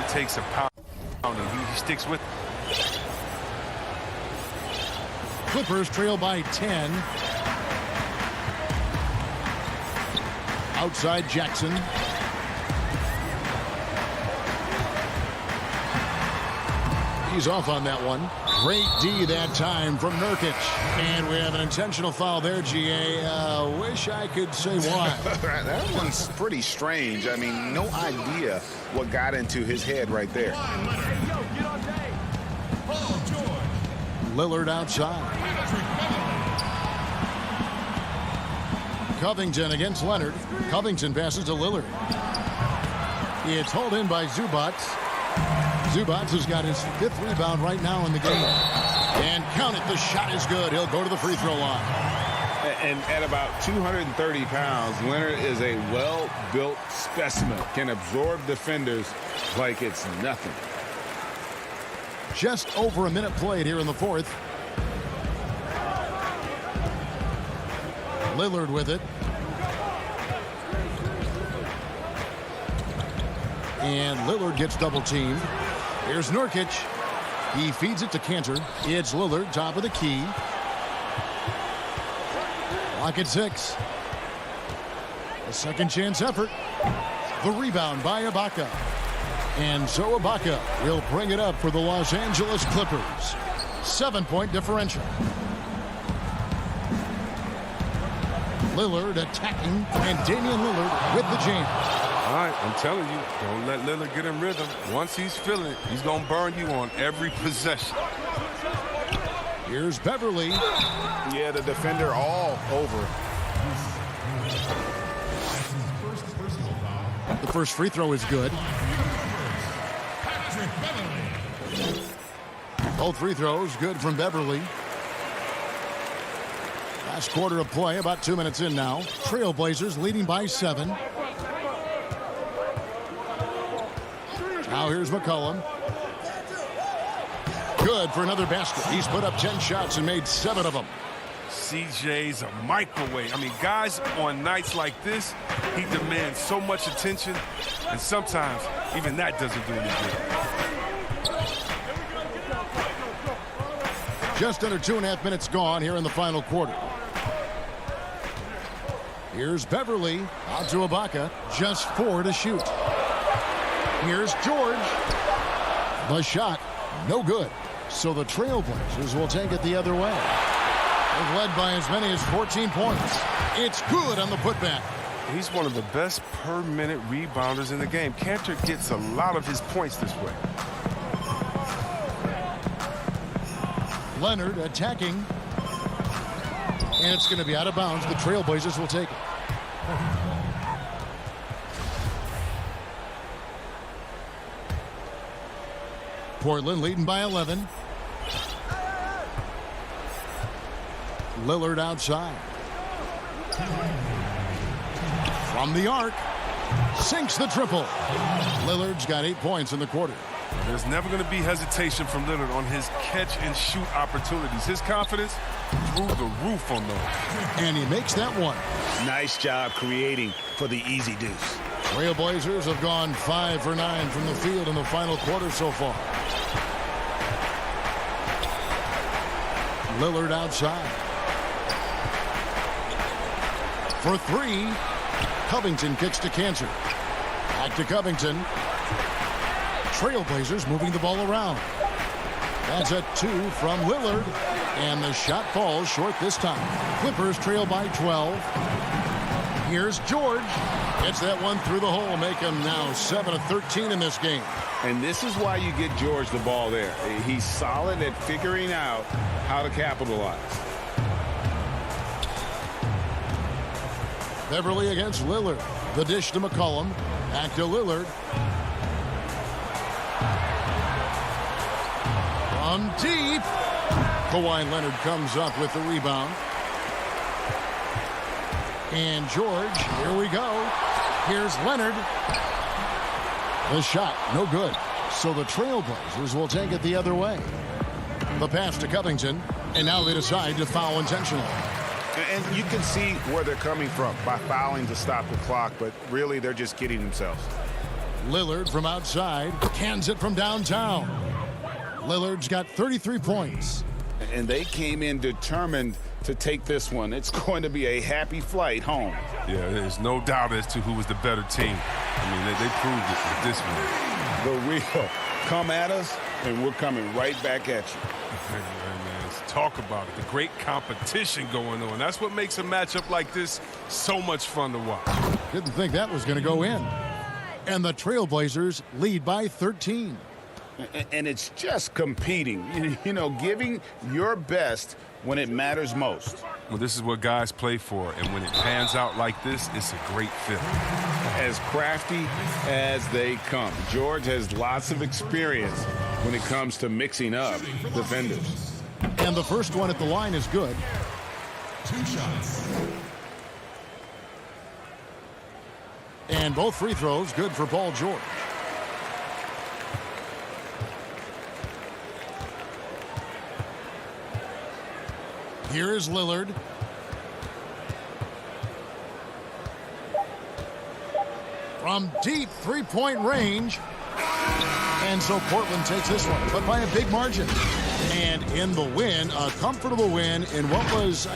S3: takes a pound and he sticks with it.
S1: Clippers trail by 10. Outside Jackson. He's off on that one. Great D that time from Nurkic. And we have an intentional foul there, GA. Wish I could say why.
S4: That one's pretty strange. I mean, no idea what got into his head right there.
S1: Lillard outside. Covington against Leonard. Covington passes to Lillard. It's hauled in by Zubac. Zubac has got his 5th rebound right now in the game. And count it, the shot is good. He'll go to the free throw line.
S4: And at about 230 pounds, Leonard is a well-built specimen. Can absorb defenders like it's nothing.
S1: Just over a minute played here in the fourth. Lillard with it. And Lillard gets double teamed. Here's Nurkic. He feeds it to Kanter. It's Lillard, top of the key. Lock at 6. A second chance effort. The rebound by Ibaka. And so Ibaka will bring it up for the Los Angeles Clippers. 7-point differential. Lillard attacking, and Damian Lillard with the jam.
S3: All right, I'm telling you, don't let Lillard get in rhythm. Once he's feeling it, he's going to burn you on every possession.
S1: Here's Beverly.
S4: Yeah, the defender all over.
S1: The first free throw is good. Both free throws good from Beverly. Last quarter of play, about 2 minutes in now. Trailblazers leading by 7. Now here's McCollum. Good for another basket. He's put up 10 shots and made 7 of them.
S3: CJ's a microwave. I mean, guys on nights like this, he demands so much attention, and sometimes even that doesn't do any good.
S1: Just under 2.5 minutes gone here in the final quarter. Here's Beverly out to Ibaka. Just 4 to shoot. Here's George. The shot, no good. So the Trailblazers will take it the other way. They've led by as many as 14 points. It's good on the putback.
S3: He's one of the best per-minute rebounders in the game. Cantor gets a lot of his points this way.
S1: Leonard attacking. And it's going to be out of bounds. The Trailblazers will take it. Portland leading by 11. Lillard outside. From the arc. Sinks the triple. Lillard's got 8 points in the quarter.
S3: There's never going to be hesitation from Lillard on his catch-and-shoot opportunities. His confidence through the roof on those.
S1: And he makes that one.
S4: Nice job creating for the easy deuce.
S1: Trailblazers have gone 5 for 9 from the field in the final quarter so far. Lillard outside. For 3. Covington kicks to Cantor. Back to Covington. Trailblazers moving the ball around. That's a 2 from Lillard. And the shot falls short this time. Clippers trail by 12. Here's George. Gets that one through the hole. Make him now 7 of 13 in this game.
S4: And this is why you get George the ball there. He's solid at figuring out how to capitalize.
S1: Beverly against Lillard. The dish to McCollum. Back to Lillard. From deep. Kawhi Leonard comes up with the rebound. And George, here we go. Here's Leonard. The shot, no good. So the Trailblazers will take it the other way. The pass to Covington. And now they decide to foul intentionally.
S4: And you can see where they're coming from by fouling to stop the clock, but really they're just kidding themselves.
S1: Lillard from outside. Cans it from downtown. Lillard's got 33 points.
S4: And they came in determined to take this one. It's going to be a happy flight home.
S3: Yeah, there's no doubt as to who was the better team. I mean, they proved it with this one.
S4: The real come at us, and we're coming right back at you.
S3: Man, let's talk about it. The great competition going on. That's what makes a matchup like this so much fun to watch.
S1: Didn't think that was going to go in. And the Trailblazers lead by 13.
S4: And it's just competing, you know, giving your best when it matters most.
S3: Well, this is what guys play for, and when it pans out like this, it's a great feeling.
S4: As crafty as they come. George has lots of experience when it comes to mixing up defenders.
S1: And the first one at the line is good.
S6: 2 shots.
S1: And both free throws good for Paul George. Here is Lillard. From deep three-point range. And so Portland takes this one, but by a big margin. And in the win, a comfortable win in what was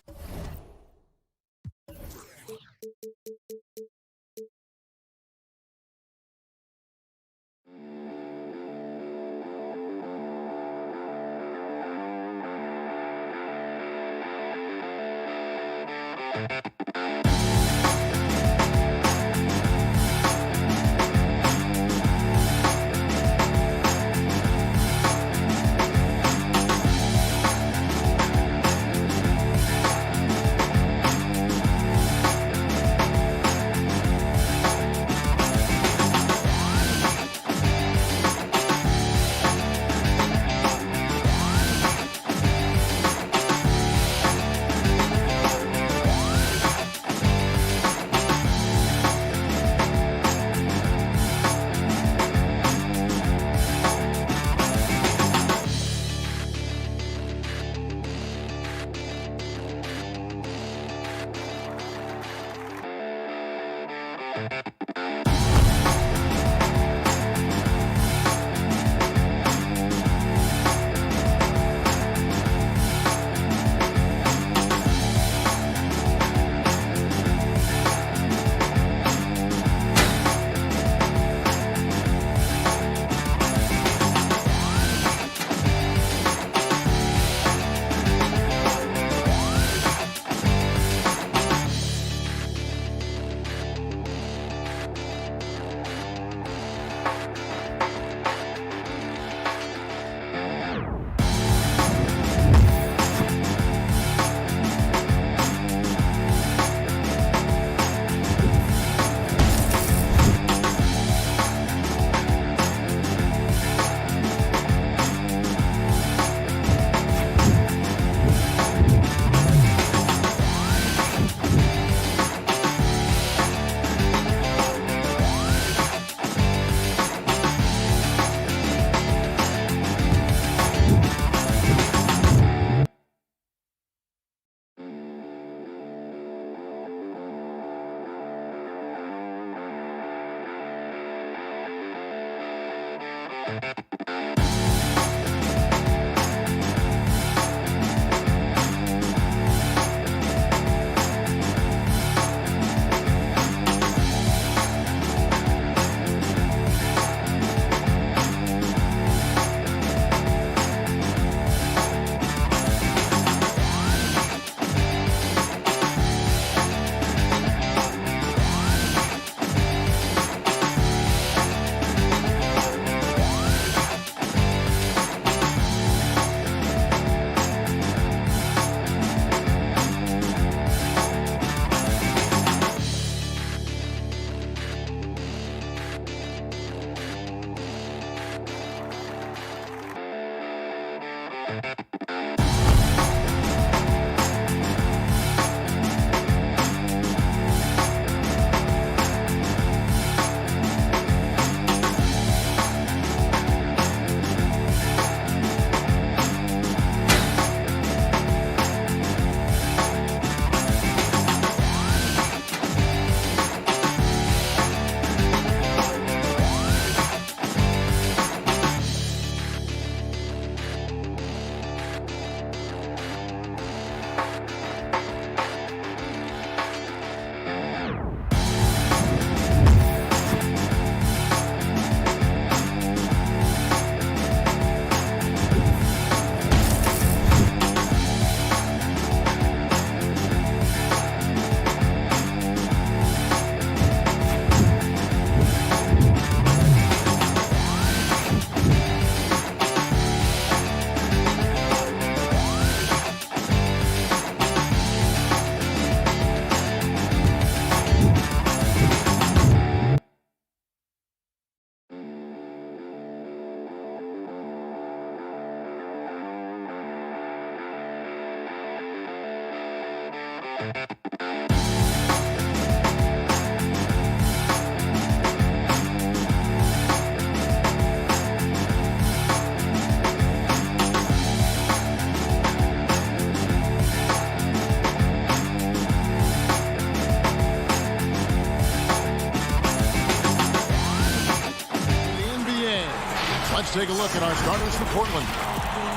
S1: Let's take a look at our starters for Portland.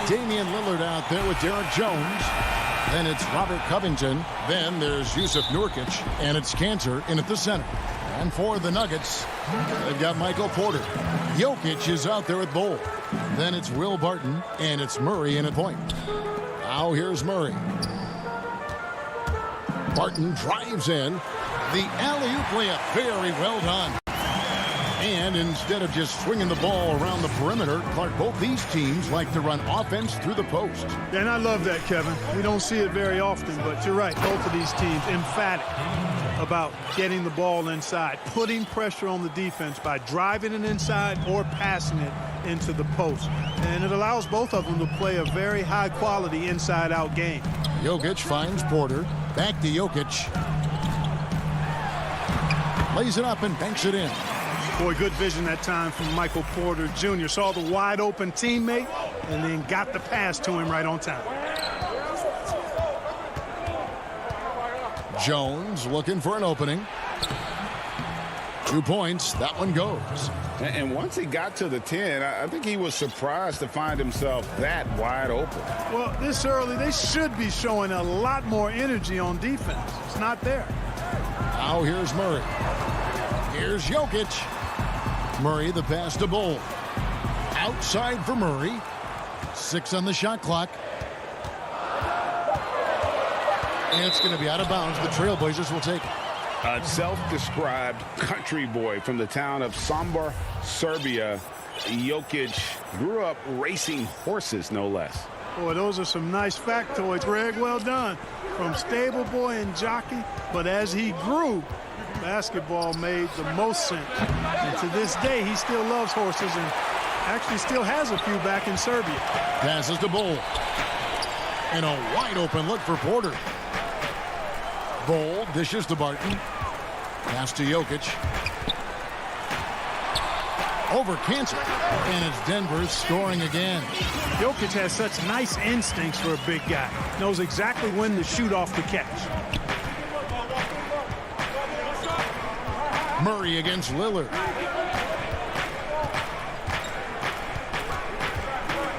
S1: Damian Lillard out there with Derek Jones. Then it's Robert Covington. Then there's Yusuf Nurkic. And it's Cantor in at the center. And for the Nuggets, they've got Michael Porter. Jokic is out there at Bull. Then it's Will Barton. And it's Murray in at point. Now here's Murray. Barton drives in. The alley-oop layup. Very well done. And instead of just swinging the ball around the perimeter, Clark, both these teams like to run offense through the post.
S14: And I love that, Kevin. We don't see it very often, but you're right. Both of these teams emphatic about getting the ball inside, putting pressure on the defense by driving it inside or passing it into the post. And it allows both of them to play a very high-quality inside-out game.
S1: Jokic finds Porter. Back to Jokic. Lays it up and banks it in.
S14: Boy, good vision that time from Michael Porter Jr. Saw the wide open teammate and then got the pass to him right on time.
S1: Jones looking for an opening. 2 points. That one goes.
S4: And once he got to the 10, I think he was surprised to find himself that wide open.
S14: Well, this early, they should be showing a lot more energy on defense. It's not there.
S1: Now here's Murray. Here's Jokic. Murray, the pass to Bull. Outside for Murray. 6 on the shot clock. And it's going to be out of bounds. The Trailblazers will take it.
S4: A self-described country boy from the town of Sombor, Serbia. Jokic grew up racing horses, no less.
S14: Boy, those are some nice factoids, Greg. Well done. From stable boy and jockey, but as he grew, basketball made the most sense. And to this day, he still loves horses and actually still has a few back in Serbia.
S1: Passes to Bull. And a wide open look for Porter. Bull dishes to Barton. Pass to Jokic. Over Cantor. And it's Denver scoring again.
S14: Jokic has such nice instincts for a big guy. Knows exactly when to shoot off the catch.
S1: Murray against Lillard.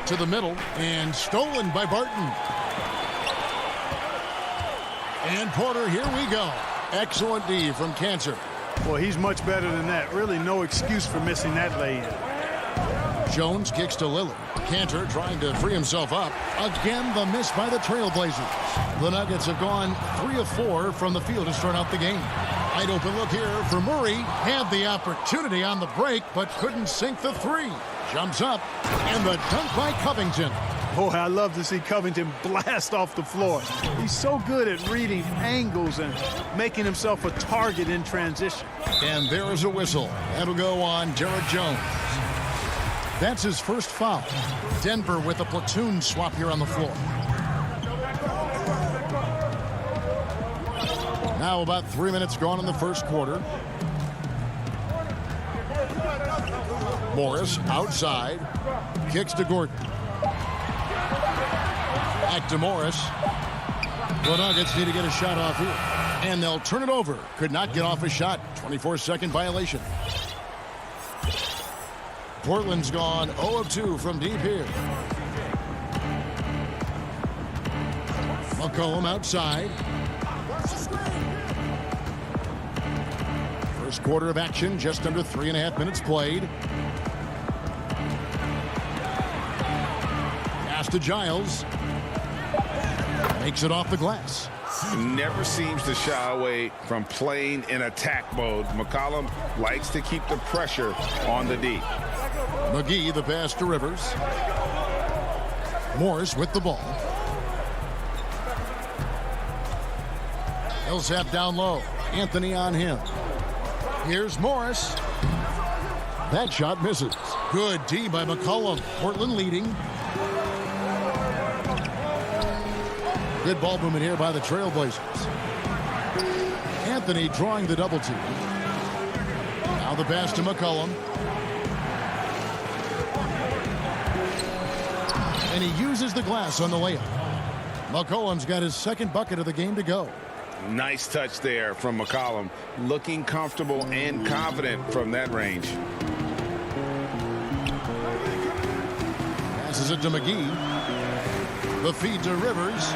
S1: To the middle and stolen by Barton. And Porter, here we go. Excellent D from Cantor.
S14: Boy, he's much better than that. Really no excuse for missing that lay-in.
S1: Jones kicks to Lillard. Cantor trying to free himself up. Again, the miss by the Trailblazers. The Nuggets have gone 3 of 4 from the field to start out the game. Wide open look here for Murray. Had the opportunity on the break, but couldn't sink the 3. Jumps up, and the dunk by Covington.
S14: Boy, I love to see Covington blast off the floor. He's so good at reading angles and making himself a target in transition.
S1: And there is a whistle. That'll go on Derek Jones. That's his first foul. Denver with a platoon swap here on the floor. Now about 3 minutes gone in the first quarter. Morris outside. Kicks to Gordon. Back to Morris. The Nuggets need to get a shot off here. And they'll turn it over. Could not get off a shot. 24-second violation. Portland's gone 0 of 2 from deep here. McCollum outside. First quarter of action, just under 3.5 minutes played. Pass to Giles. Makes it off the glass.
S4: Never seems to shy away from playing in attack mode. McCollum likes to keep the pressure on the D.
S1: McGee, the pass to Rivers. Morris with the ball. Millsap down low. Anthony on him. Here's Morris. That shot misses. Good D by McCollum. Portland leading. Good ball movement here by the Trailblazers. Anthony drawing the double team. Now the pass to McCollum. And he uses the glass on the layup. McCollum's got his second bucket of the game to go.
S4: Nice touch there from McCollum. Looking comfortable and confident from that range.
S1: Passes it to McGee. The feed to Rivers.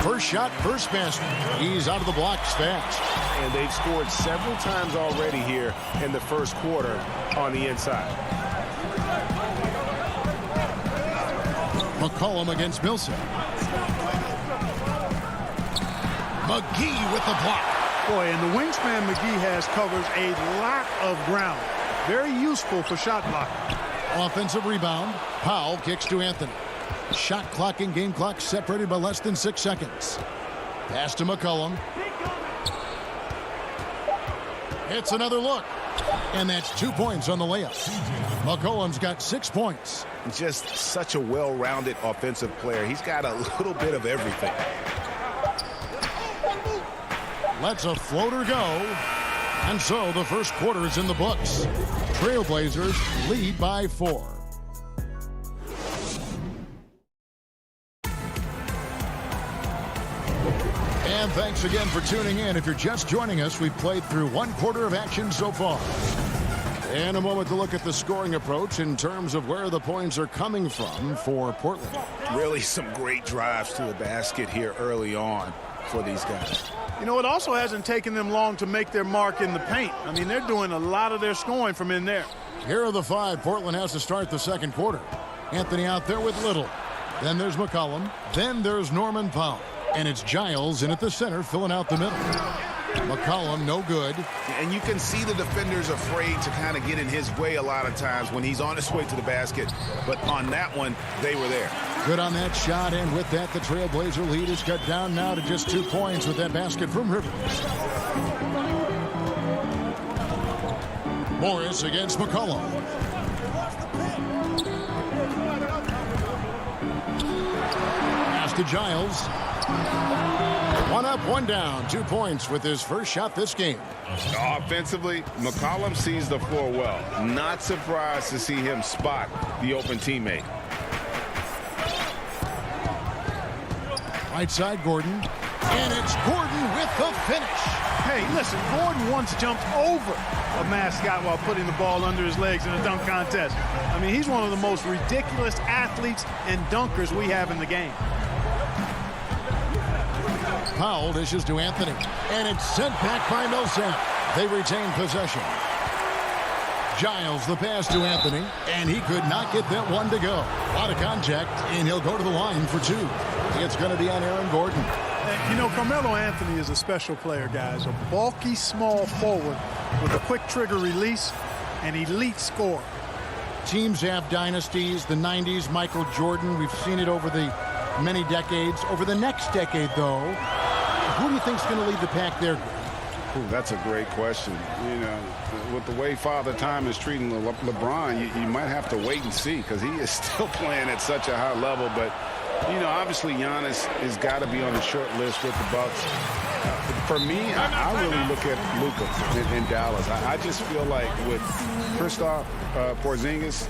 S1: First shot, first basket. He's out of the blocks fast.
S5: And they've scored several times already here in the first quarter on the inside.
S1: McCollum against Millsap. McGee with the block.
S14: Boy, and the wingspan McGee has covers a lot of ground. Very useful for shot blocking.
S1: Offensive rebound. Powell kicks to Anthony. Shot clock and game clock separated by less than 6 seconds. Pass to McCollum. It's another look. And that's 2 points on the layup. McCollum's got 6 points.
S4: Just such a well-rounded offensive player. He's got a little bit of everything.
S1: Lets a floater go. And so the first quarter is in the books. Trailblazers lead by 4. And thanks again for tuning in. If you're just joining us, we've played through 1 quarter of action so far. And a moment to look at the scoring approach in terms of where the points are coming from for Portland.
S4: Really some great drives to the basket here early on for these guys.
S14: You know, it also hasn't taken them long to make their mark in the paint. I mean, they're doing a lot of their scoring from in there.
S1: Here are the 5 Portland has to start the second quarter. Anthony out there with Little. Then there's McCollum. Then there's Norman Powell. And it's Giles in at the center filling out the middle. McCollum no good.
S4: And you can see the defenders afraid to kind of get in his way a lot of times when he's on his way to the basket. But on that one, they were there.
S1: Good on that shot, and with that, the Trailblazer lead is cut down now to just 2 points with that basket from Rivers. Morris against McCollum. Pass to Giles. 1 up, 1 down. 2 points with his first shot this game.
S4: Offensively, McCollum sees the floor well. Not surprised to see him spot the open teammate.
S1: Right side, Gordon. And it's Gordon with the finish.
S14: Hey, listen, Gordon once jumped over a mascot while putting the ball under his legs in a dunk contest. I mean, he's one of the most ridiculous athletes and dunkers we have in the game.
S1: Powell dishes to Anthony. And it's sent back by Millsap. They retain possession. Giles the pass to Anthony. And he could not get that one to go. A lot of contact, and he'll go to the line for 2. It's going to be on Aaron Gordon.
S14: You know, Carmelo Anthony is a special player, guys. A bulky, small forward with a quick trigger release, an elite scorer.
S1: Teams have dynasties. The 90s, Michael Jordan. We've seen it over the many decades. Over the next decade, though, who do you think's going to lead the pack there?
S4: Ooh, that's a great question. You know, with the way Father Time is treating LeBron, you might have to wait and see because he is still playing at such a high level. But, you know, obviously Giannis has got to be on the short list with the Bucks. For me, I really look at Luka in Dallas. I just feel like with Kristaps Porzingis,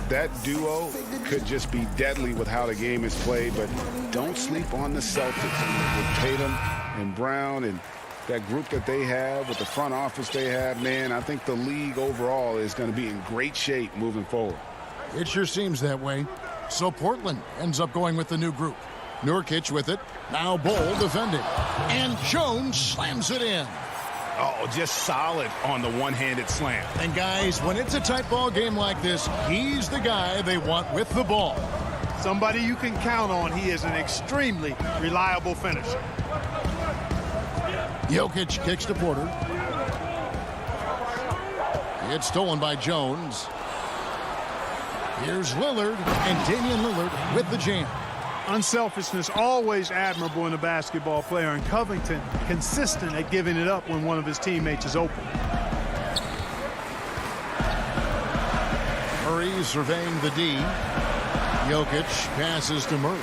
S4: that duo could just be deadly with how the game is played. But don't sleep on the Celtics with Tatum and Brown and that group that they have with the front office they have. Man, I think the league overall is going to be in great shape moving forward.
S1: It sure seems that way. So Portland ends up going with the new group. Nurkic with it. Now Bol defending. And Jones slams it in.
S4: Oh, just solid on the one-handed slam.
S1: And guys, when it's a tight ball game like this, he's the guy they want with the ball.
S14: Somebody you can count on. He is an extremely reliable finisher.
S1: Jokic kicks to Porter. It's stolen by Jones. Here's Lillard, and Damian Lillard with the jam.
S14: Unselfishness always admirable in a basketball player, and Covington consistent at giving it up when one of his teammates is open.
S1: Murray surveying the D. Jokic passes to Murray.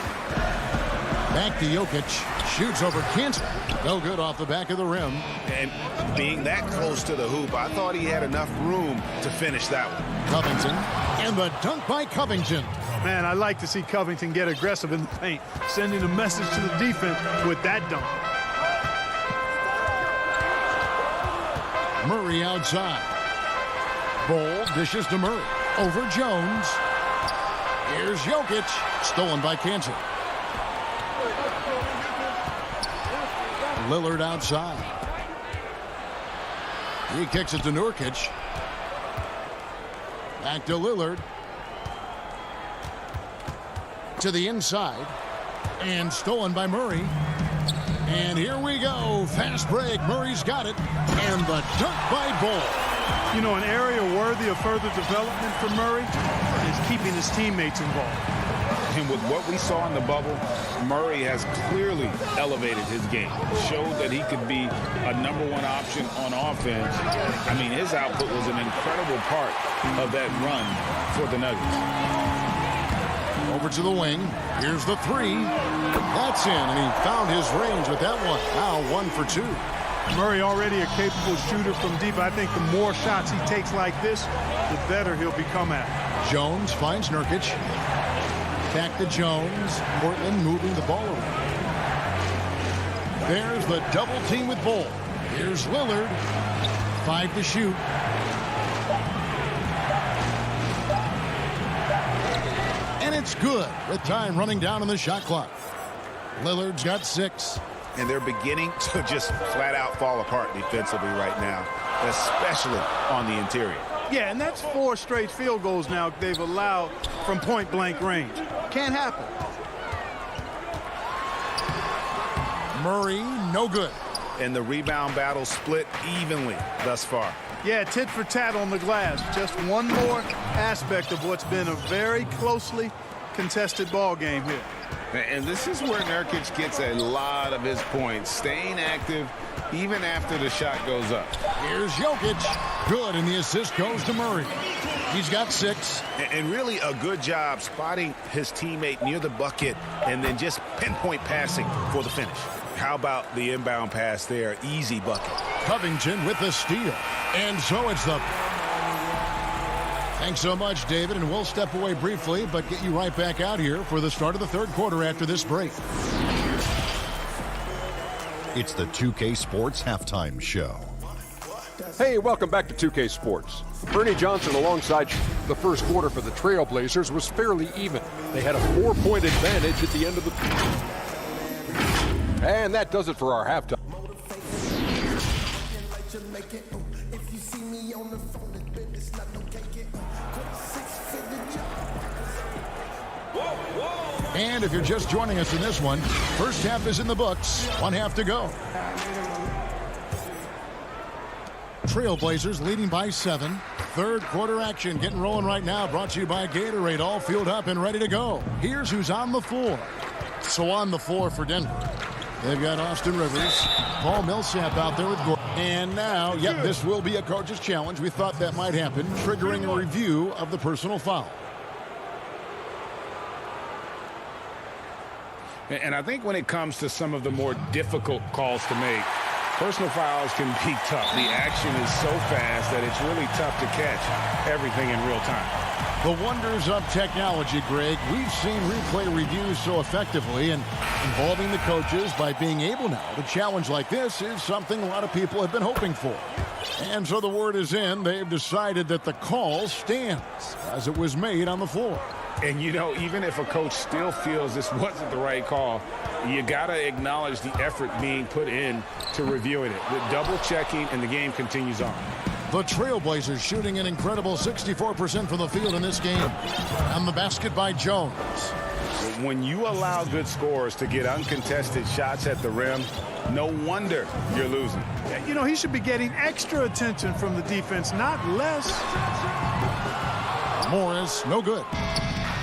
S1: Back to Jokic. Shoots over Kanter. No good off the back of the rim.
S4: And being that close to the hoop, I thought he had enough room to finish that one.
S1: Covington. And the dunk by Covington.
S14: Man, I like to see Covington get aggressive in the paint, sending a message to the defense with that dunk.
S1: Murray outside. Bol dishes to Murray. Over Jones. Here's Jokic. Stolen by Kanter. Lillard outside. He kicks it to Nurkic. Back to Lillard. To the inside. And stolen by Murray. And here we go. Fast break. Murray's got it. And the dunk by Bol.
S14: You know, an area worthy of further development for Murray is keeping his teammates involved.
S4: And with what we saw in the bubble, Murray has clearly elevated his game. Showed that he could be a #1 option on offense. I mean, his output was an incredible part of that run for the Nuggets.
S1: Over to the wing. Here's the three. That's in, and he found his range with that one. Now 1 for 2.
S14: Murray already a capable shooter from deep. I think the more shots he takes like this, the better he'll become at it.
S1: Jones finds Nurkic. Back to Jones. Portland moving the ball around. There's the double team with Bol. Here's Lillard. 5 to shoot. And it's good with time running down on the shot clock. Lillard's got 6.
S4: And they're beginning to just flat out fall apart defensively right now, especially on the interior.
S14: Yeah, and that's 4 straight field goals now they've allowed from point-blank range. Can't happen.
S1: Murray, no good.
S4: And the rebound battle split evenly thus far.
S14: Yeah, tit for tat on the glass. Just one more aspect of what's been a very closely contested ball game here.
S4: And this is where Nurkic gets a lot of his points, staying active even after the shot goes up.
S1: Here's Jokic. Good, and the assist goes to Murray. He's got 6.
S4: And really a good job spotting his teammate near the bucket and then just pinpoint passing for the finish. How about the inbound pass there? Easy bucket.
S1: Covington with the steal. And so it's the... Thanks so much, David, and we'll step away briefly, but get you right back out here for the start of the third quarter after this break.
S6: It's the 2K Sports Halftime Show.
S7: Hey, welcome back to 2K Sports. Ernie Johnson alongside the first quarter for the Trailblazers was fairly even. They had a 4-point advantage at the end of the... And that does it for our halftime.
S1: And if you're just joining us in this one, first half is in the books. 1 half to go. Trailblazers leading by 7. Third quarter action getting rolling right now. Brought to you by Gatorade. All fueled up and ready to go. Here's who's on the floor. So on the floor for Denver, they've got Austin Rivers, Paul Millsap out there with Gordon. And now, yep, this will be a coach's challenge. We thought that might happen, triggering a review of the personal foul.
S4: And I think when it comes to some of the more difficult calls to make, personal fouls can be tough. The action is so fast that it's really tough to catch everything in real time.
S1: The wonders of technology, Greg. We've seen replay reviews so effectively, and involving the coaches by being able now to challenge like this is something a lot of people have been hoping for. And so the word is in. They've decided that the call stands as it was made on the floor.
S4: And, you know, even if a coach still feels this wasn't the right call, you got to acknowledge the effort being put in to reviewing it. The double checking, and the game continues on.
S1: The Trailblazers shooting an incredible 64% from the field in this game. And the basket by Jones.
S4: When you allow good scorers to get uncontested shots at the rim, no wonder you're losing.
S14: You know, he should be getting extra attention from the defense, not less.
S1: Morris, no good.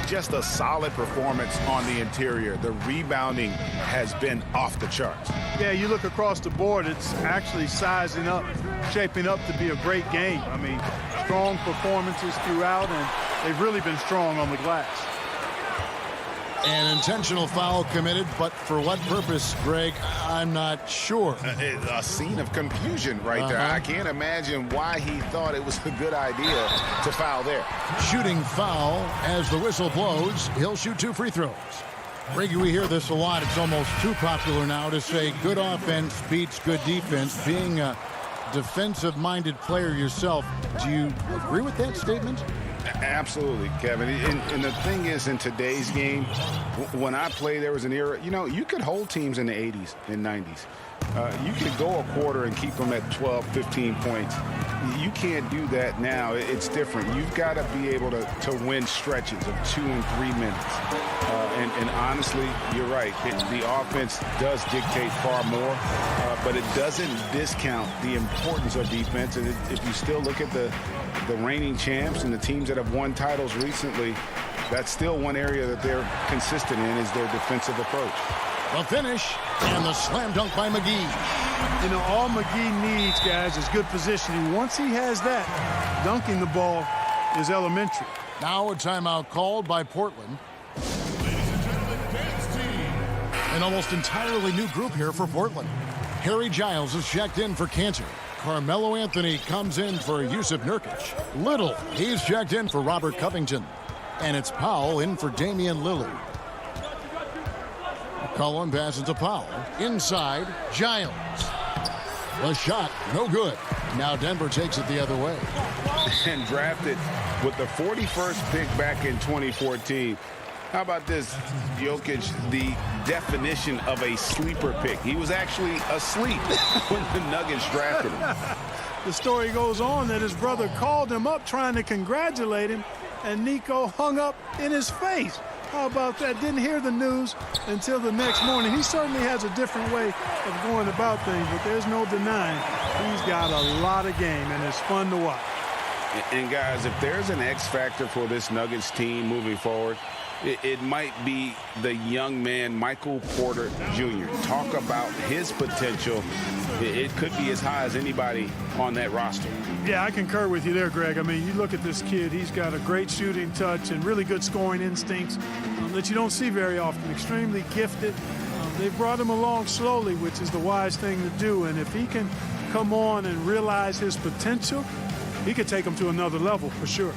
S4: Just a solid performance on the interior. The rebounding has been off the charts.
S14: Yeah, you look across the board, it's actually sizing up, shaping up to be a great game. I mean, strong performances throughout, and they've really been strong on the glass.
S1: An intentional foul committed, but for what purpose, Greg, I'm not sure.
S4: A scene of confusion right there. I can't imagine why he thought it was a good idea to foul there.
S1: Shooting foul as the whistle blows. He'll shoot 2 free throws. Greg, we hear this a lot. It's almost too popular now to say good offense beats good defense. Being a defensive-minded player yourself, do you agree with that statement?
S4: Absolutely, Kevin. And the thing is, in today's game, when I play, there was an era, you know, you could hold teams in the 80s and 90s. You could go a quarter and keep them at 12, 15 points. You can't do that now. It's different. You've got to be able to win stretches of 2 and 3 minutes. And honestly, you're right. The offense does dictate far more, but it doesn't discount the importance of defense. And if you still look at the reigning champs and the teams that have won titles recently, that's still one area that they're consistent in, is their defensive approach.
S1: The finish and the slam dunk by McGee.
S14: You know, all McGee needs, guys, is good positioning. Once he has that, dunking the ball is elementary.
S1: Now a timeout called by Portland. An almost entirely new group here for Portland. Harry Giles is checked in for Cantor. Carmelo Anthony comes in for Yusuf Nurkic. Little, he's checked in for Robert Covington. And it's Powell in for Damian Lillard. McCollum passes to Powell. Inside, Giles. The shot, no good. Now Denver takes it the other way.
S4: And drafted with the 41st pick back in 2014. How about this, Jokic, the definition of a sleeper pick. He was actually asleep when the Nuggets drafted him.
S14: The story goes on that his brother called him up trying to congratulate him, and Nico hung up in his face. How about that? Didn't hear the news until the next morning. He certainly has a different way of going about things, but there's no denying he's got a lot of game, and it's fun to watch.
S4: And guys, if there's an X factor for this Nuggets team moving forward, it might be the young man, Michael Porter Jr. Talk about his potential. It could be as high as anybody on that roster.
S14: Yeah, I concur with you there, Greg. I mean, you look at this kid, he's got a great shooting touch and really good scoring instincts that you don't see very often. Extremely gifted. They've brought him along slowly, which is the wise thing to do. And if he can come on and realize his potential, he could take them to another level for sure.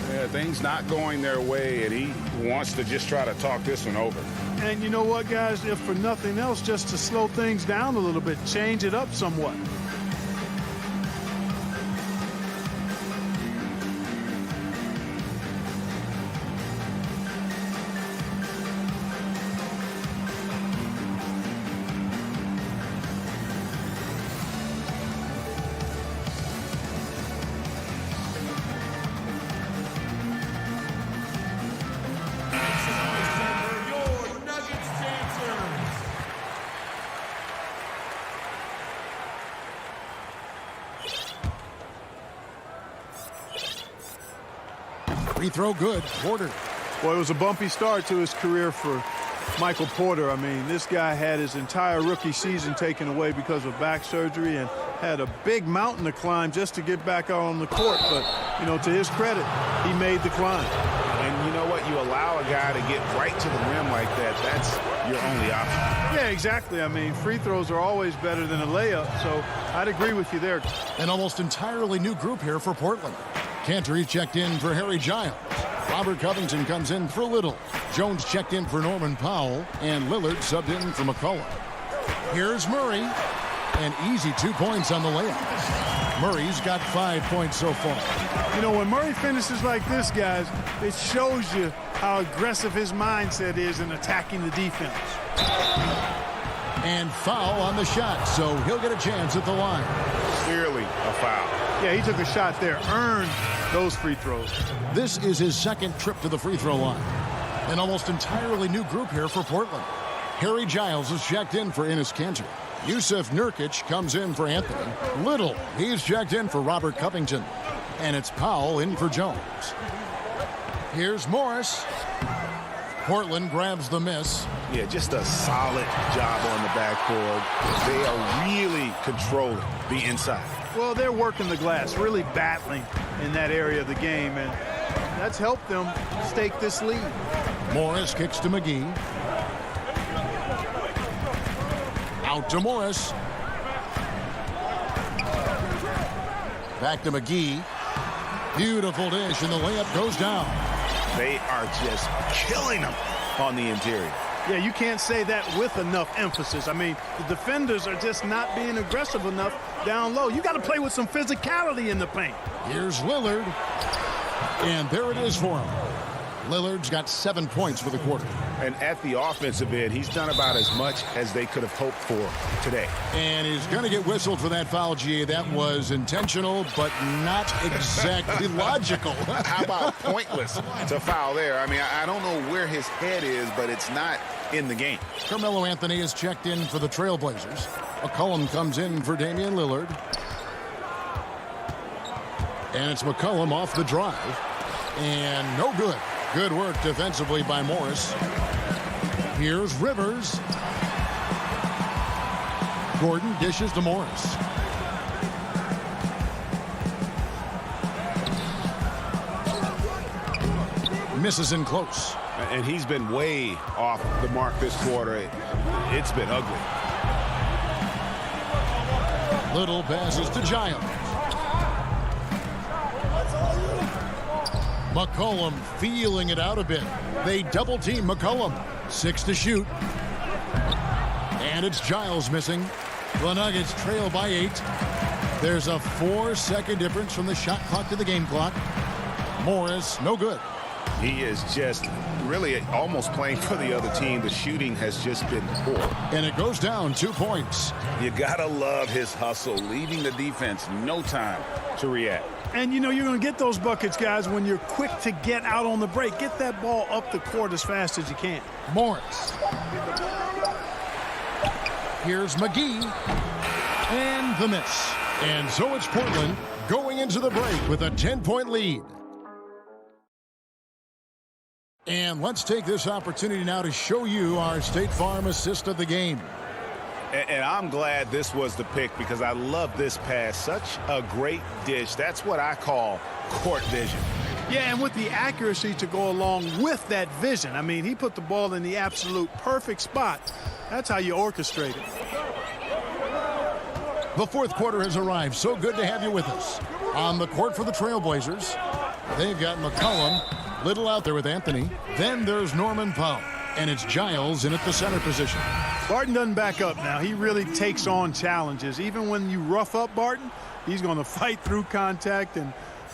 S4: Yeah, things not going their way, and he wants to just try to talk this one over.
S14: And you know what, guys? If for nothing else, just to slow things down a little bit, change it up somewhat.
S1: Free throw good. Porter.
S14: Well, it was a bumpy start to his career for Michael Porter. I mean, this guy had his entire rookie season taken away because of back surgery and had a big mountain to climb just to get back out on the court. But, you know, to his credit, he made the climb.
S4: And you know what? You allow a guy to get right to the rim like that, that's your only option.
S14: Yeah, exactly. I mean, free throws are always better than a layup, so I'd agree with you there.
S1: An almost entirely new group here for Portland. Cantor checked in for Harry Giles. Robert Covington comes in for Little. Jones checked in for Norman Powell. And Lillard subbed in for McCollum. Here's Murray. An easy 2 points on the layup. Murray's got 5 points so far.
S14: You know, when Murray finishes like this, guys, it shows you how aggressive his mindset is in attacking the defense.
S1: And foul on the shot, so he'll get a chance at the line.
S4: Clearly a foul.
S14: Yeah, he took a shot there, earned those free throws.
S1: This is his second trip to the free throw line. An almost entirely new group here for Portland. Harry Giles is checked in for Enes Kanter. Yusuf Nurkic comes in for Anthony. Little, he's checked in for Robert Covington. And it's Powell in for Jones. Here's Morris. Portland grabs the miss.
S4: Yeah, just a solid job on the backboard. They are really controlling the inside.
S14: Well, they're working the glass, really battling in that area of the game, and that's helped them stake this lead.
S1: Morris kicks to McGee. Out to Morris. Back to McGee. Beautiful dish, and the layup goes down.
S4: They are just killing them on the interior.
S14: Yeah, you can't say that with enough emphasis. I mean, the defenders are just not being aggressive enough down low. You got to play with some physicality in the paint.
S1: Here's Lillard. And there it is for him. Lillard's got 7 points for the quarter.
S4: And at the offensive end, he's done about as much as they could have hoped for today.
S1: And he's going to get whistled for that foul, GA. That was intentional, but not exactly logical.
S4: How about pointless to foul there? I mean, I don't know where his head is, but it's not in the game.
S1: Carmelo Anthony is checked in for the Trailblazers. McCollum comes in for Damian Lillard. And it's McCollum off the drive. And no good. Good work defensively by Morris. Here's Rivers. Gordon dishes to Morris. Misses in close.
S4: And he's been way off the mark this quarter. It's been ugly.
S1: Little passes to Giles. McCollum feeling it out a bit. They double team McCollum. 6 to shoot. And it's Giles missing. The Nuggets trail by 8. There's a 4-second difference from the shot clock to the game clock. Morris, no good.
S4: He is just really almost playing for the other team. The shooting has just been poor.
S1: And it goes down 2 points.
S4: You gotta love his hustle, leaving the defense no time to react.
S14: And, you know, you're going to get those buckets, guys, when you're quick to get out on the break. Get that ball up the court as fast as you can.
S1: Morris. Here's McGee. And the miss. And so it's Portland going into the break with a 10-point lead. And let's take this opportunity now to show you our State Farm assist of the game.
S4: And I'm glad this was the pick because I love this pass. Such a great dish. That's what I call court vision.
S14: Yeah, and with the accuracy to go along with that vision. I mean, he put the ball in the absolute perfect spot. That's how you orchestrate it.
S1: The fourth quarter has arrived. So good to have you with us. On the court for the Trailblazers, they've got McCollum, Little out there with Anthony. Then there's Norman Powell. And it's Giles in at the center position.
S14: Barton doesn't back up now. He really takes on challenges. Even when you rough up Barton, he's going to fight through contact and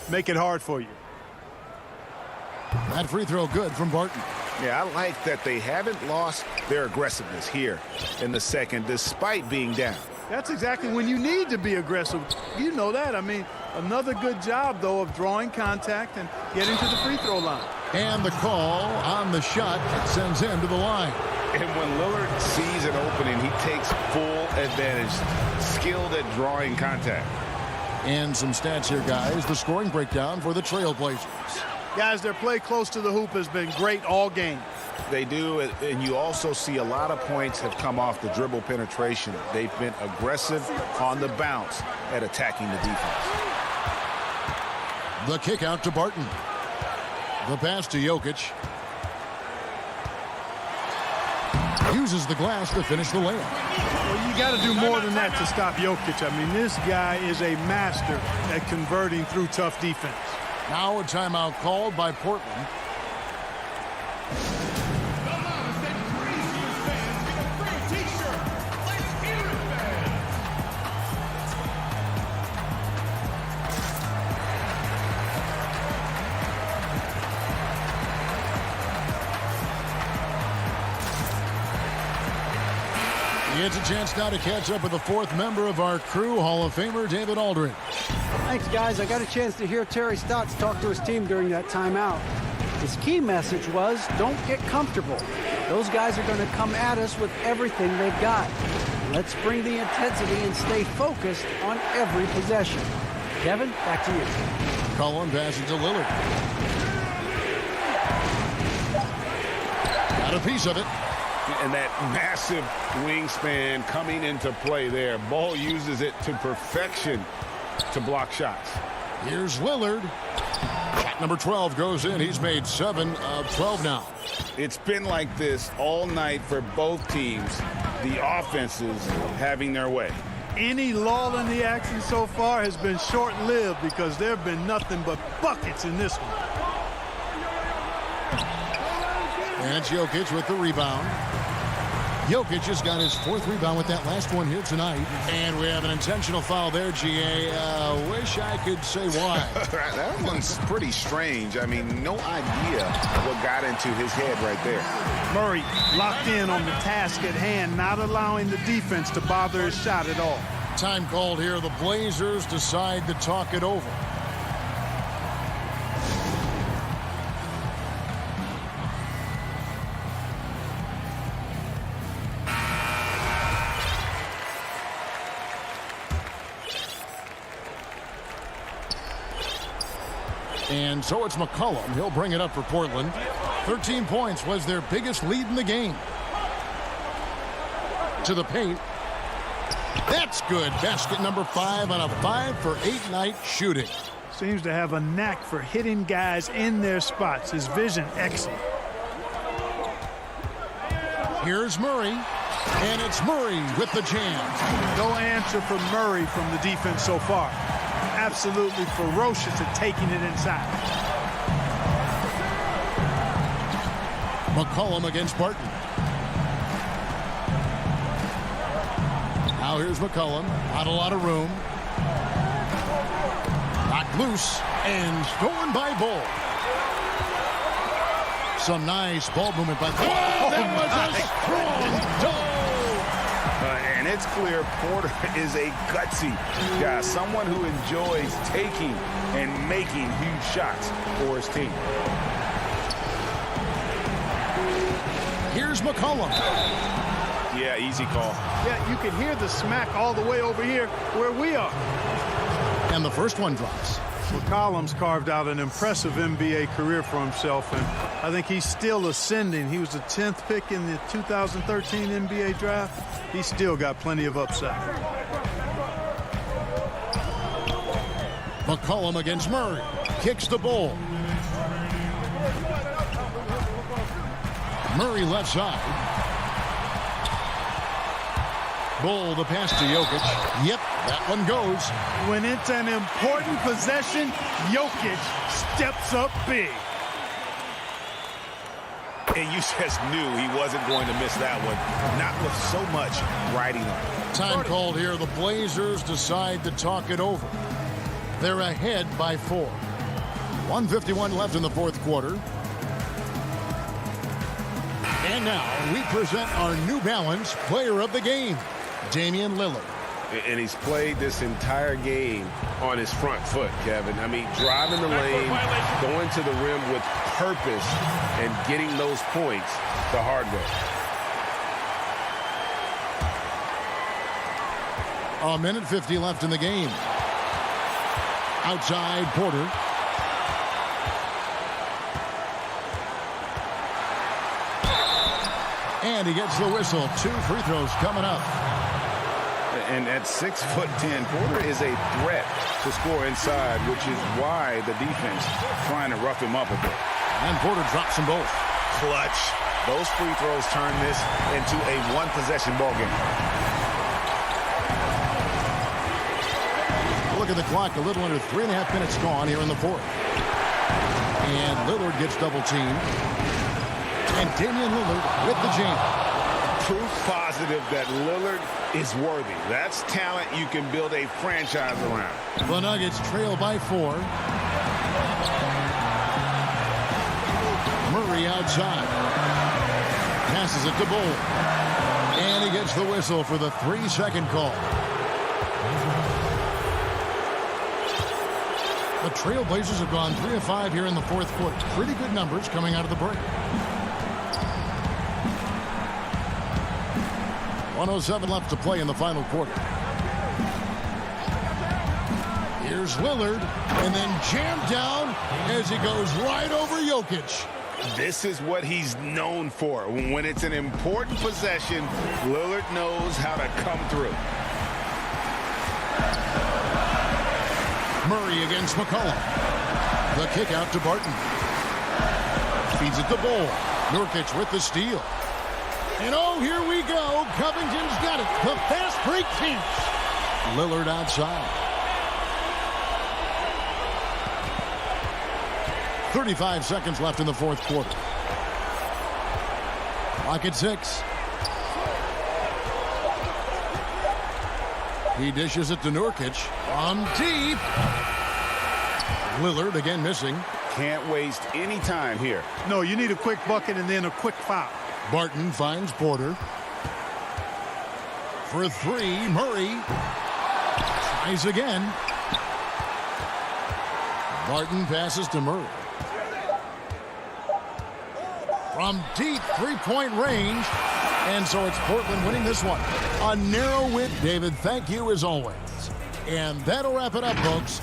S14: make it hard for you.
S1: That free throw good from Barton.
S4: Yeah, I like that they haven't lost their aggressiveness here in the second despite being down.
S14: That's exactly when you need to be aggressive. You know that. I mean, another good job, though, of drawing contact and getting to the free throw line.
S1: And the call on the shot sends him to the line.
S4: And when Lillard sees an opening, he takes full advantage. Skilled at drawing contact.
S1: And some stats here, guys. The scoring breakdown for the Trailblazers.
S14: Guys, their play close to the hoop has been great all game.
S4: They do, and you also see a lot of points have come off the dribble penetration. They've been aggressive on the bounce at attacking the defense.
S1: The kick out to Barton. The pass to Jokic. Uses the glass to finish the layup.
S14: Well, you got to do more than that to stop Jokic. I mean, this guy is a master at converting through tough defense.
S1: Now a timeout called by Portland. It's a chance now to catch up with the fourth member of our crew, Hall of Famer David Aldridge.
S9: Thanks, guys. I got a chance to hear Terry Stotts talk to his team during that timeout. His key message was, don't get comfortable. Those guys are going to come at us with everything they've got. Let's bring the intensity and stay focused on every possession. Kevin, back to you.
S1: Cullen passes to Lillard. Got a piece of it.
S4: And that massive wingspan coming into play there. Ball uses it to perfection to block shots.
S1: Here's Lillard. Shot number 12 goes in. He's made 7 of 12 now.
S4: It's been like this all night for both teams. The offenses having their way.
S14: Any lull in the action so far has been short-lived because there have been nothing but buckets in this one.
S1: And it's Jokic with the rebound. Jokic has got his 4th rebound with that last one here tonight. And we have an intentional foul there, GA. Wish I could say why.
S4: That one's pretty strange. I mean, no idea what got into his head right there.
S14: Murray locked in on the task at hand, not allowing the defense to bother his shot at all.
S1: Time called here. The Blazers decide to talk it over. And so it's McCollum. He'll bring it up for Portland. 13 points was their biggest lead in the game. To the paint. That's good. Basket number 5 on a 5-for-8 night shooting.
S14: Seems to have a knack for hitting guys in their spots. His vision excellent.
S1: Here's Murray. And it's Murray with the jam.
S14: No answer for Murray from the defense so far. Absolutely ferocious at taking it inside.
S1: McCollum against Barton. Now here's McCollum. Not a lot of room. Knocked loose and stolen by Bull. Some nice ball movement by Bull. That was a strong dunk.
S4: And it's clear Porter is a gutsy guy, someone who enjoys taking and making huge shots for his team.
S1: Here's McCollum.
S4: Yeah, easy call.
S14: Yeah, you can hear the smack all the way over here where we are.
S1: And the first one drops.
S14: McCollum's carved out an impressive NBA career for himself, and I think he's still ascending. He was the 10th pick in the 2013 NBA draft. He's still got plenty of upside.
S1: McCollum against Murray. Kicks the Bull. Murray left side. Bull, the pass to Jokic. Yep, that one goes.
S14: When it's an important possession, Jokic steps up big.
S4: And you just knew he wasn't going to miss that one. Not with so much riding on it.
S1: Time called here. The Blazers decide to talk it over. They're ahead by 4. 1:51 left in the fourth quarter. And now we present our New Balance Player of the Game, Damian Lillard.
S5: And he's played this entire game on his front foot, Kevin. I mean, driving the lane, going to the rim with purpose, and getting those points the hard way.
S1: A minute 50 left in the game. Outside, Porter. And he gets the whistle. 2 free throws coming up.
S4: And at 6'10", Porter is a threat to score inside, which is why the defense trying to rough him up a bit.
S1: And Porter drops them both.
S4: Clutch. Those free throws turn this into a one-possession ball game.
S1: Look at the clock. A little under 3.5 minutes gone here in the fourth. And Lillard gets double-teamed. And Damian Lillard with the jam.
S4: Proof positive that Lillard is worthy. That's talent you can build a franchise around.
S1: The Nuggets trail by 4. Murray outside. Passes it to Bull. And he gets the whistle for the 3-second call. The Trailblazers have gone 3 of 5 here in the fourth quarter. Pretty good numbers coming out of the break. 1:07 left to play in the final quarter. Here's Lillard, and then jammed down as he goes right over Jokic.
S4: This is what he's known for. When it's an important possession, Lillard knows how to come through.
S1: Murray against McCollum. The kick out to Barton. Feeds it to Bull. Nurkic with the steal. And oh, here we go. Covington's got it. The fast break counts. Lillard outside. 35 seconds left in the fourth quarter. Clock at 6. He dishes it to Nurkic. From deep. Lillard again missing.
S4: Can't waste any time here.
S14: No, you need a quick bucket and then a quick foul.
S1: Barton finds Porter. For 3, Murray tries again. Barton passes to Murray. From deep 3-point range. And so it's Portland winning this one. A narrow win. David, thank you as always. And that'll wrap it up, folks.